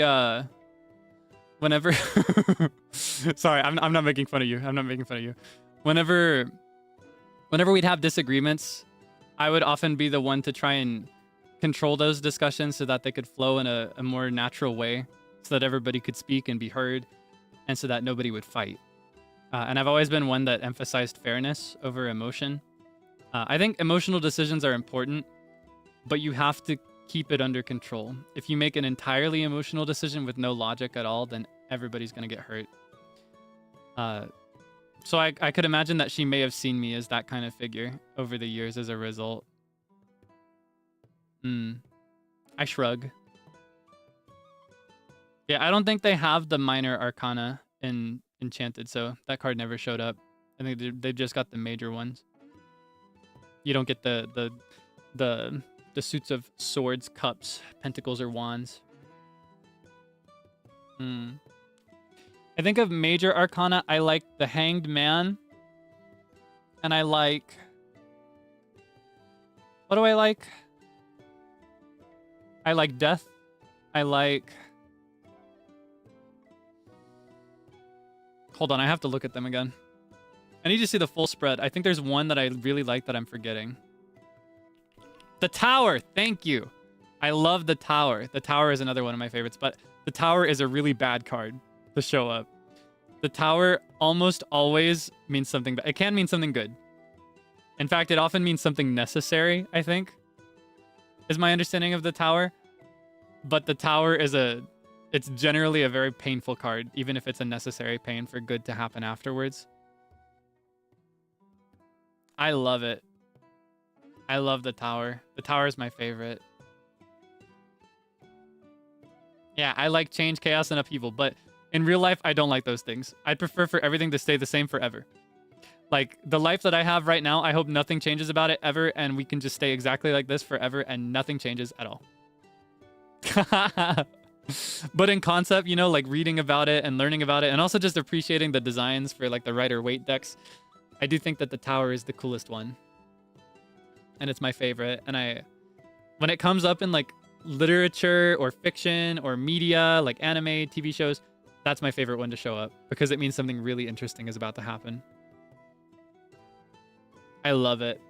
[SPEAKER 2] sorry, I'm not making fun of you. I'm not making fun of you. Whenever we'd have disagreements, I would often be the one to try and control those discussions so that they could flow in a more natural way, so that everybody could speak and be heard, and so that nobody would fight. And I've always been one that emphasized fairness over emotion. I think emotional decisions are important, but you have to keep it under control. If you make an entirely emotional decision with no logic at all, then everybody's going to get hurt. So I could imagine that she may have seen me as that kind of figure over the years as a result. I shrug. Yeah, I don't think they have the minor arcana in Enchanted, so that card never showed up. I think they just got the major ones. You don't get the suits of swords, cups, pentacles, or wands. I think of major arcana, I like the Hanged Man. And I like... What do I like? I like Death. I like... Hold on, I have to look at them again. I need to see the full spread. I think there's one that I really like that I'm forgetting. The Tower! Thank you! I love the Tower. The Tower is another one of my favorites, but the Tower is a really bad card to show up. The Tower almost always means something bad. It can mean something good. In fact, it often means something necessary, I think, is my understanding of the Tower. But the Tower is it's generally a very painful card, even if it's a necessary pain for good to happen afterwards. I love it. I love the Tower. The Tower is my favorite. Yeah, I like change, chaos, and upheaval, but in real life, I don't like those things. I'd prefer for everything to stay the same forever. Like, the life that I have right now, I hope nothing changes about it ever, and we can just stay exactly like this forever, and nothing changes at all. But in concept, you know, like reading about it and learning about it, and also just appreciating the designs for like the Rider-Waite decks, I do think that the Tower is the coolest one. And it's my favorite. And when it comes up in like literature or fiction or media, like anime, TV shows, that's my favorite one to show up because it means something really interesting is about to happen. I love it.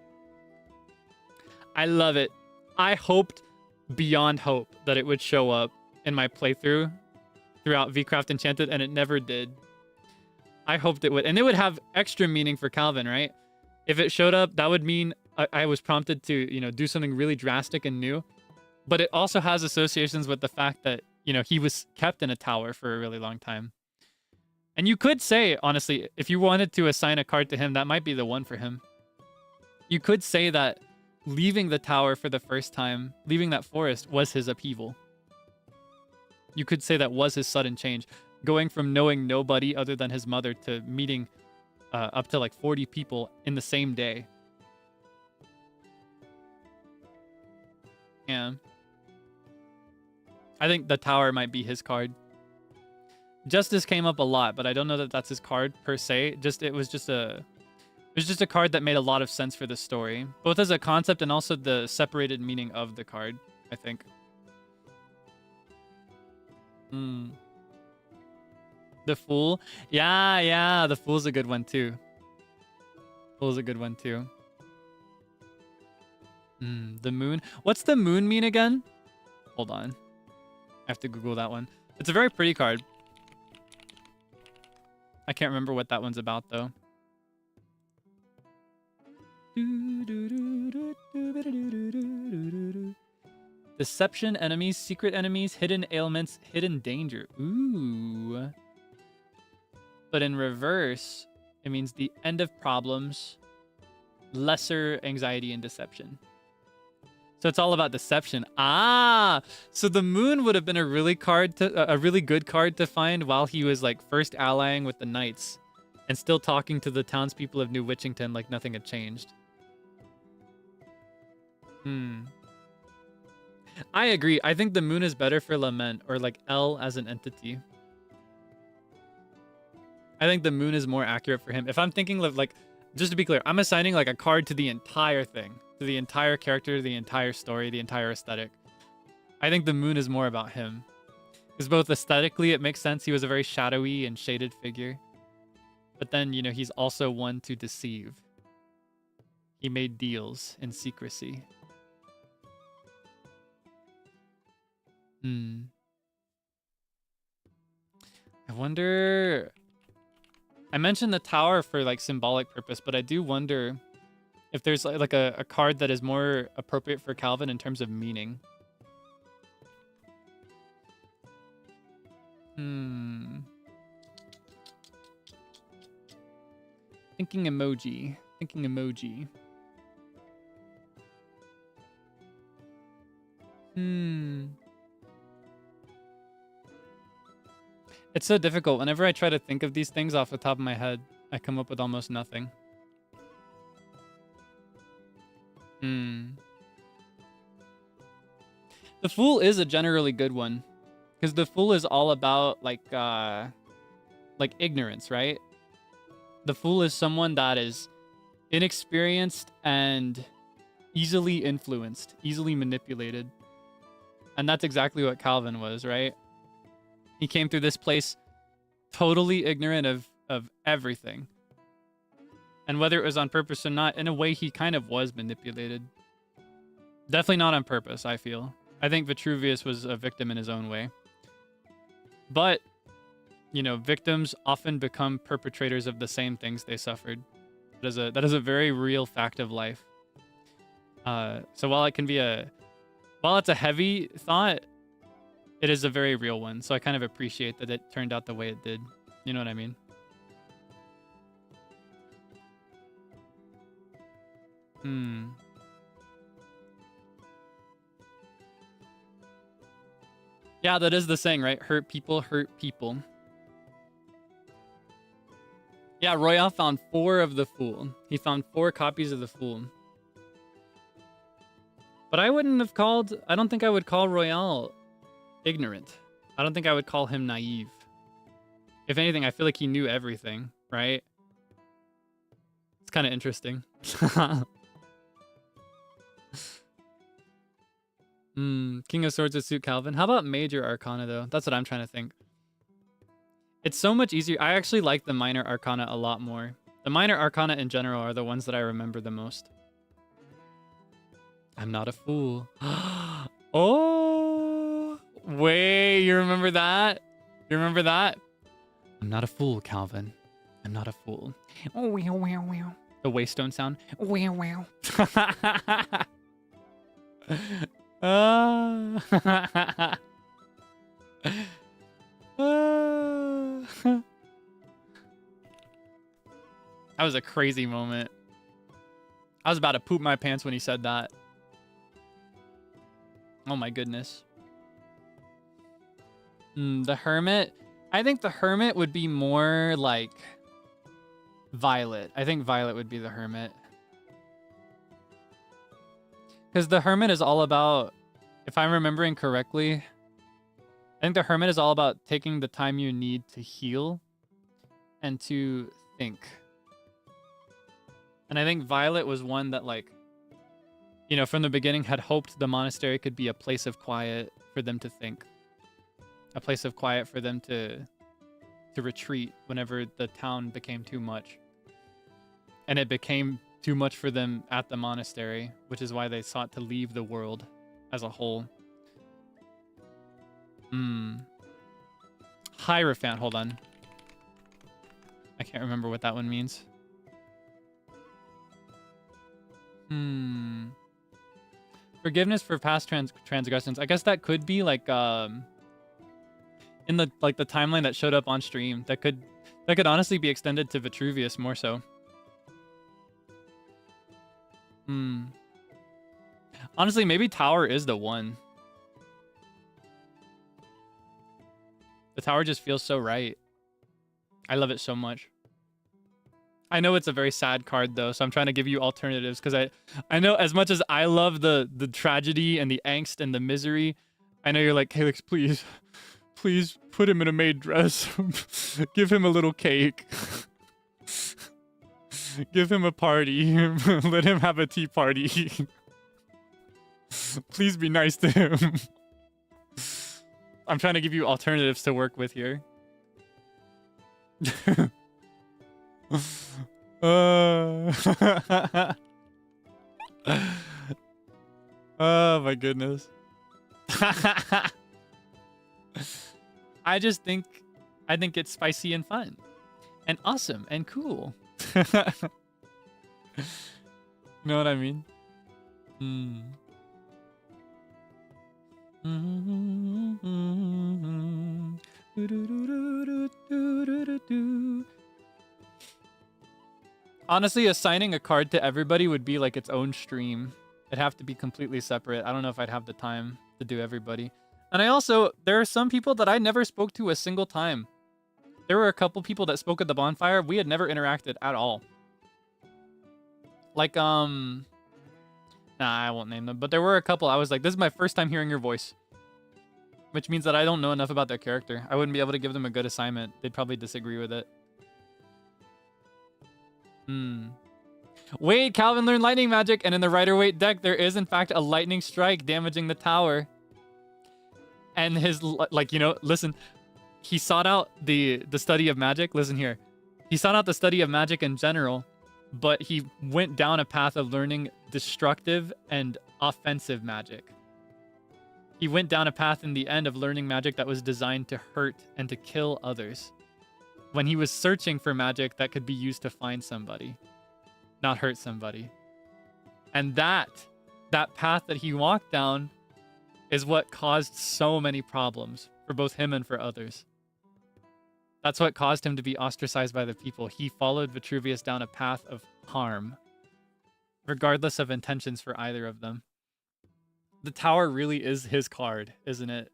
[SPEAKER 2] I love it. I hoped beyond hope that it would show up in my playthrough throughout vcraft Enchanted, and it never did. I hoped it would. And it would have extra meaning for Calvin, right? If it showed up, that would mean I was prompted to, you know, do something really drastic and new. But it also has associations with the fact that, you know, he was kept in a tower for a really long time. And you could say, honestly, if you wanted to assign a card to him, that might be the one for him. You could say that leaving the tower for the first time, leaving that forest, was his upheaval. You could say that was his sudden change. Going from knowing nobody other than his mother to meeting up to like 40 people in the same day. Yeah. I think the Tower might be his card. Justice came up a lot, but I don't know that that's his card per se. It was just a card that made a lot of sense for the story, both as a concept and also the separated meaning of the card, I think. The Fool? Yeah, the Fool's a good one too. Fool's a good one too. The Moon. What's the Moon mean again? Hold on. I have to Google that one. It's a very pretty card. I can't remember what that one's about though. Deception, enemies, secret enemies, hidden ailments, hidden danger. Ooh. But in reverse, it means the end of problems, lesser anxiety and deception. So it's all about deception. Ah, so the moon would have been a really good card to find while he was like first allying with the knights and still talking to the townspeople of New Witchington like nothing had changed. I agree. I think the moon is better for Lament or like L as an entity. I think the moon is more accurate for him. If I'm thinking of like, just to be clear, I'm assigning like a card to the entire thing, to the entire character, the entire story, the entire aesthetic. I think the moon is more about him. Because both aesthetically, it makes sense. He was a very shadowy and shaded figure. But then, you know, he's also one to deceive. He made deals in secrecy. I wonder... I mentioned the tower for like symbolic purpose, but I do wonder if there's like a card that is more appropriate for Calvin in terms of meaning. Thinking emoji. Thinking emoji. It's so difficult. Whenever I try to think of these things off the top of my head, I come up with almost nothing. The Fool is a generally good one. Because the Fool is all about, like ignorance, right? The Fool is someone that is inexperienced and easily influenced, easily manipulated. And that's exactly what Calvin was, right? He came through this place totally ignorant of everything. And whether it was on purpose or not, in a way he kind of was manipulated. Definitely not on purpose, I feel. I think Vitruvius was a victim in his own way. But, you know, victims often become perpetrators of the same things they suffered. That is a very real fact of life. So while it's a heavy thought, it is a very real one. So I kind of appreciate that it turned out the way it did. You know what I mean? Yeah, that is the saying, right? Hurt people hurt people. Yeah, Royale found 4 of the Fool. He found 4 copies of the Fool. But I don't think I would call Royale ignorant. I don't think I would call him naive. If anything, I feel like he knew everything, right? It's kind of interesting. King of Swords would suit Calvin. How about Major Arcana, though? That's what I'm trying to think. It's so much easier. I actually like the Minor Arcana a lot more. The Minor Arcana in general are the ones that I remember the most. I'm not a fool. Oh! Wait, you remember that? You remember that? I'm not a fool, Calvin. I'm not a fool. Oh, wow, wow, wow. The Waystone sound. Wow, wow. That was a crazy moment. I was about to poop my pants when he said that. Oh my goodness. The Hermit. I think the Hermit would be more like Violet. I think Violet would be the Hermit. Because the Hermit is all about, if I'm remembering correctly, I think the Hermit is all about taking the time you need to heal and to think. And I think Violet was one that, like, you know, from the beginning had hoped the monastery could be a place of quiet for them to think. A place of quiet for them to retreat whenever the town became too much. And it became too much for them at the monastery, which is why they sought to leave the world as a whole. Hierophant, hold on. I can't remember what that one means. Forgiveness for past transgressions. I guess that could be like in the the timeline that showed up on stream. That could honestly be extended to Vitruvius more so. Hmm. Honestly, maybe Tower is the one. The Tower just feels so right. I love it so much. I know it's a very sad card though, so I'm trying to give you alternatives because I know as much as I love the tragedy and the angst and the misery, I know you're like, Kaelix, please put him in a maid dress. Give him a little cake. Give him a party. Let him have a tea party. Please be nice to him. I'm trying to give you alternatives to work with here. Oh my goodness. I think it's spicy and fun and awesome and cool. You know what I mean? Honestly, assigning a card to everybody would be like its own stream. It'd have to be completely separate. I don't know if I'd have the time to do everybody. And there are some people that I never spoke to a single time. There were a couple people that spoke at the bonfire. We had never interacted at all. Like, nah, I won't name them. But there were a couple I was like, this is my first time hearing your voice. Which means that I don't know enough about their character. I wouldn't be able to give them a good assignment. They'd probably disagree with it. Wait, Calvin learned lightning magic, and in the Rider-Waite deck, there is in fact a lightning strike damaging the tower. And his, like, you know, listen, he sought out the study of magic. Listen here. He sought out the study of magic in general, but he went down a path of learning destructive and offensive magic. He went down a path in the end of learning magic that was designed to hurt and to kill others, when he was searching for magic that could be used to find somebody, not hurt somebody. And that path that he walked down is what caused so many problems for both him and for others. That's what caused him to be ostracized by the people. He followed Vitruvius down a path of harm, regardless of intentions for either of them. The tower really is his card, isn't it?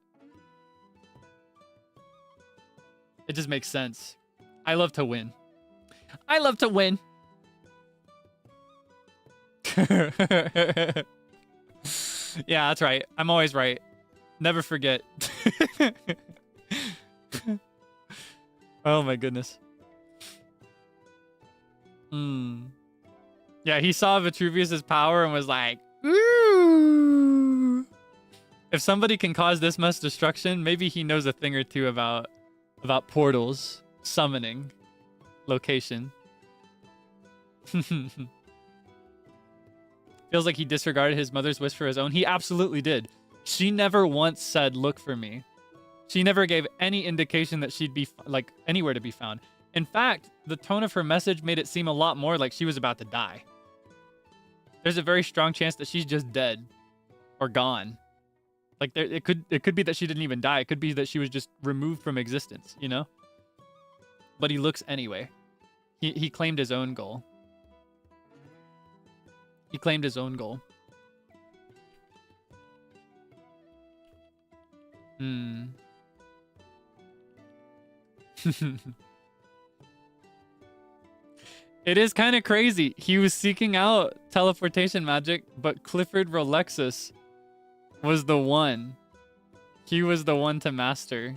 [SPEAKER 2] It just makes sense. I love to win. I love to win. Yeah, that's right. I'm always right. Never forget. Oh my goodness. Yeah, he saw Vitruvius's power and was like, ooh. If somebody can cause this much destruction, maybe he knows a thing or two about portals, summoning, location. Feels like he disregarded his mother's wish for his own. He absolutely did. She never once said, look for me. She never gave any indication that she'd be like anywhere to be found. In fact, the tone of her message made it seem a lot more like she was about to die. There's a very strong chance that she's just dead or gone. Like it could be that she didn't even die. It could be that she was just removed from existence, you know? But he looks anyway. He claimed his own goal. He claimed his own goal. It is kind of crazy. He was seeking out teleportation magic, but Clifford Rolexus was the one. He was the one to master.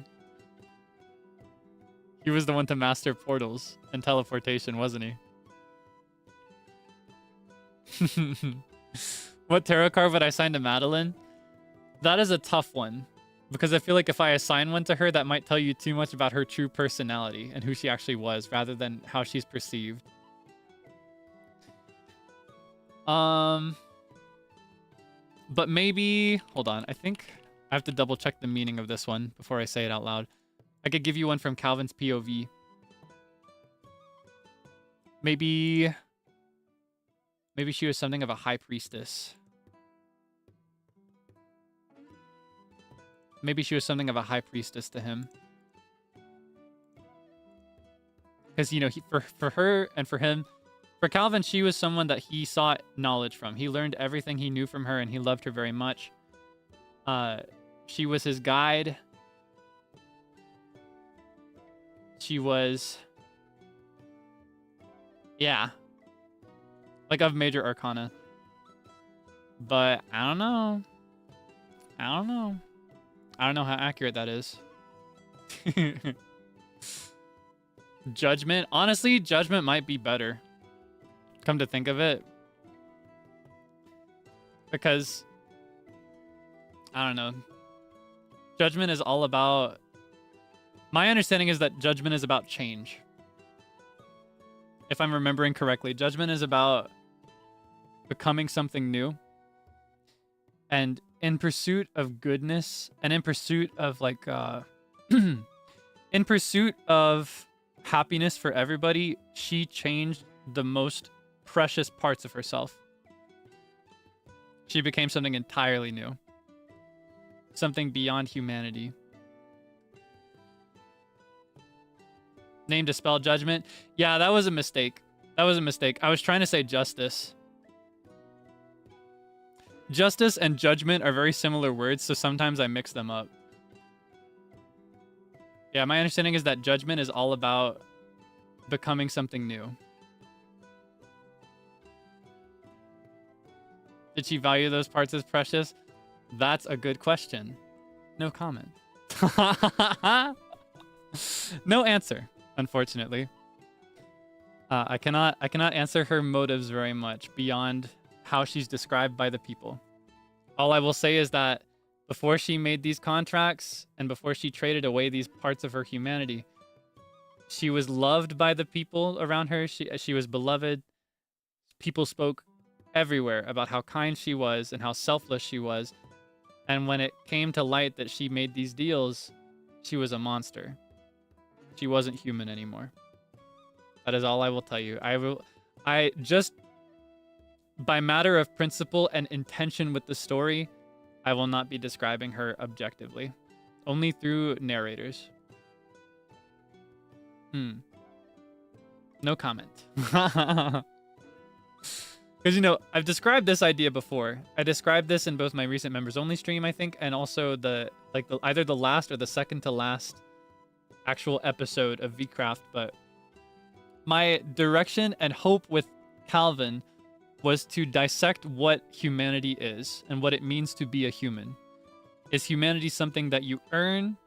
[SPEAKER 2] He was the one to master portals and teleportation, wasn't he? What tarot card would I assign to Meline? That is a tough one. Because I feel like if I assign one to her, that might tell you too much about her true personality and who she actually was, rather than how she's perceived. But maybe... Hold on. I think I have to double check the meaning of this one before I say it out loud. I could give you one from Calvin's POV. Maybe she was something of a high priestess. maybe she was something of a high priestess to him. Because, you know, for her and for him, for Calvin, she was someone that he sought knowledge from. He learned everything he knew from her, and he loved her very much. She was his guide. She was, yeah, like of major arcana. But I don't know. I don't know how accurate that is. Judgment. Honestly, Judgment might be better. Come to think of it. Because, I don't know. Judgment is all about... My understanding is that Judgment is about change. If I'm remembering correctly, Judgment is about becoming something new. And in pursuit of goodness, and in pursuit of like... in pursuit of happiness for everybody, she changed the most precious parts of herself. She became something entirely new. Something beyond humanity. Name to spell Judgment. Yeah, that was a mistake. That was a mistake. I was trying to say justice. Justice and judgment are very similar words, so sometimes I mix them up. Yeah, my understanding is that Judgment is all about becoming something new. Did she value those parts as precious? That's a good question. No comment. No answer, unfortunately. I cannot answer her motives very much beyond how she's described by the people. All I will say is that before she made these contracts and before she traded away these parts of her humanity, she was loved by the people around her. She was beloved. People spoke everywhere about how kind she was and how selfless she was. And when it came to light that she made these deals, she was a monster. She wasn't human anymore. That is all I will tell you. I just, by matter of principle and intention with the story, I will not be describing her objectively. Only through narrators. No comment. Because, you know, I've described this idea before. I described this in both my recent members only stream, I think, and also either the last or the second to last actual episode of vcraft. But my direction and hope with Calvin was to dissect what humanity is and what it means to be a human. Is humanity something that you earn?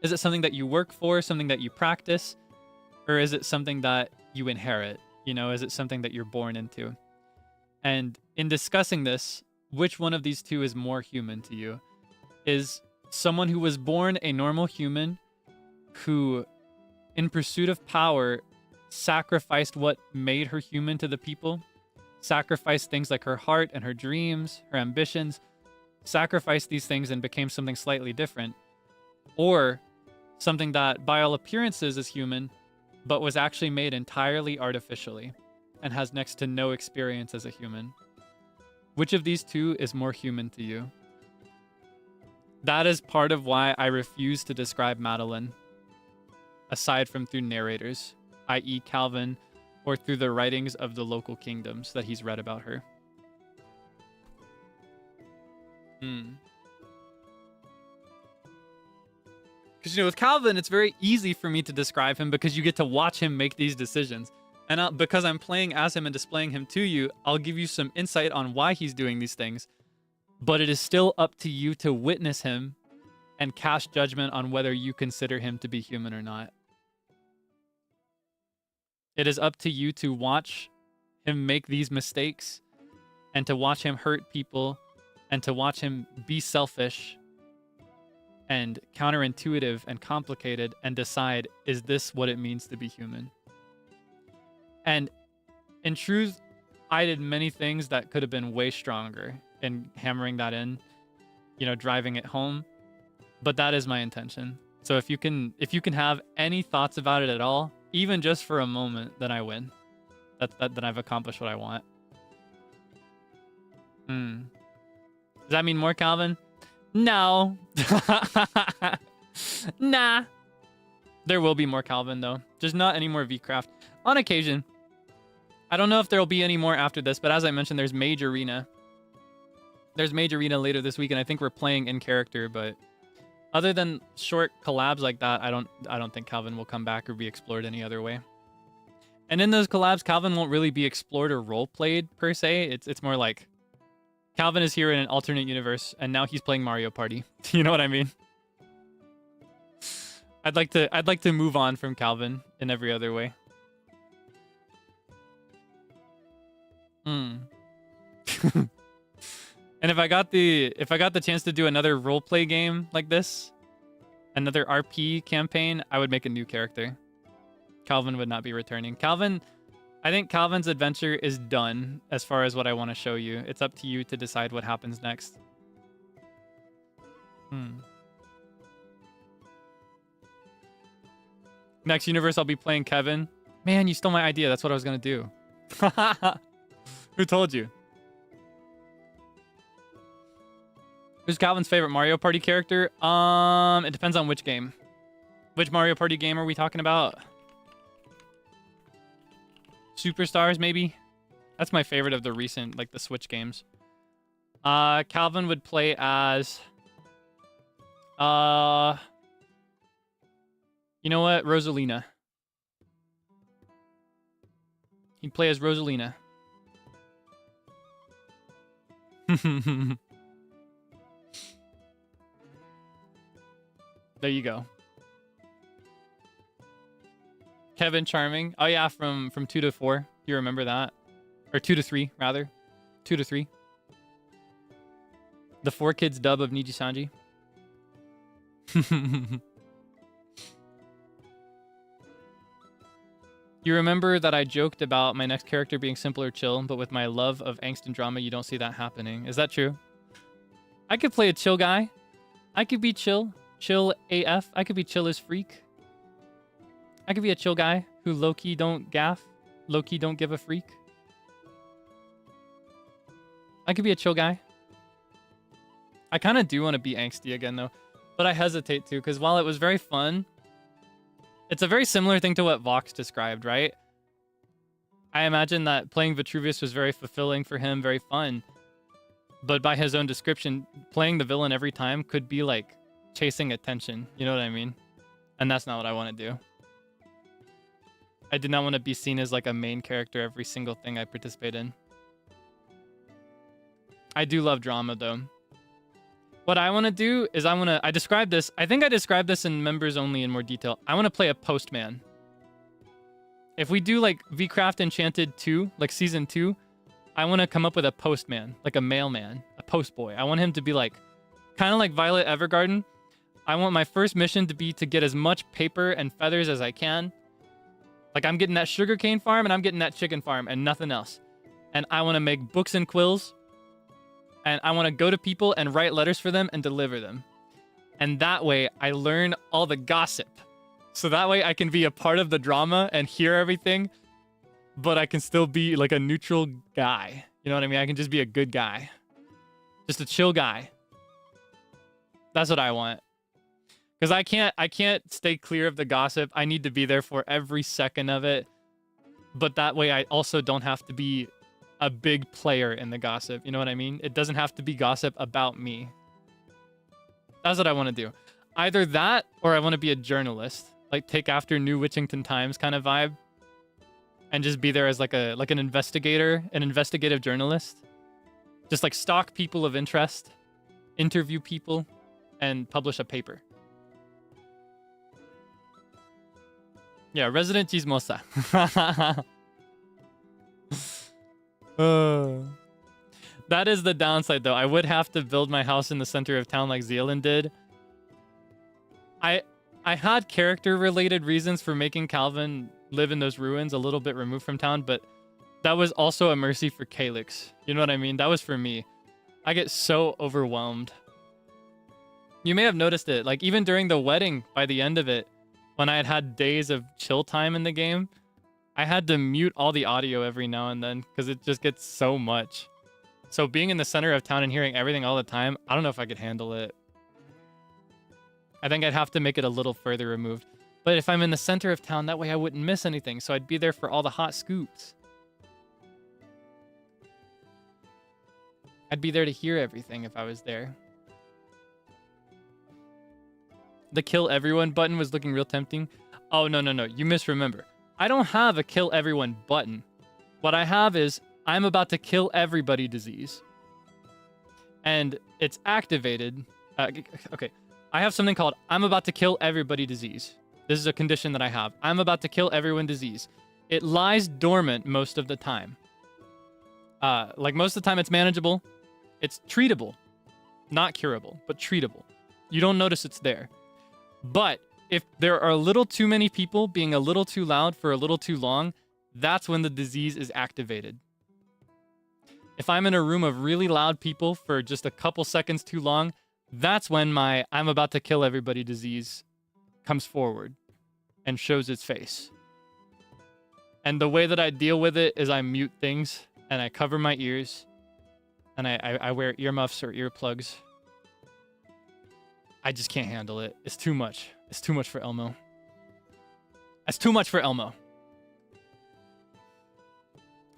[SPEAKER 2] Is it something that you work for, something that you practice? Or is it something that you inherit? You know, is it something that you're born into? And in discussing this, which one of these two is more human to you? Is someone who was born a normal human who, in pursuit of power, sacrificed what made her human to the people? Sacrificed things like her heart and her dreams, her ambitions, sacrificed these things and became something slightly different? Or something that by all appearances is human, but was actually made entirely artificially and has next to no experience as a human? Which of these two is more human to you? That is part of why I refuse to describe Meline, aside from through narrators, i.e. Calvin, or through the writings of the local kingdoms that he's read about her. Because, you know, with Calvin, it's very easy for me to describe him because you get to watch him make these decisions. And because I'm playing as him and displaying him to you, I'll give you some insight on why he's doing these things. But it is still up to you to witness him and cast judgment on whether you consider him to be human or not. It is up to you to watch him make these mistakes and to watch him hurt people and to watch him be selfish and counterintuitive and complicated and decide, is this what it means to be human? And in truth, I did many things that could have been way stronger in hammering that in, you know, driving it home. But that is my intention. So if you can have any thoughts about it at all, even just for a moment, then I win. Then I've accomplished what I want. Does that mean more, Calvin? No. Nah. There will be more Calvin, though. Just not any more vcraft. On occasion. I don't know if there will be any more after this, but as I mentioned, there's Mage Arena. There's Mage Arena later this week, and I think we're playing in character, but other than short collabs like that, I don't think Calvin will come back or be explored any other way. And in those collabs, Calvin won't really be explored or role-played, per se. It's more like Calvin is here in an alternate universe, and now he's playing Mario Party. You know what I mean? I'd like to move on from Calvin in every other way. And if I got the chance to do another roleplay game like this, another RP campaign, I would make a new character. Calvin would not be returning. I think Calvin's adventure is done as far as what I want to show you. It's up to you to decide what happens next. Next universe, I'll be playing Kevin. Man, you stole my idea. That's what I was going to do. Who told you? Who's Calvin's favorite Mario Party character? It depends on which game. Which Mario Party game are we talking about? Superstars, maybe? That's my favorite of the recent, like, the Switch games. Calvin would play as... You know what? Rosalina. He'd play as Rosalina. There you go. Kevin Charming. Oh yeah, from 2 to 4. You remember that? Or 2 to 3, rather. 2 to 3. The 4 kids dub of NIJISANJI. You remember that I joked about my next character being simple or chill, but with my love of angst and drama, you don't see that happening. Is that true? I could play a chill guy. I could be chill. Chill AF. I could be chill as freak. I could be a chill guy who low-key don't gaff. Low-key don't give a freak. I could be a chill guy. I kind of do want to be angsty again, though. But I hesitate to, because while it was very fun... It's a very similar thing to what Vox described, right? I imagine that playing Vitruvius was very fulfilling for him, very fun. But by his own description, playing the villain every time could be like chasing attention. You know what I mean? And that's not what I want to do. I did not want to be seen as like a main character every single thing I participate in. I do love drama, though. What I want to do is I described this. I think I described this in members only in more detail. I want to play a postman. If we do like vcraft Enchanted 2, like season 2, I want to come up with a postman, like a mailman, a postboy. I want him to be like, kind of like Violet Evergarden. I want my first mission to be to get as much paper and feathers as I can. Like I'm getting that sugarcane farm and I'm getting that chicken farm and nothing else. And I want to make books and quills. And I want to go to people and write letters for them and deliver them. And that way, I learn all the gossip. So that way, I can be a part of the drama and hear everything. But I can still be like a neutral guy. You know what I mean? I can just be a good guy. Just a chill guy. That's what I want. Because I can't stay clear of the gossip. I need to be there for every second of it. But that way, I also don't have to be a big player in the gossip. You know what I mean? It doesn't have to be gossip about me. That's what I want to do. Either that or I want to be a journalist. Like take after New Witchington Times kind of vibe. And just be there as like an investigator, an investigative journalist. Just like stalk people of interest, interview people, and publish a paper. Yeah, resident chismosa. That is the downside, though. I would have to build my house in the center of town like Zealand did. I had character-related reasons for making Calvin live in those ruins a little bit removed from town, but that was also a mercy for Kaelix. You know what I mean? That was for me. I get so overwhelmed. You may have noticed it. Like, even during the wedding, by the end of it, when I had days of chill time in the game, I had to mute all the audio every now and then because it just gets so much. So being in the center of town and hearing everything all the time, I don't know if I could handle it.
[SPEAKER 1] I think I'd have to make it a little further removed. But if I'm in the center of town, that way I wouldn't miss anything. So I'd be there for all the hot scoops. I'd be there to hear everything if I was there. The kill everyone button was looking real tempting. Oh, no. You misremember. I don't have a kill everyone button. What I have is I'm about to kill everybody disease. And it's activated. Okay. I have something called I'm about to kill everybody disease. This is a condition that I have. I'm about to kill everyone disease. It lies dormant most of the time. Like most of the time it's manageable. It's treatable. Not curable, but treatable. You don't notice it's there. But if there are a little too many people being a little too loud for a little too long, that's when the disease is activated. If I'm in a room of really loud people for just a couple seconds too long, that's when my I'm about to kill everybody disease comes forward and shows its face. And the way that I deal with it is I mute things and I cover my ears and I wear earmuffs or earplugs. I just can't handle it. It's too much. It's too much for Elmo. That's too much for Elmo.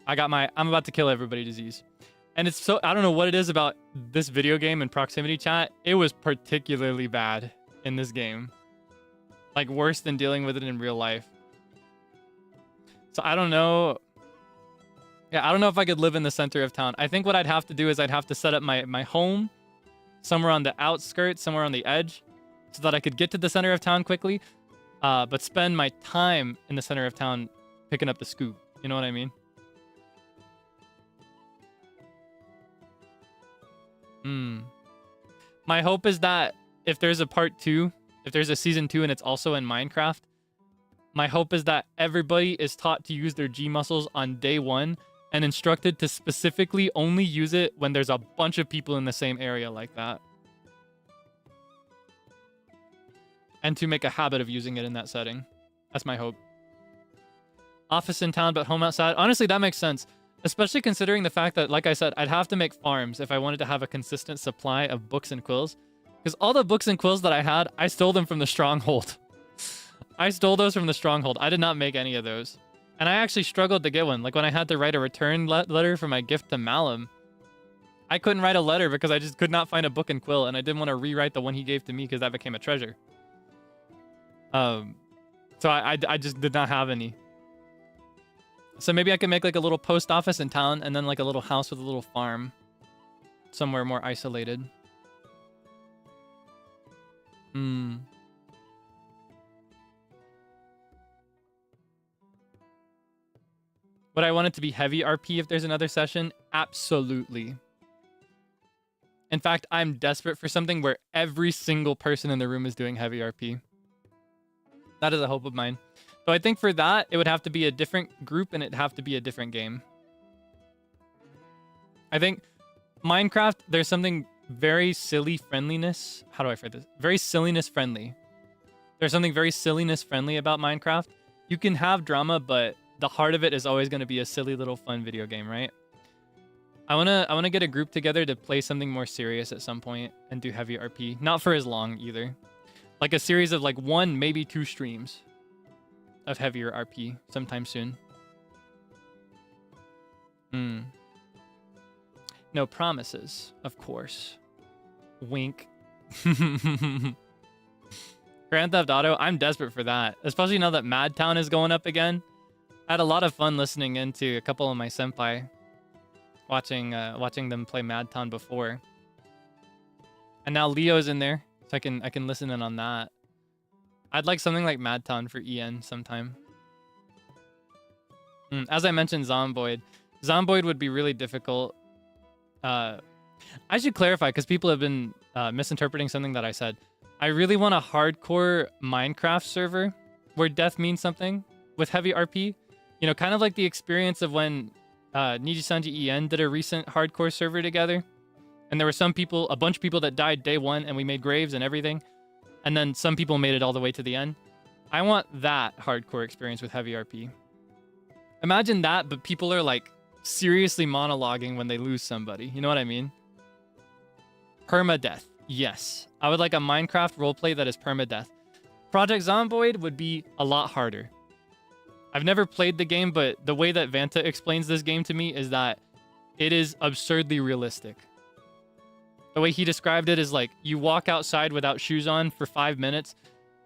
[SPEAKER 1] I got my I'm about to kill everybody disease. And it's so, I don't know what it is about this video game and proximity chat. It was particularly bad in this game. Like worse than dealing with it in real life. So I don't know. Yeah, I don't know if I could live in the center of town. I think what I'd have to do is I'd have to set up my home somewhere on the outskirts, somewhere on the edge, so that I could get to the center of town quickly, but spend my time in the center of town picking up the scoop. You know what I mean? My hope is that if there's a part 2, if there's a season 2 and it's also in Minecraft, my hope is that everybody is taught to use their G muscles on day 1 and instructed to specifically only use it when there's a bunch of people in the same area like that. And to make a habit of using it in that setting. That's my hope. Office in town, but home outside. Honestly, that makes sense. Especially considering the fact that, like I said, I'd have to make farms if I wanted to have a consistent supply of books and quills. Because all the books and quills that I had, I stole them from the stronghold. I stole those from the stronghold. I did not make any of those. And I actually struggled to get one. Like when I had to write a return letter for my gift to Malum, I couldn't write a letter because I just could not find a book and quill. And I didn't want to rewrite the one he gave to me because that became a treasure. So I just did not have any. So maybe I could make like a little post office in town and then like a little house with a little farm somewhere more isolated. Would I want it to be heavy RP if there's another session? Absolutely. In fact, I'm desperate for something where every single person in the room is doing heavy RP. That is a hope of mine. So I think for that, it would have to be a different group and it'd have to be a different game. I think Minecraft, there's something very silly friendliness. How do I phrase this? Very silliness friendly. There's something very silliness friendly about Minecraft. You can have drama, but the heart of it is always going to be a silly little fun video game, right? I wanna get a group together to play something more serious at some point and do heavy RP. Not for as long either. Like a series of like 1, maybe 2 streams of heavier RP sometime soon. No promises, of course. Wink. Grand Theft Auto, I'm desperate for that. Especially now that Madtown is going up again. I had a lot of fun listening into a couple of my senpai. Watching them play Madtown before. And now Leo's in there. So I can listen in on that. I'd like something like Madtown for EN sometime. As I mentioned, Zomboid. Zomboid would be really difficult. I should clarify, because people have been misinterpreting something that I said. I really want a hardcore Minecraft server where death means something with heavy RP. You know, kind of like the experience of when NIJISANJI EN did a recent hardcore server together. And there were some people, a bunch of people that died day 1, and we made graves and everything. And then some people made it all the way to the end. I want that hardcore experience with heavy RP. Imagine that, but people are like seriously monologuing when they lose somebody. You know what I mean? Permadeath. Yes. I would like a Minecraft roleplay that is permadeath. Project Zomboid would be a lot harder. I've never played the game, but the way that Vanta explains this game to me is that it is absurdly realistic. The way he described it is like you walk outside without shoes on for 5 minutes,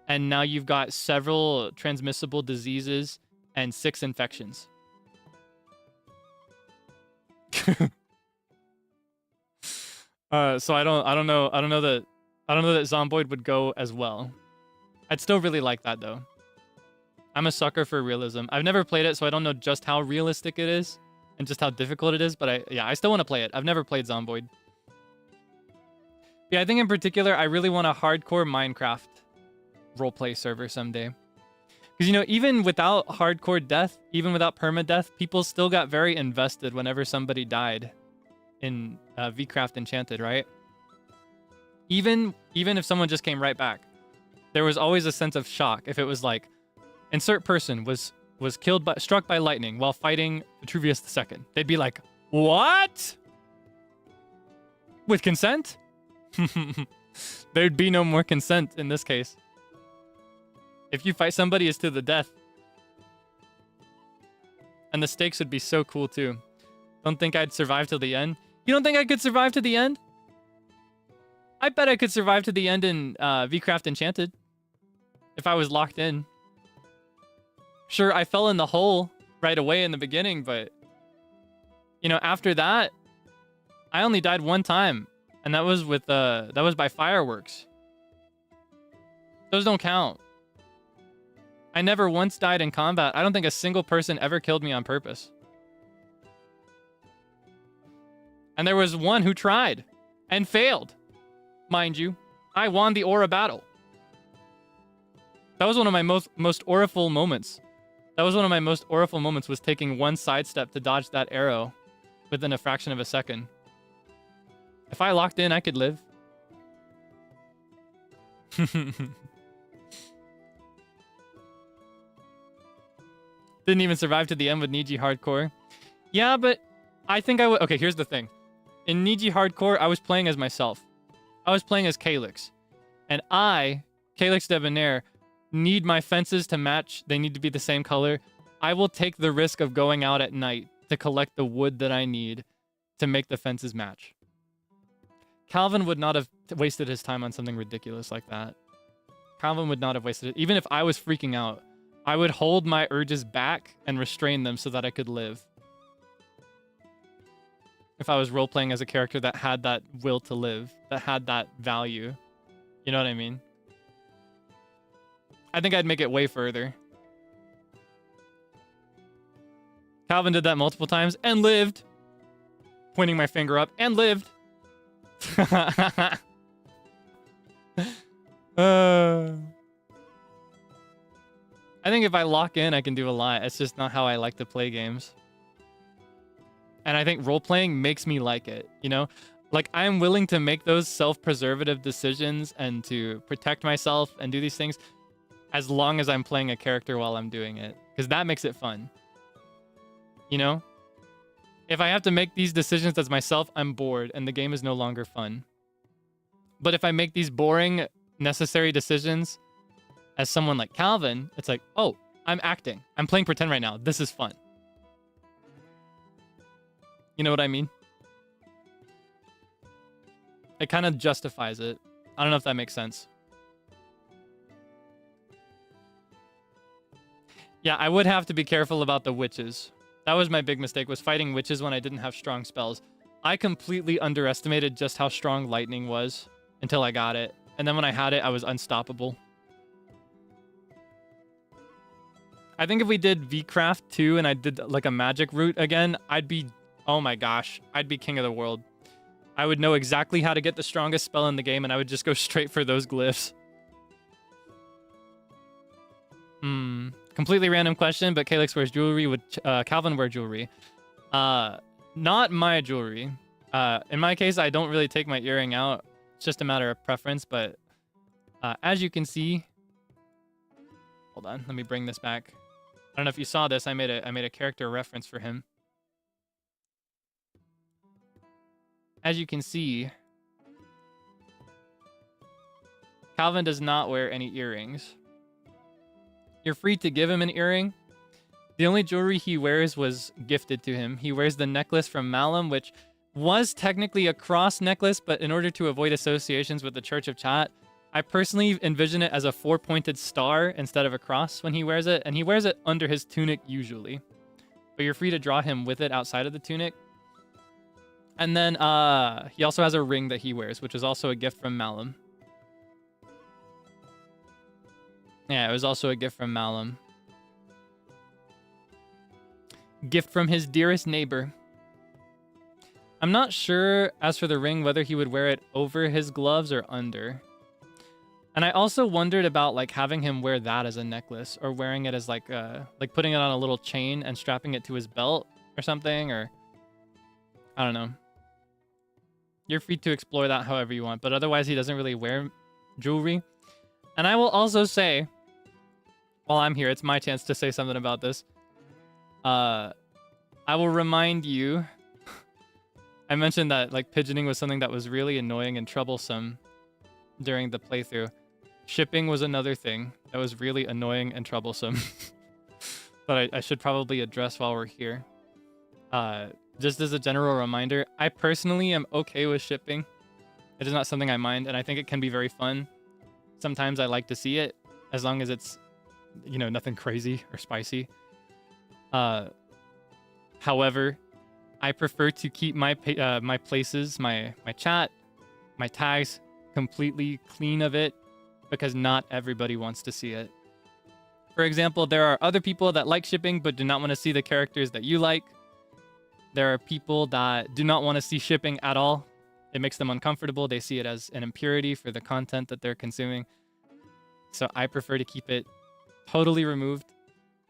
[SPEAKER 1] and now you've got several transmissible diseases and 6 infections. So I don't know that Zomboid would go as well. I'd still really like that though. I'm a sucker for realism. I've never played it, so I don't know just how realistic it is and just how difficult it is, but I still want to play it. I've never played Zomboid. Yeah, I think in particular, I really want a hardcore Minecraft roleplay server someday. Because, you know, even without hardcore death, even without permadeath, people still got very invested whenever somebody died in vcraft Enchanted, right? Even if someone just came right back, there was always a sense of shock if it was like, insert person was struck by lightning while fighting Vitruvius II. They'd be like, what? With consent? There'd be no more consent in this case. If you fight somebody, it's to the death. And the stakes would be so cool too. Don't think I'd survive till the end? You don't think I could survive to the end? I bet I could survive to the end in vcraft Enchanted. If I was locked in. Sure, I fell in the hole right away in the beginning, but... You know, after that, I only died one time. And that was with that was by fireworks. Those don't count. I never once died in combat. I don't think a single person ever killed me on purpose. And there was one who tried and failed. Mind you, I won the aura battle. That was one of my most auriful moments. That was one of my most auriful moments, was taking one sidestep to dodge that arrow within a fraction of a second. If I locked in, I could live. Didn't even survive to the end with Niji Hardcore. Yeah, but I think I would... Okay, here's the thing. In Niji Hardcore, I was playing as myself. I was playing as Kaelix. And I, Kaelix Debonair, need my fences to match. They need to be the same color. I will take the risk of going out at night to collect the wood that I need to make the fences match. Calvin would not have wasted his time on something ridiculous like that. Calvin would not have wasted it. Even if I was freaking out, I would hold my urges back and restrain them so that I could live. If I was role-playing as a character that had that will to live, that had that value. You know what I mean? I think I'd make it way further. Calvin did that multiple times and lived. Pointing my finger up and lived. I think if I lock in, I can do a lot. It's just not how I like to play games. And I think role-playing makes me like it, you know? Like, I'm willing to make those self-preservative decisions and to protect myself and do these things as long as I'm playing a character while I'm doing it. Because that makes it fun. You know? If I have to make these decisions as myself, I'm bored and the game is no longer fun. But if I make these boring, necessary decisions as someone like Calvin, it's like, oh, I'm acting. I'm playing pretend right now. This is fun. You know what I mean? It kind of justifies it. I don't know if that makes sense. Yeah, I would have to be careful about the witches. That was my big mistake, was fighting witches when I didn't have strong spells. I completely underestimated just how strong lightning was until I got it. And then when I had it, I was unstoppable. I think if we did vcraft 2 and I did like a magic route again, I'd be... Oh my gosh, I'd be king of the world. I would know exactly how to get the strongest spell in the game and I would just go straight for those glyphs. Completely random question, but Kaelix wears jewelry. Would Calvin wear jewelry? Not my jewelry. In my case, I don't really take my earring out. It's just a matter of preference, but as you can see... Hold on, let me bring this back. I don't know if you saw this. I made a character reference for him. As you can see, Calvin does not wear any earrings. You're free to give him an earring. The only jewelry he wears was gifted to him. He wears the necklace from Malum, which was technically a cross necklace, but in order to avoid associations with the Church of Chat, I personally envision it as a 4-pointed star instead of a cross when he wears it, and he wears it under his tunic usually. But you're free to draw him with it outside of the tunic. And then he also has a ring that he wears, which is also a gift from Malum. Yeah, it was also a gift from Malum. Gift from his dearest neighbor. I'm not sure, as for the ring, whether he would wear it over his gloves or under. And I also wondered about like having him wear that as a necklace, or wearing it as like putting it on a little chain and strapping it to his belt or something, or I don't know. You're free to explore that however you want, but otherwise he doesn't really wear jewelry. And I will also say, while I'm here, it's my chance to say something about this. I will remind you, I mentioned that like pigeoning was something that was really annoying and troublesome during the playthrough. Shipping was another thing that was really annoying and troublesome that I should probably address while we're here. Just as a general reminder, I personally am okay with shipping. It is not something I mind, and I think it can be very fun. Sometimes I like to see it, as long as it's, you know, nothing crazy or spicy. However, I prefer to keep my my places, my chat, my tags completely clean of it, because not everybody wants to see it. For example, there are other people that like shipping but do not want to see the characters that you like. There are people that do not want to see shipping at all. It makes them uncomfortable. They see it as an impurity for the content that they're consuming. So I prefer to keep it totally removed.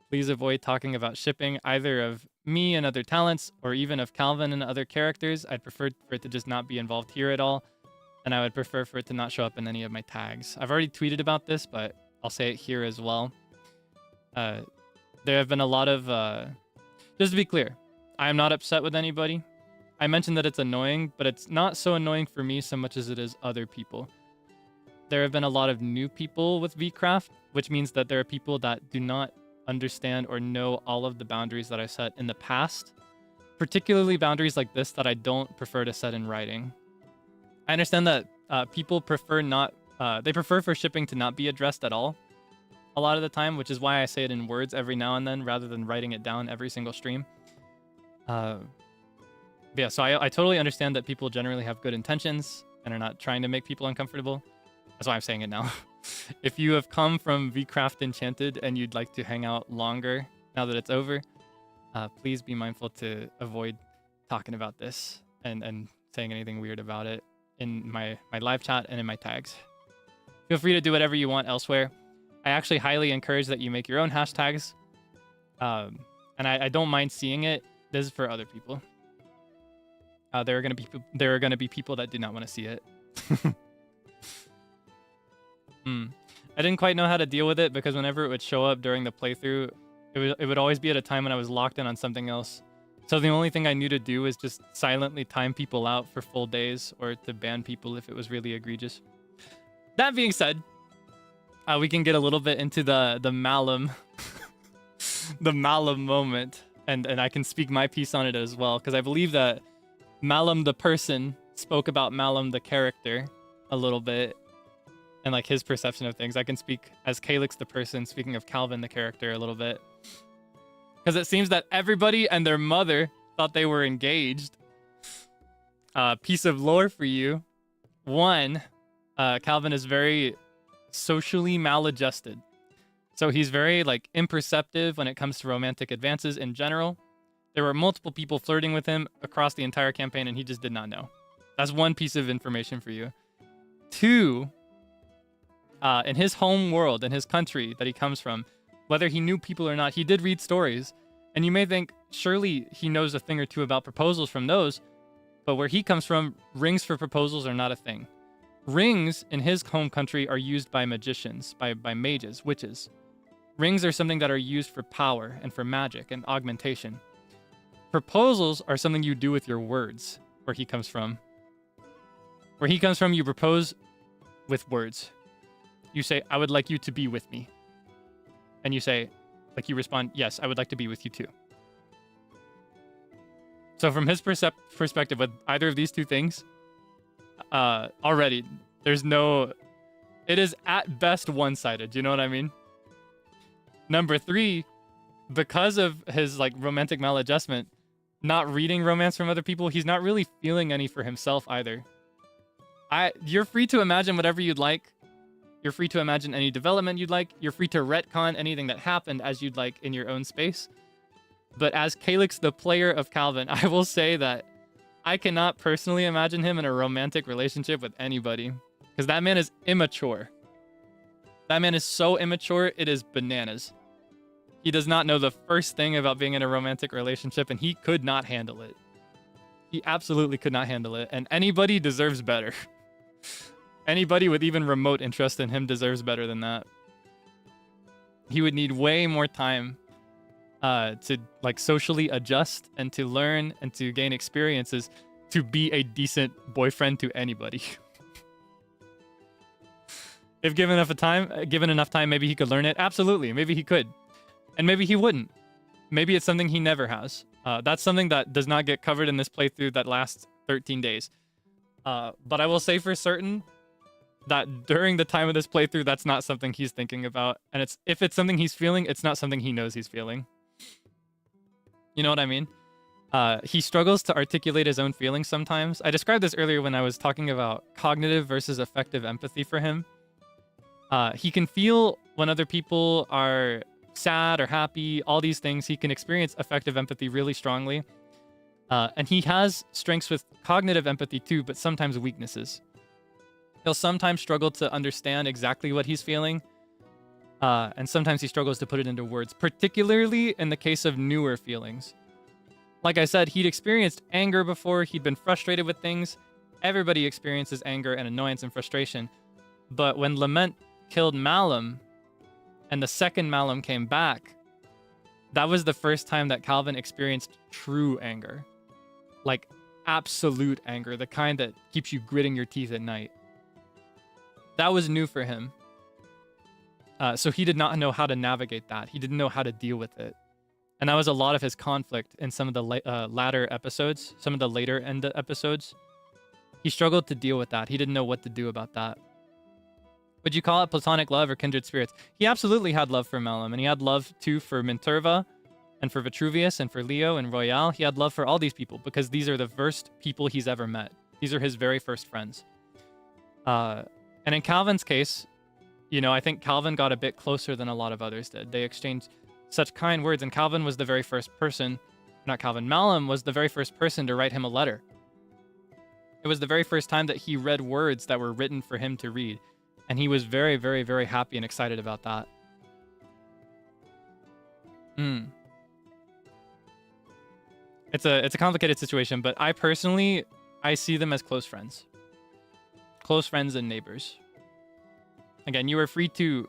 [SPEAKER 1] Please avoid talking about shipping, either of me and other talents, or even of Calvin and other characters. I'd prefer for it to just not be involved here at all. And I would prefer for it to not show up in any of my tags. I've already tweeted about this, but I'll say it here as well. There have been a lot of... just to be clear, I am not upset with anybody. I mentioned that it's annoying, but it's not so annoying for me so much as it is other people. There have been a lot of new people with vcraft, which means that there are people that do not understand or know all of the boundaries that I set in the past. Particularly boundaries like this that I don't prefer to set in writing. I understand that people prefer they prefer for shipping to not be addressed at all a lot of the time, which is why I say it in words every now and then rather than writing it down every single stream. Yeah, so I totally understand that people generally have good intentions and are not trying to make people uncomfortable. That's why I'm saying it now. If you have come from vcraft Enchanted and you'd like to hang out longer now that it's over, please be mindful to avoid talking about this and saying anything weird about it in my live chat and in my tags. Feel free to do whatever you want elsewhere. I actually highly encourage that you make your own hashtags. And I don't mind seeing it. This is for other people. There are gonna be people that do not want to see it. I didn't quite know how to deal with it because whenever it would show up during the playthrough, it would always be at a time when I was locked in on something else. So the only thing I knew to do was just silently time people out for full days or to ban people if it was really egregious. That being said, we can get a little bit into the Malum, the Malum moment, and I can speak my piece on it as well because I believe that Malum the person spoke about Malum the character a little bit and like his perception of things. I can speak as Kaelix the person speaking of Calvin the character a little bit. Because it seems that everybody and their mother thought they were engaged. Piece of lore for you. One, Calvin is very socially maladjusted. So he's very like imperceptive when it comes to romantic advances in general. There were multiple people flirting with him across the entire campaign and he just did not know. That's one piece of information for you. Two, in his home world, in his country that he comes from, whether he knew people or not, he did read stories. And you may think, surely he knows a thing or two about proposals from those. But where he comes from, rings for proposals are not a thing. Rings in his home country are used by magicians, by mages, witches. Rings are something that are used for power and for magic and augmentation. Proposals are something you do with your words, where he comes from. Where he comes from, you propose with words. You say, I would like you to be with me. And you say, like you respond, yes, I would like to be with you too. So from his perspective, with either of these two things, already, there's no... It is at best one-sided, you know what I mean? Number 3, because of his like romantic maladjustment, not reading romance from other people, he's not really feeling any for himself either. You're free to imagine whatever you'd like. You're free to imagine any development you'd like. You're free to retcon anything that happened as you'd like in your own space. But as Kaelix, the player of Calvin, I will say that I cannot personally imagine him in a romantic relationship with anybody. Because that man is immature. That man is so immature, it is bananas. He does not know the first thing about being in a romantic relationship, and he could not handle it. He absolutely could not handle it, and anybody deserves better. Anybody with even remote interest in him deserves better than that. He would need way more time to like socially adjust and to learn and to gain experiences to be a decent boyfriend to anybody. If given enough time, maybe he could learn it. Absolutely, maybe he could. And maybe he wouldn't. Maybe it's something he never has. That's something that does not get covered in this playthrough that lasts 13 days. But I will say for certain that during the time of this playthrough, that's not something he's thinking about. And if it's something he's feeling, it's not something he knows he's feeling. You know what I mean? He struggles to articulate his own feelings sometimes. I described this earlier when I was talking about cognitive versus affective empathy for him. He can feel when other people are sad or happy, all these things. He can experience affective empathy really strongly. And he has strengths with cognitive empathy too, but sometimes weaknesses. He'll sometimes struggle to understand exactly what he's feeling. And sometimes he struggles to put it into words, particularly in the case of newer feelings. Like I said, he'd experienced anger before. He'd been frustrated with things. Everybody experiences anger and annoyance and frustration. But when Lament killed Malum, and the second Malum came back, that was the first time that Calvin experienced true anger. Like, absolute anger, the kind that keeps you gritting your teeth at night. That was new for him. So he did not know how to navigate that. He didn't know how to deal with it. And that was a lot of his conflict in some of the latter episodes, some of the later end episodes. He struggled to deal with that. He didn't know what to do about that. Would you call it platonic love or kindred spirits? He absolutely had love for Malum, and he had love too for Minturva, and for Vitruvius, and for Leo, and Royale. He had love for all these people, because these are the first people he's ever met. These are his very first friends. And in Calvin's case, you know, I think Calvin got a bit closer than a lot of others did. They exchanged such kind words, and Calvin was the very first person, not Calvin, Malum was the very first person to write him a letter. It was the very first time that he read words that were written for him to read. And he was very, very, very happy and excited about that. It's a complicated situation, but I personally, I see them as close friends. Close friends and neighbors. Again, you are free to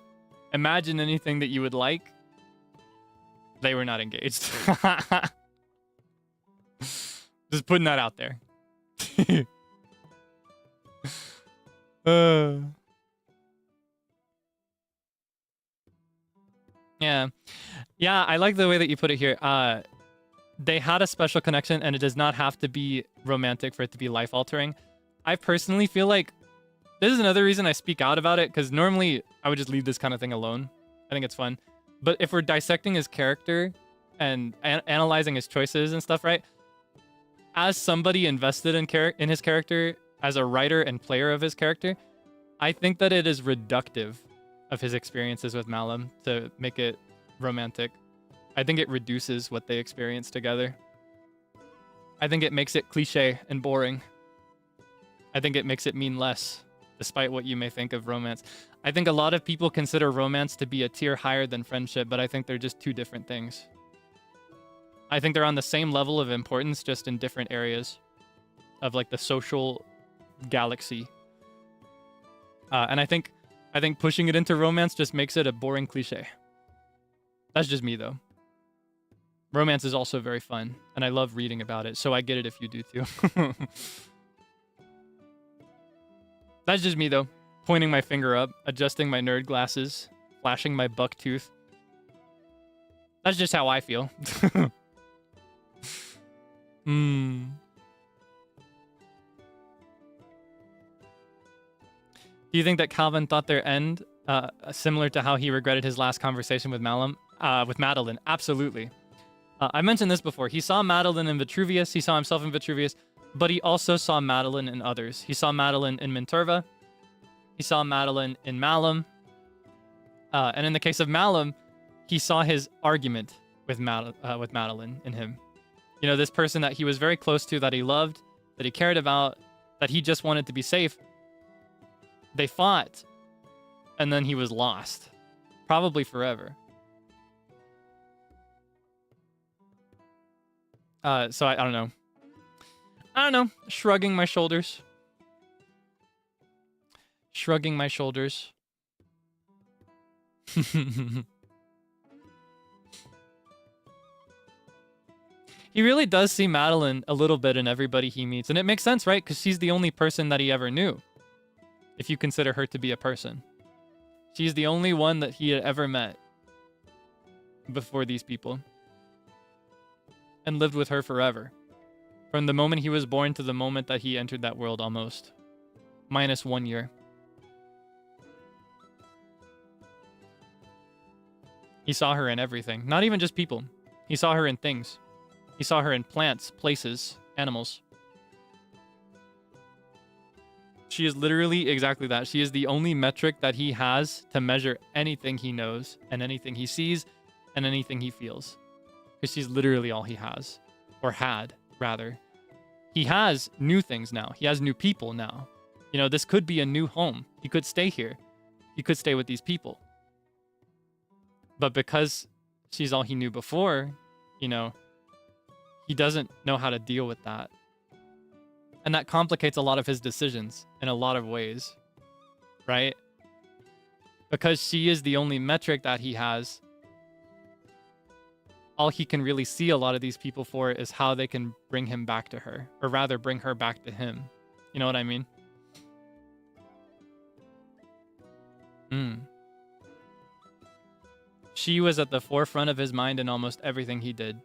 [SPEAKER 1] imagine anything that you would like. They were not engaged. Just putting that out there. Yeah, I like the way that you put it here. They had a special connection, and it does not have to be romantic for it to be life-altering. I personally feel like this is another reason I speak out about it, because normally I would just leave this kind of thing alone. I think it's fun. But if we're dissecting his character and analyzing his choices and stuff, right? As somebody invested in his character, as a writer and player of his character, I think that it is reductive of his experiences with Malum to make it romantic. I think it reduces what they experience together. I think it makes it cliche and boring. I think it makes it mean less, despite what you may think of romance. I think a lot of people consider romance to be a tier higher than friendship, but I think they're just two different things. I think they're on the same level of importance, just in different areas of like the social galaxy. And I think pushing it into romance just makes it a boring cliche. That's just me, though. Romance is also very fun, and I love reading about it, so I get it if you do too. That's just me, though.
[SPEAKER 2] pointing my finger up, adjusting my nerd glasses, flashing my buck tooth. That's just how I feel. Hmm. Do you think that Calvin thought their end similar to how he regretted his last conversation with Madeline? Absolutely. I mentioned this before. He saw Madeline in Vitruvius. He saw himself in Vitruvius, but he also saw Madeline in others. He saw Madeline in Minturva. He saw Madeline in Malum. And in the case of Malum, he saw his argument with Madeline in him. You know, this person that he was very close to, that he loved, that he cared about, that he just wanted to be safe. They fought, and then he was lost. Probably forever. So I don't know. I don't know. Shrugging my shoulders. Shrugging my shoulders. He really does see Madeline a little bit in everybody he meets. And it makes sense, right? Because she's the only person that he ever knew. If you consider her to be a person. She's the only one that he had ever met before these people. And lived with her forever. From the moment he was born to the moment that he entered that world almost. Minus 1 year. He saw her in everything. Not even just people. He saw her in things. He saw her in plants, places, animals. She is literally exactly that. She is the only metric that he has to measure anything he knows and anything he sees and anything he feels. Because she's literally all he has. Or had, rather. He has new things now. He has new people now. You know, this could be a new home. He could stay here. He could stay with these people. But because she's all he knew before, you know, he doesn't know how to deal with that. And that complicates a lot of his decisions in a lot of ways, right? Because she is the only metric that he has, all he can really see a lot of these people for is how they can bring him back to her, or rather bring her back to him. You know what I mean? She was at the forefront of his mind in almost everything he did.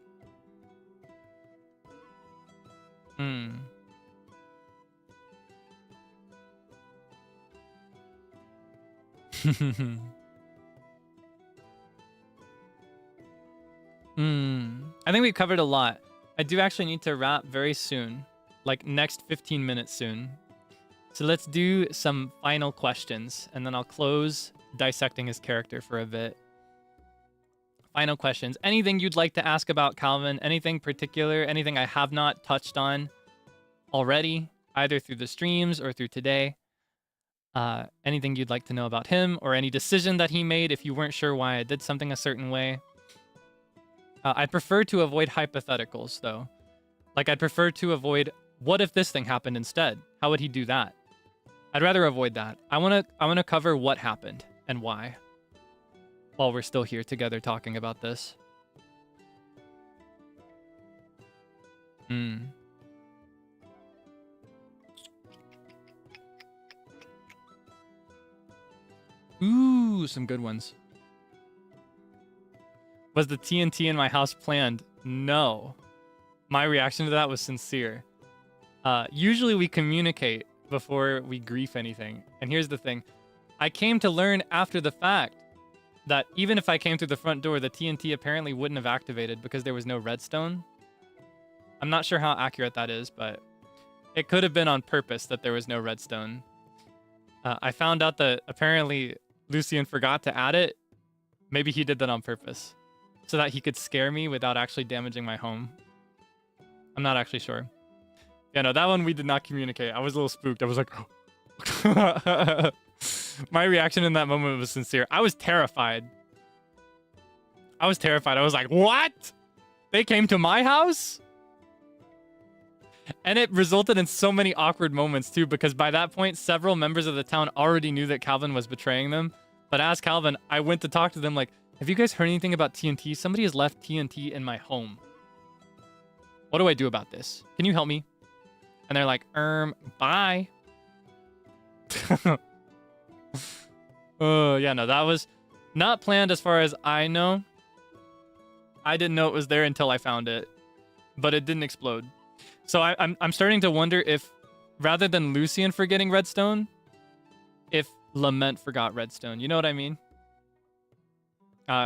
[SPEAKER 2] I think we covered a lot. I do actually need to wrap very soon. Like next 15 minutes soon. So let's do some final questions. And then I'll close dissecting his character for a bit. Final questions. Anything you'd like to ask about Calvin? Anything particular? Anything I have not touched on already? Either through the streams or through today? Anything you'd like to know about him? Or any decision that he made if you weren't sure why I did something a certain way? I prefer to avoid hypotheticals, though. Like, I'd prefer to avoid, what if this thing happened instead? How would he do that? I'd rather avoid that. I wanna cover what happened and why. While we're still here together talking about this. Ooh, some good ones. Was the TNT in my house planned? No. My reaction to that was sincere. Usually we communicate before we grief anything. And here's the thing. I came to learn after the fact that even if I came through the front door, the TNT apparently wouldn't have activated because there was no redstone. I'm not sure how accurate that is, but it could have been on purpose that there was no redstone. I found out that apparently Lucian forgot to add it. Maybe he did that on purpose so that he could scare me without actually damaging my home. I'm not actually sure. Yeah, no, that one we did not communicate. I was a little spooked. I was like, oh. My reaction in that moment was sincere. I was terrified. I was like, what? They came to my house? And it resulted in so many awkward moments, too, because by that point, several members of the town already knew that Calvin was betraying them. But as Calvin, I went to talk to them like, have you guys heard anything about TNT? Somebody has left TNT in my home. What do I do about this? Can you help me? And they're like, bye.
[SPEAKER 1] Oh, yeah, no, that was not planned as far as I know. I didn't know it was there until I found it, but it didn't explode. So I'm starting to wonder if, rather than Lucian forgetting redstone, if Lament forgot redstone. You know what I mean?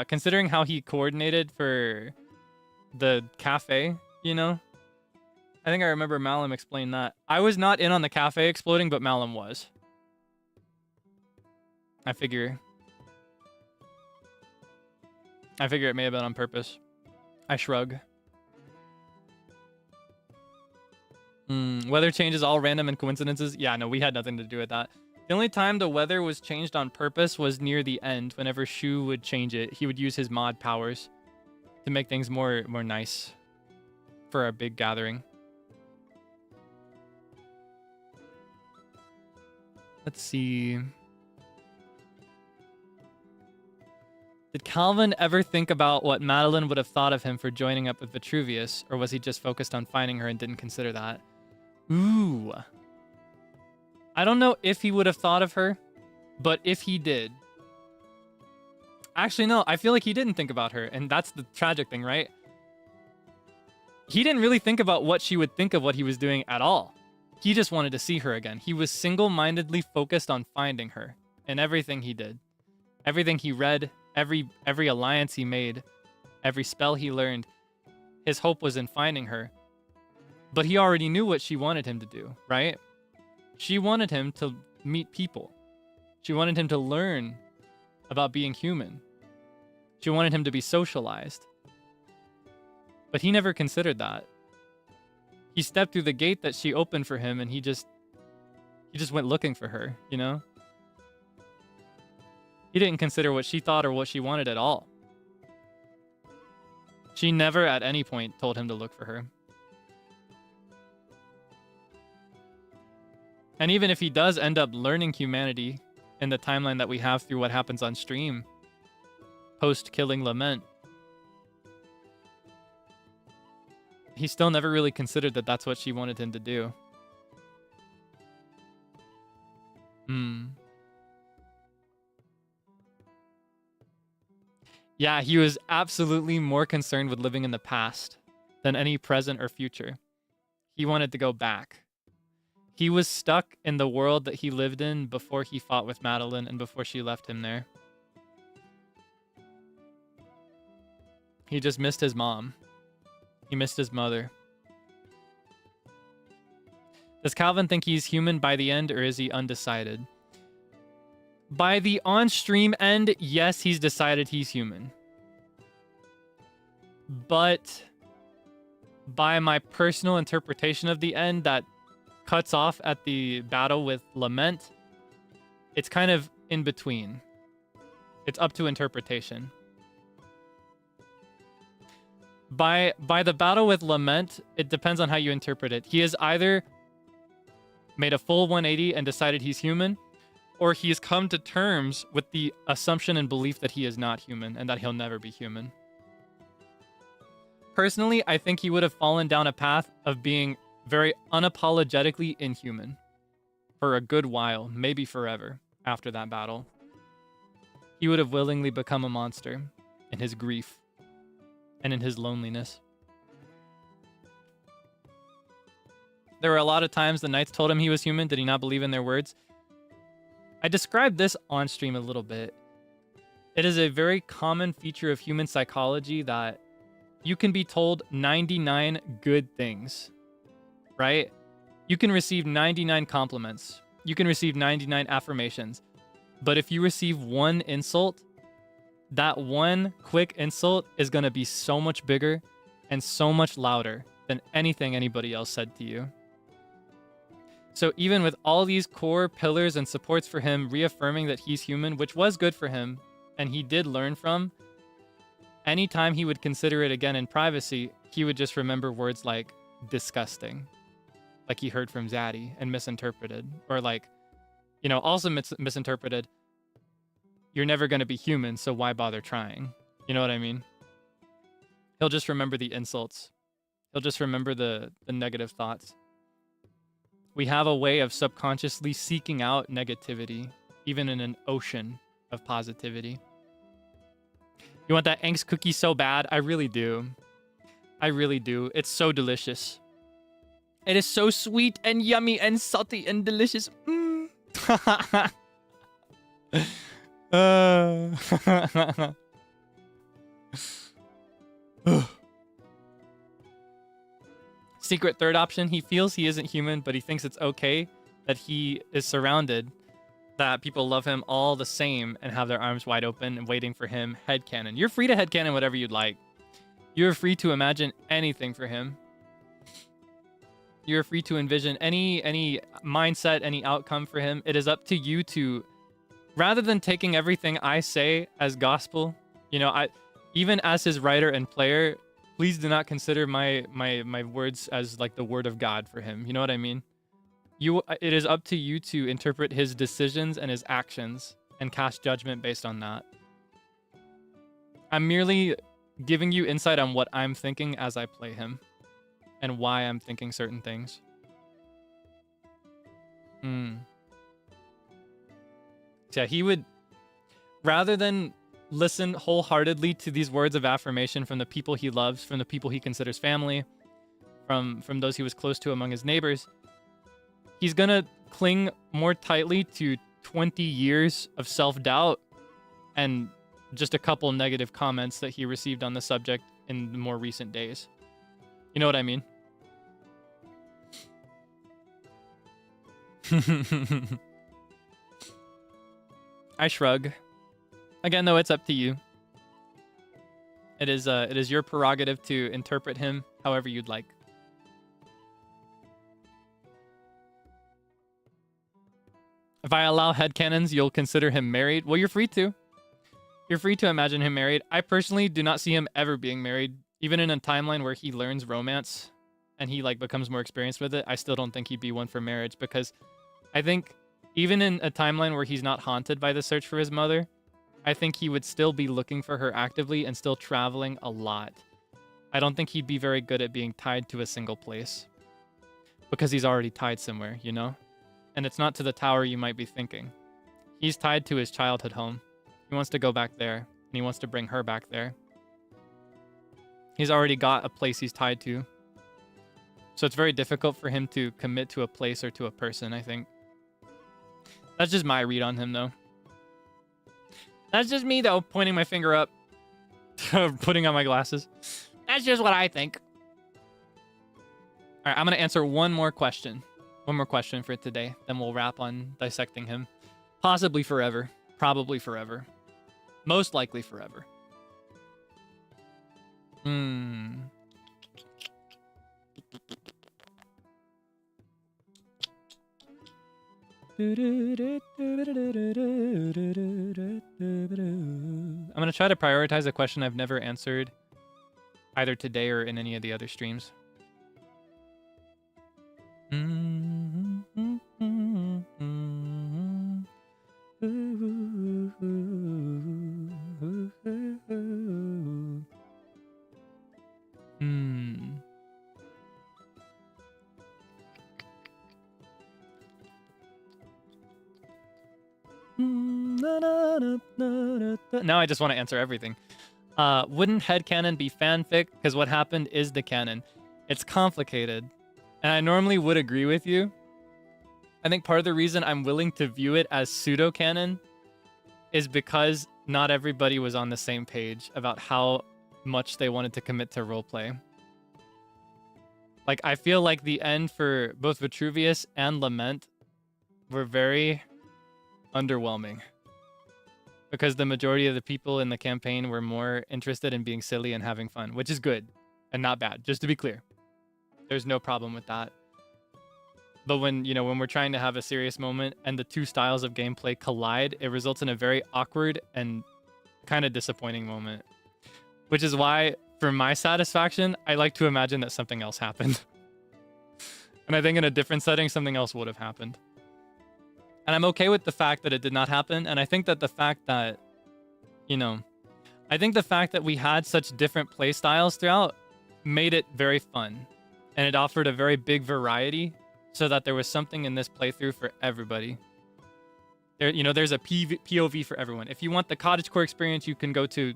[SPEAKER 1] Considering how he coordinated for the cafe, you know? I think I remember Malum explained that. I was not in on the cafe exploding, but Malum was. I figure it may have been on purpose. I shrug. Weather changes all random and coincidences. Yeah, no, we had nothing to do with that. The only time the weather was changed on purpose was near the end. Whenever Shu would change it, he would use his mod powers to make things more nice for our big gathering. Let's see. Did Calvin ever think about what Meline would have thought of him for joining up with Vitruvius, or was he just focused on finding her and didn't consider that? Ooh. I don't know if he would have thought of her, but if he did... Actually, no, I feel like he didn't think about her, and that's the tragic thing, right? He didn't really think about what she would think of what he was doing at all. He just wanted to see her again. He was single-mindedly focused on finding her in everything he did. Everything he read, every alliance he made, every spell he learned. His hope was in finding her. But he already knew what she wanted him to do, right? She wanted him to meet people. She wanted him to learn about being human. She wanted him to be socialized. But he never considered that. He stepped through the gate that she opened for him, and he just went looking for her, you know? He didn't consider what she thought or what she wanted at all. She never at any point told him to look for her. And even if he does end up learning humanity in the timeline that we have through what happens on stream, post-killing Lament, he still never really considered that that's what she wanted him to do. Yeah, he was absolutely more concerned with living in the past than any present or future. He wanted to go back. He was stuck in the world that he lived in before he fought with Meline and before she left him there. He just missed his mom. He missed his mother. Does Calvin think he's human by the end, or is he undecided? By the on-stream end, yes, he's decided he's human. But by my personal interpretation of the end that cuts off at the battle with Lament, it's kind of in between. It's up to interpretation. By the battle with Lament, it depends on how you interpret it. He has either made a full 180 and decided he's human, or he has come to terms with the assumption and belief that he is not human and that he'll never be human. Personally, I think he would have fallen down a path of being very unapologetically inhuman for a good while, maybe forever, after that battle. He would have willingly become a monster in his grief and in his loneliness. There were a lot of times the knights told him he was human. Did he not believe in their words? I described this on stream a little bit. It is a very common feature of human psychology that you can be told 99 good things, right? You can receive 99 compliments. You can receive 99 affirmations. But if you receive one insult, that one quick insult is going to be so much bigger and so much louder than anything anybody else said to you. So even with all these core pillars and supports for him reaffirming that he's human, which was good for him, and he did learn from, anytime he would consider it again in privacy, he would just remember words like disgusting, like he heard from Zaddy and misinterpreted, or like, you know, also misinterpreted, you're never going to be human, so why bother trying? You know what I mean? He'll just remember the insults. He'll just remember the negative thoughts. We have a way of subconsciously seeking out negativity
[SPEAKER 2] even in an ocean of positivity. You want that angst cookie so bad? I really do. I really do. It's so delicious. It is so sweet and yummy and salty and delicious. Mm. Secret third option. He feels he isn't human, but he thinks it's okay that he is surrounded, that people love him all the same and have their arms wide open and waiting for him. Headcanon. You're free to headcanon whatever you'd like. You're free to imagine anything for him. You're free to envision any mindset, any outcome for him. It is up to you to, rather than taking everything I say as gospel, you know, even as his writer and player, please do not consider my words as like the word of God for him. You know what I mean? It is up to you to interpret his decisions and his actions and cast judgment based on that. I'm merely giving you insight on what I'm thinking as I play him and why I'm thinking certain things. Yeah, he would, rather than listen wholeheartedly to these words of affirmation from the people he loves, from the people he considers family, from those he was close to among his neighbors, he's gonna cling more tightly to 20 years of self-doubt and just a couple negative comments that he received on the subject in the more recent days. You know what I mean? I shrug. Again, though, it's up to you. It is your prerogative to interpret him however you'd like. If I allow headcanons, you'll consider him married. Well, you're free to. You're free to imagine him married. I personally do not see him ever being married. Even in a timeline where he learns romance and he like becomes more experienced with it, I still don't think he'd be one for marriage, because I think even in a timeline where he's not haunted by the search for his mother, I think he would still be looking for her actively and still traveling a lot. I don't think he'd be very good at being tied to a single place, because he's already tied somewhere, you know? And it's not to the tower you might be thinking. He's tied to his childhood home. He wants to go back there, and he wants to bring her back there. He's already got a place he's tied to. So it's very difficult for him to commit to a place or to a person, I think. That's just my read on him, though. That's just me, though, pointing my finger up, putting on my glasses. That's just what I think. All right, I'm going to answer one more question. One more question for today. Then we'll wrap on dissecting him. Possibly forever. Probably forever. Most likely forever. I'm going to try to prioritize a question I've never answered either today or in any of the other streams. Now I just want to answer everything. Wouldn't headcanon be fanfic? Because what happened is the canon. It's complicated. And I normally would agree with you. I think part of the reason I'm willing to view it as pseudo-canon is because not everybody was on the same page about how much they wanted to commit to roleplay. Like, I feel like the end for both Vitruvius and Lament were very underwhelming, because the majority of the people in the campaign were more interested in being silly and having fun, which is good and not bad, just to be clear. There's no problem with that. But when we're trying to have a serious moment and the two styles of gameplay collide, it results in a very awkward and kind of disappointing moment. Which is why, for my satisfaction, I like to imagine that something else happened. And I think in a different setting, something else would have happened. And I'm okay with the fact that it did not happen. And I think that the fact that, I think the fact that we had such different play styles throughout made it very fun. And it offered a very big variety so that there was something in this playthrough for everybody. there's a POV for everyone. If you want the cottagecore experience, you can go to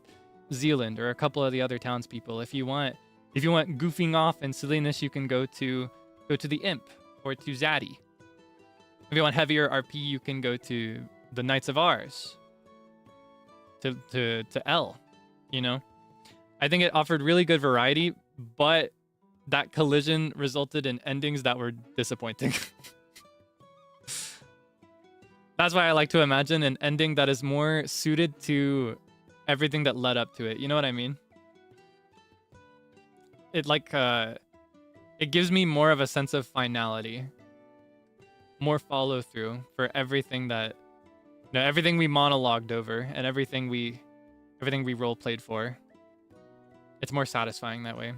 [SPEAKER 2] Zealand or a couple of the other townspeople. If you want goofing off and silliness, you can go to the Imp or to Zaddy. If you want heavier RP, you can go to the Knights of Ours. To L, I think it offered really good variety, but that collision resulted in endings that were disappointing. That's why I like to imagine an ending that is more suited to everything that led up to it. You know what I mean? It it gives me more of a sense of finality, more follow through for everything that, everything we monologued over and everything we role played for. It's more satisfying that way.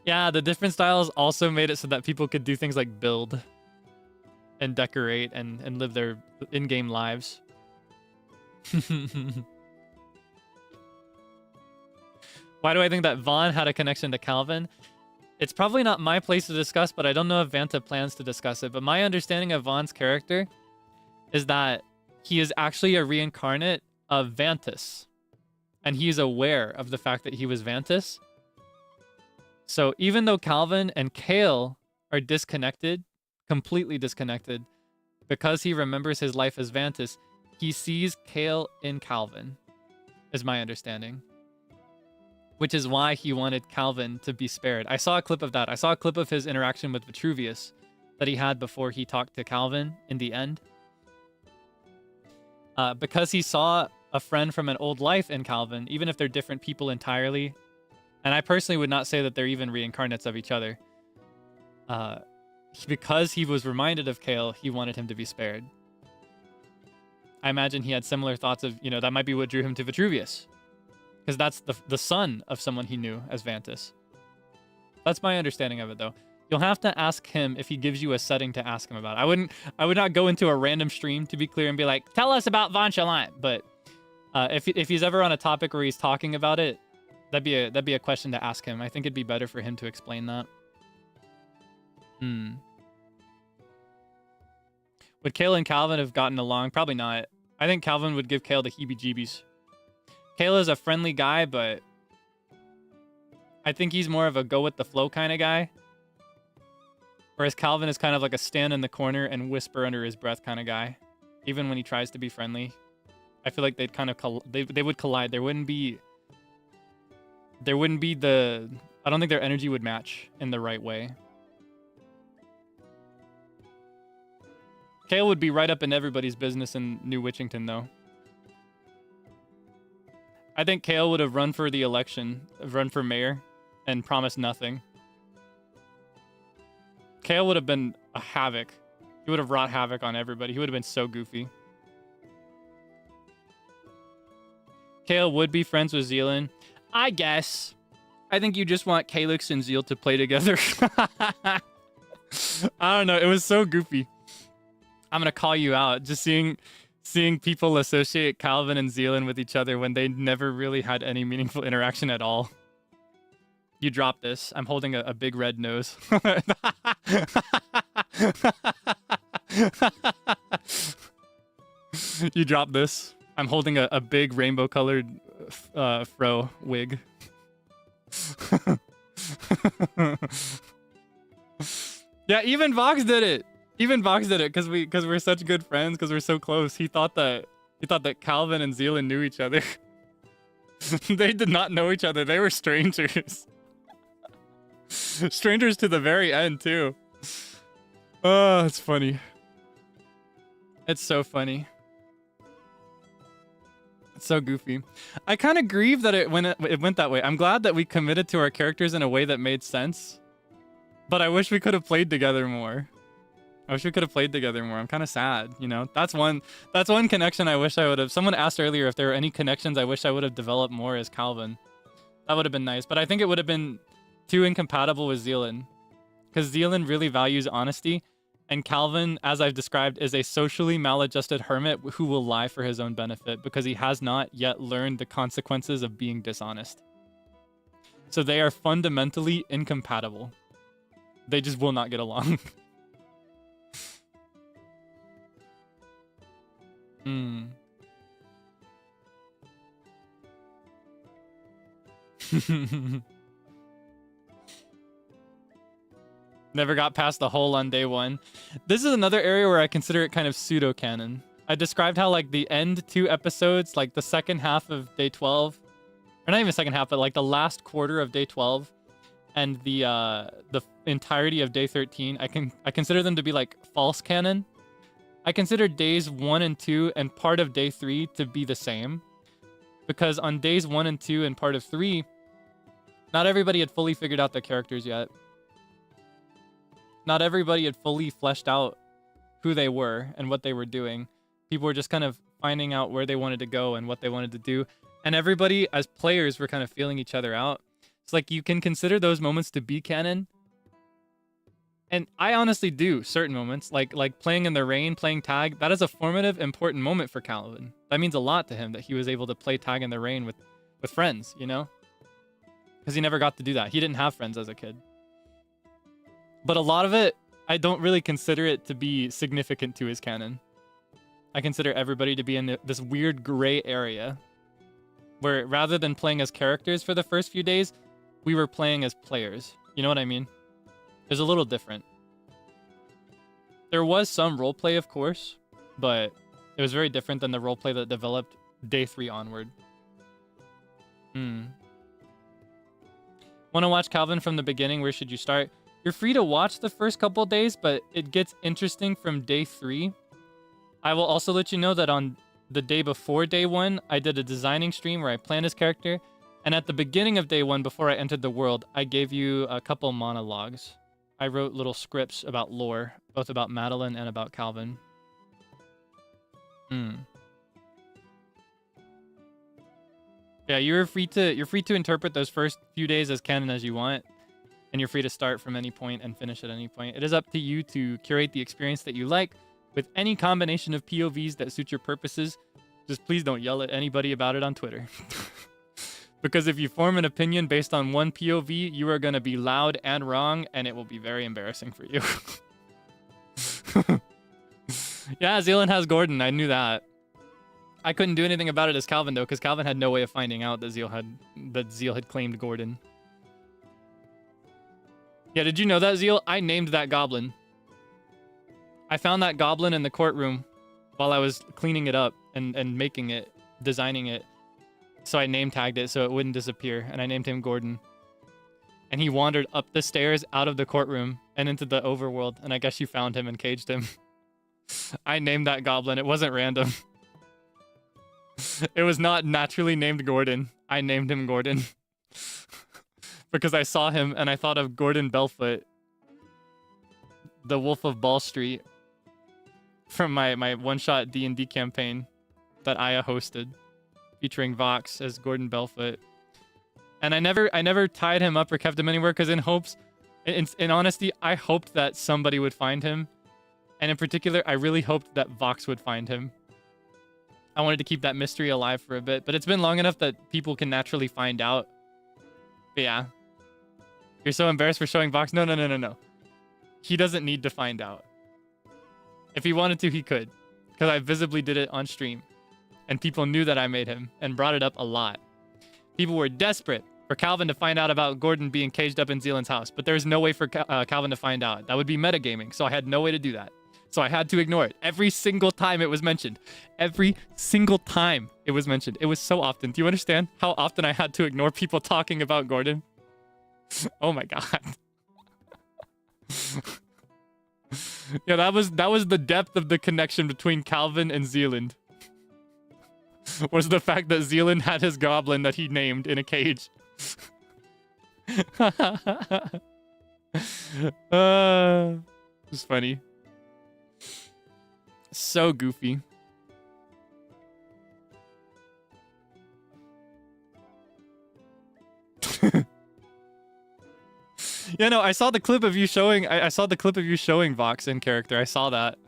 [SPEAKER 2] Yeah, the different styles also made it so that people could do things like build and decorate and live their in-game lives. Why do I think that Vaughn had a connection to Calvin? It's probably not my place to discuss, but I don't know if Vanta plans to discuss it. But my understanding of Vaughn's character is that he is actually a reincarnate of Vantus. And he's aware of the fact that he was Vantus. So even though Calvin and Kael are disconnected, completely disconnected, because he remembers his life as Vantus, he sees Kael in Calvin, is my understanding. Which is why he wanted Calvin to be spared. I saw a clip of that. I saw a clip of his interaction with Vitruvius that he had before he talked to Calvin in the end. Because he saw a friend from an old life in Calvin, even if they're different people entirely. And I personally would not say that they're even reincarnates of each other. Because he was reminded of Kael, he wanted him to be spared. I imagine he had similar thoughts of, that might be what drew him to Vitruvius. Because that's the son of someone he knew as Vantus. That's my understanding of it, though. You'll have to ask him if he gives you a setting to ask him about. I would not go into a random stream, to be clear, and be like, tell us about Von Shaline. But if he's ever on a topic where he's talking about it, that'd be a question to ask him. I think it'd be better for him to explain that. Would Kael and Calvin have gotten along? Probably not. I think Calvin would give Kael the heebie-jeebies. Kael is a friendly guy, but I think he's more of a go-with-the-flow kind of guy. Whereas Calvin is kind of like a stand in the corner and whisper under his breath kind of guy. Even when he tries to be friendly. I feel like they'd kind of... They would collide. There wouldn't be the... I don't think their energy would match in the right way. Kael would be right up in everybody's business in New Witchington, though. I think Kael would have run for the election, run for mayor, and promised nothing. Kael would have been a havoc. He would have wrought havoc on everybody. He would have been so goofy. Kael would be friends with Zealand. I guess. I think you just want Kaelix and Zeal to play together. I don't know. It was so goofy. I'm going to call you out. Just seeing people associate Calvin and Zealand with each other when they never really had any meaningful interaction at all. You drop this. I'm holding a big red nose. You drop this. I'm holding a big rainbow-colored fro wig. Yeah, even Vox did it. Even Vox did it because we're such good friends, because we're so close. He thought that Calvin and Zealand knew each other. They did not know each other. They were strangers. Strangers to the very end too. Oh, it's funny. It's so funny. It's so goofy. I kind of grieve that it went that way. I'm glad that we committed to our characters in a way that made sense. But I wish we could have played together more. I wish we could have played together more. I'm kind of sad, That's one connection I wish I would have. Someone asked earlier if there were any connections I wish I would have developed more as Calvin. That would have been nice. But I think it would have been too incompatible with Zealand. Because Zealand really values honesty. And Calvin, as I've described, is a socially maladjusted hermit who will lie for his own benefit because he has not yet learned the consequences of being dishonest. So they are fundamentally incompatible. They just will not get along. Hmm. Never got past the hole on day 1. This is another area where I consider it kind of pseudo-canon. I described how, like, the end 2 episodes, like the second half of day 12, or not even second half, but like the last quarter of day 12, and the entirety of day 13, I consider them to be like false canon. I consider days 1 and 2 and part of day 3 to be the same, because on days 1 and 2 and part of 3, not everybody had fully figured out their characters yet. Not everybody had fully fleshed out who they were and what they were doing. People were just kind of finding out where they wanted to go and what they wanted to do. And everybody, as players, were kind of feeling each other out. It's like you can consider those moments to be canon. And I honestly do, certain moments. Like playing in the rain, playing tag. That is a formative, important moment for Calvin. That means a lot to him that he was able to play tag in the rain with friends, you know? Because he never got to do that. He didn't have friends as a kid. But a lot of it, I don't really consider it to be significant to his canon. I consider everybody to be in this weird gray area where rather than playing as characters for the first few days, we were playing as players. You know what I mean? There's a little different. There was some roleplay, of course, but it was very different than the roleplay that developed day 3 onward. Want to watch Calvin from the beginning? Where should you start? You're free to watch the first couple days, but it gets interesting from day 3. I will also let you know that on the day before day 1, I did a designing stream where I planned his character. And at the beginning of day 1, before I entered the world, I gave you a couple monologues. I wrote little scripts about lore, both about Meline and about Calvin. Yeah, you're free to interpret those first few days as canon as you want. And you're free to start from any point and finish at any point. It is up to you to curate the experience that you like with any combination of POVs that suit your purposes. Just please don't yell at anybody about it on Twitter. Because if you form an opinion based on one POV, you are going to be loud and wrong, and it will be very embarrassing for you. Yeah, Zealand has Gordon. I knew that. I couldn't do anything about it as Calvin, though, because Calvin had no way of finding out that Zeal had claimed Gordon. Yeah, did you know that, Zeal? I named that goblin. I found that goblin in the courtroom while I was cleaning it up and making it, designing it. So I name tagged it so it wouldn't disappear, and I named him Gordon. And he wandered up the stairs out of the courtroom and into the overworld, and I guess you found him and caged him. I named that goblin. It wasn't random. It was not naturally named Gordon. I named him Gordon. Because I saw him and I thought of Gordon Belfoot, the Wolf of Ball Street, from my one-shot D&D campaign that Aya hosted, featuring Vox as Gordon Belfoot. And I never tied him up or kept him anywhere because in honesty, I hoped that somebody would find him. And in particular, I really hoped that Vox would find him. I wanted to keep that mystery alive for a bit, but it's been long enough that people can naturally find out. But yeah. You're so embarrassed for showing Vox? No. He doesn't need to find out. If he wanted to, he could. Because I visibly did it on stream. And people knew that I made him and brought it up a lot. People were desperate for Calvin to find out about Gordon being caged up in Zealand's house. But there's no way for Calvin to find out. That would be metagaming. So I had no way to do that. So I had to ignore it. Every single time it was mentioned. Every single time it was mentioned. It was so often. Do you understand how often I had to ignore people talking about Gordon? Oh my god. Yeah, that was the depth of the connection between Calvin and Zealand. Was the fact that Zealand had his goblin that he named in a cage. It's funny. So goofy. Yeah, no, I saw the clip of you showing. I saw the clip of you showing Vox in character. I saw that,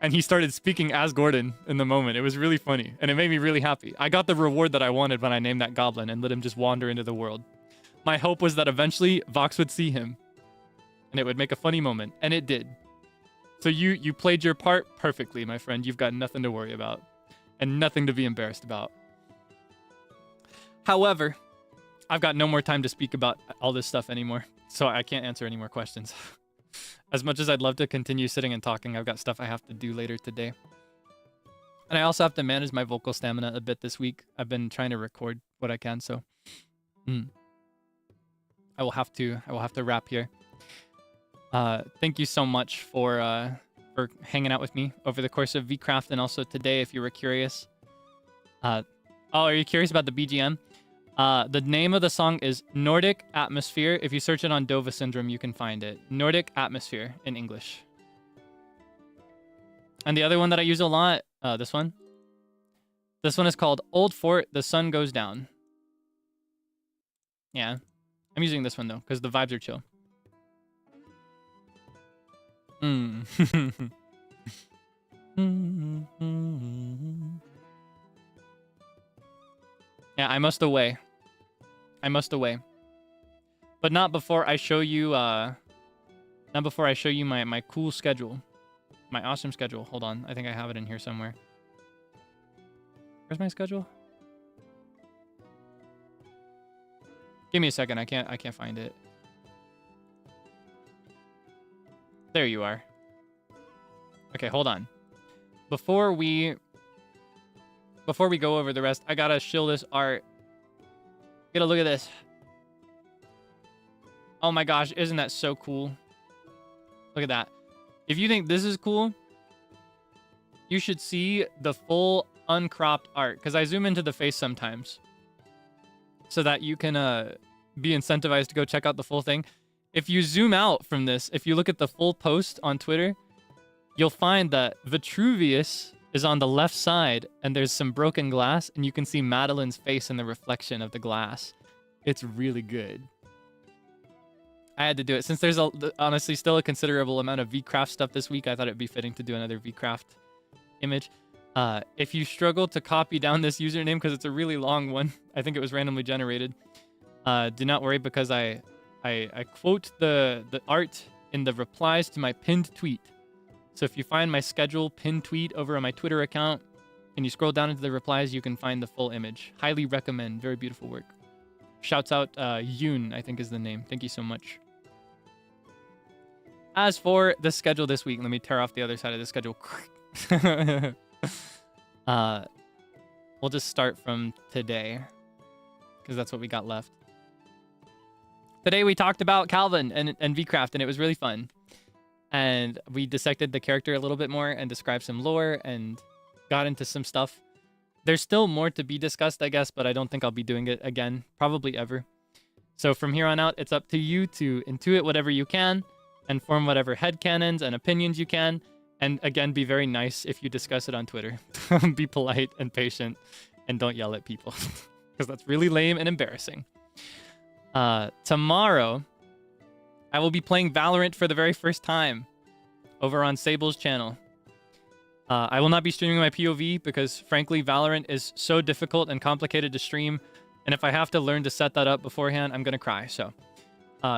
[SPEAKER 2] and he started speaking as Gordon in the moment. It was really funny, and it made me really happy. I got the reward that I wanted when I named that goblin and let him just wander into the world. My hope was that eventually Vox would see him, and it would make a funny moment, and it did. So you played your part perfectly, my friend. You've got nothing to worry about, and nothing to be embarrassed about. However, I've got no more time to speak about all this stuff anymore, so I can't answer any more questions. As much as I'd love to continue sitting and talking, I've got stuff I have to do later today. And I also have to manage my vocal stamina a bit this week. I've been trying to record what I can, so I will have to wrap here. Thank you so much for hanging out with me over the course of vcraft, and also today, if you were curious. Oh, are you curious about the BGM? The name of the song is Nordic Atmosphere. If you search it on Dova Syndrome, you can find it. Nordic Atmosphere in English. And the other one that I use a lot, this one. This one is called Old Fort, The Sun Goes Down. Yeah, I'm using this one though, because the vibes are chill. Yeah, I must away. But not before I show you my cool schedule. My awesome schedule. Hold on. I think I have it in here somewhere. Where's my schedule? Give me a second. I can't find it. There you are. Okay, hold on. Before we go over the rest, I gotta shill this art. Get a look at this. Oh my gosh, isn't that so cool? Look at that. If you think this is cool, you should see the full uncropped art, because I zoom into the face sometimes so that you can be incentivized to go check out the full thing. If you zoom out from this, if you look at the full post on Twitter, you'll find that Vitruvius is on the left side, and there's some broken glass, and you can see Madeline's face in the reflection of the glass. It's really good. I had to do it. Since there's honestly still a considerable amount of vcraft stuff this week, I thought it'd be fitting to do another vcraft image. If you struggle to copy down this username, because it's a really long one, I think it was randomly generated, do not worry, because I quote the art in the replies to my pinned tweet. So if you find my schedule pinned tweet over on my Twitter account, and you scroll down into the replies, you can find the full image. Highly recommend. Very beautiful work. Shouts out Yoon, I think is the name. Thank you so much. As for the schedule this week, let me tear off the other side of the schedule. We'll just start from today, because that's what we got left. Today we talked about Calvin and vcraft, and it was really fun. And we dissected the character a little bit more and described some lore and got into some stuff. There's still more to be discussed, I guess, but I don't think I'll be doing it again, probably ever. So from here on out, it's up to you to intuit whatever you can and form whatever headcanons and opinions you can. And again, be very nice if you discuss it on Twitter. Be polite and patient, and don't yell at people, because that's really lame and embarrassing. Tomorrow, I will be playing Valorant for the very first time over on Sable's channel. I will not be streaming my POV because, frankly, Valorant is so difficult and complicated to stream. And if I have to learn to set that up beforehand, I'm going to cry. So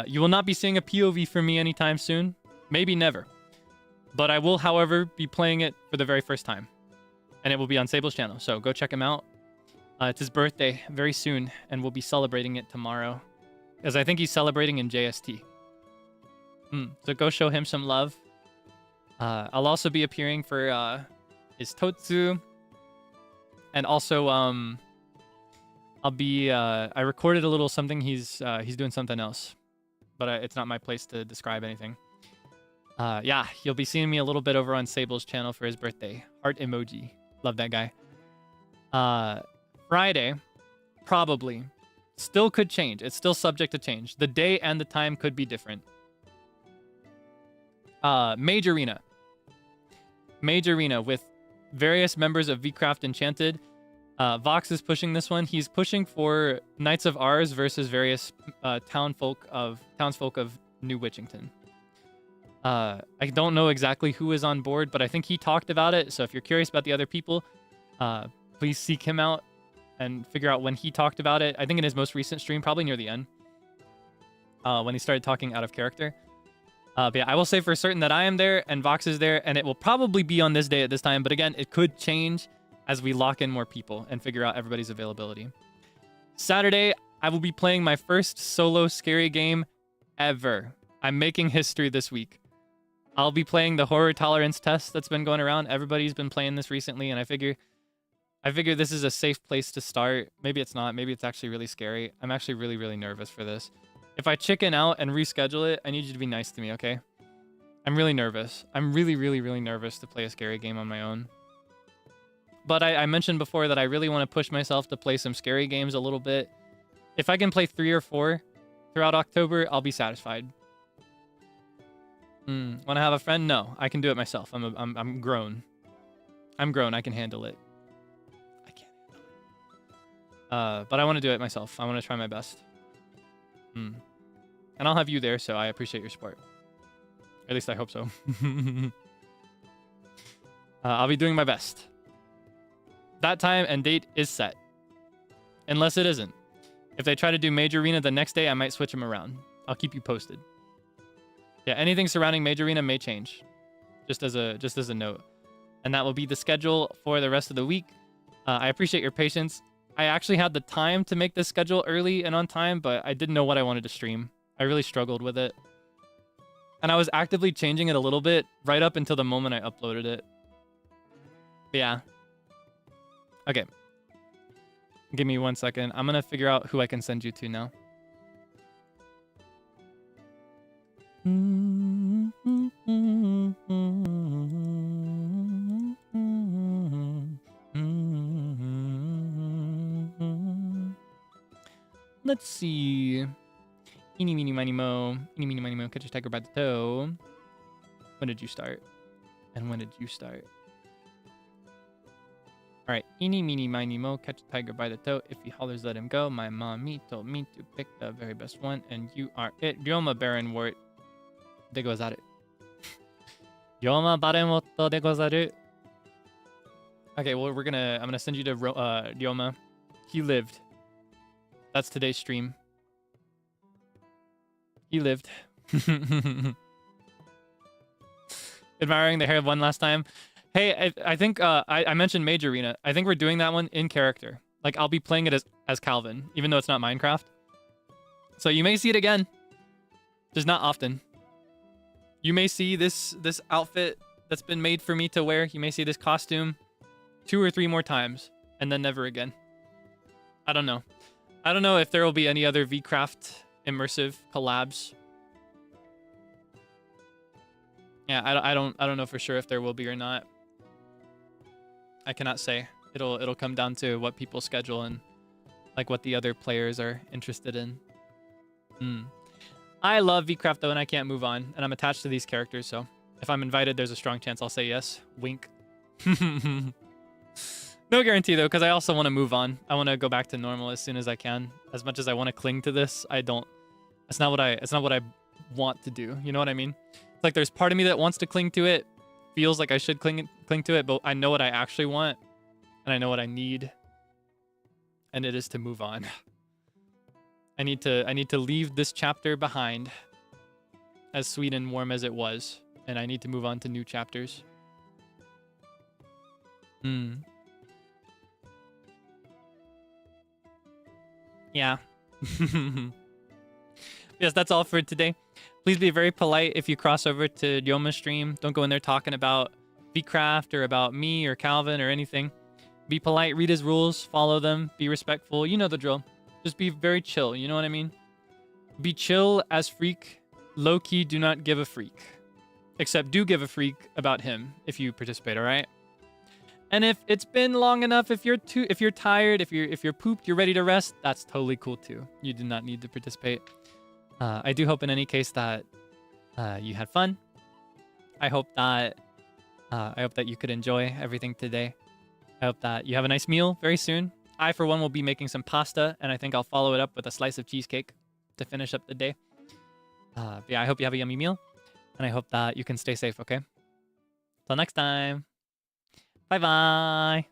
[SPEAKER 2] you will not be seeing a POV from me anytime soon. Maybe never. But I will, however, be playing it for the very first time. And it will be on Sable's channel. So go check him out. It's his birthday very soon, and we'll be celebrating it tomorrow, because I think he's celebrating in JST. So go show him some love. I'll also be appearing for his Totsu. And also, I'll be... I recorded a little something. He's doing something else. But it's not my place to describe anything. Yeah, you'll be seeing me a little bit over on Sable's channel for his birthday. Heart emoji. Love that guy. Friday, probably. Still could change. It's still subject to change. The day and the time could be different. Mage Arena with various members of vcraft Enchanted. Vox is pushing this one. He's pushing for Knights of Ours versus various townsfolk of New Witchington. I don't know exactly who is on board, but I think he talked about it. So if you're curious about the other people, please seek him out and figure out when he talked about it. I think in his most recent stream, probably near the end.
[SPEAKER 1] when he started talking out of character. But yeah, I will say for certain that I am there and Vox is there, and it will probably be on this day at this time. But again, it could change as we lock in more people and figure out everybody's availability. Saturday, I will be playing my first solo scary game ever. I'm making history this week. I'll be playing the horror tolerance test that's been going around. Everybody's been playing this recently, and I figure this is a safe place to start. Maybe it's not. Maybe it's actually really scary. I'm actually really, really nervous for this. If I chicken out and reschedule it, I need you to be nice to me, okay? I'm really nervous. I'm really, really, really nervous to play a scary game on my own. But I mentioned before that I really want to push myself to play some scary games a little bit. If I can play 3 or 4 throughout October, I'll be satisfied. Want to have a friend? No, I can do it myself. I'm grown. I'm grown. I can handle it. I can't handle it. But I want to do it myself. I want to try my best. And I'll have you there, so I appreciate your support. At least I hope so. I'll be doing my best. That time and date is set. Unless it isn't. If they try to do Major Arena the next day, I might switch them around. I'll keep you posted. Yeah, anything surrounding Major Arena may change. Just as a note. And that will be the schedule for the rest of the week. I appreciate your patience. I actually had the time to make this schedule early and on time, but I didn't know what I wanted to stream. I really struggled with it. And I was actively changing it a little bit right up until the moment I uploaded it. But yeah. Okay. Give me 1 second. I'm going to figure out who I can send you to now. Let's see. Eeny, meeny, miny, mo. Eeny, meeny, miny, mo. Catch a tiger by the toe. When did you start? And when did you start? All right. Eeny, meeny, miny, mo. Catch a tiger by the toe. If he hollers, let him go. My mommy told me to pick the very best one, and you are it. Ryoma Baronwort de gozaru. Ryoma Baronwort de gozaru. Okay, well, I'm gonna send you to Ryoma. He lived. That's today's stream. He lived. Admiring the hair one last time. Hey, I think I mentioned Major Arena. I think we're doing that one in character. Like, I'll be playing it as Calvin, even though it's not Minecraft. So you may see it again. Just not often. You may see this outfit that's been made for me to wear. You may see this costume 2 or 3 more times, and then never again. I don't know. I don't know if there will be any other vcraft immersive collabs. Yeah, I don't know for sure if there will be or not. I cannot say. It'll come down to what people schedule and like what the other players are interested in. I love vcraft though, and I can't move on, and I'm attached to these characters, so if I'm invited, there's a strong chance I'll say yes. Wink. No guarantee though, because I also want to move on. I want to go back to normal as soon as I can. As much as I want to cling to this, I don't. It's not what I want to do. You know what I mean? It's like there's part of me that wants to cling to it, feels like I should cling to it, but I know what I actually want, and I know what I need, and it is to move on. I need to leave this chapter behind, as sweet and warm as it was, and I need to move on to new chapters. Yeah. Yes, that's all for today. Please be very polite if you cross over to Ryoma's stream. Don't go in there talking about vcraft or about me or Calvin or anything. Be polite, read his rules, follow them, be respectful. You know the drill. Just be very chill, you know what I mean? Be chill as freak. Low-key, do not give a freak. Except do give a freak about him if you participate, all right? And if it's been long enough, if you're tired, if you're pooped, you're ready to rest, that's totally cool too. You do not need to participate. I do hope in any case that you had fun. I hope that you could enjoy everything today. I hope that you have a nice meal very soon. I, for one, will be making some pasta, and I think I'll follow it up with a slice of cheesecake to finish up the day. But yeah, I hope you have a yummy meal, and I hope that you can stay safe, okay? Till next time. Bye-bye.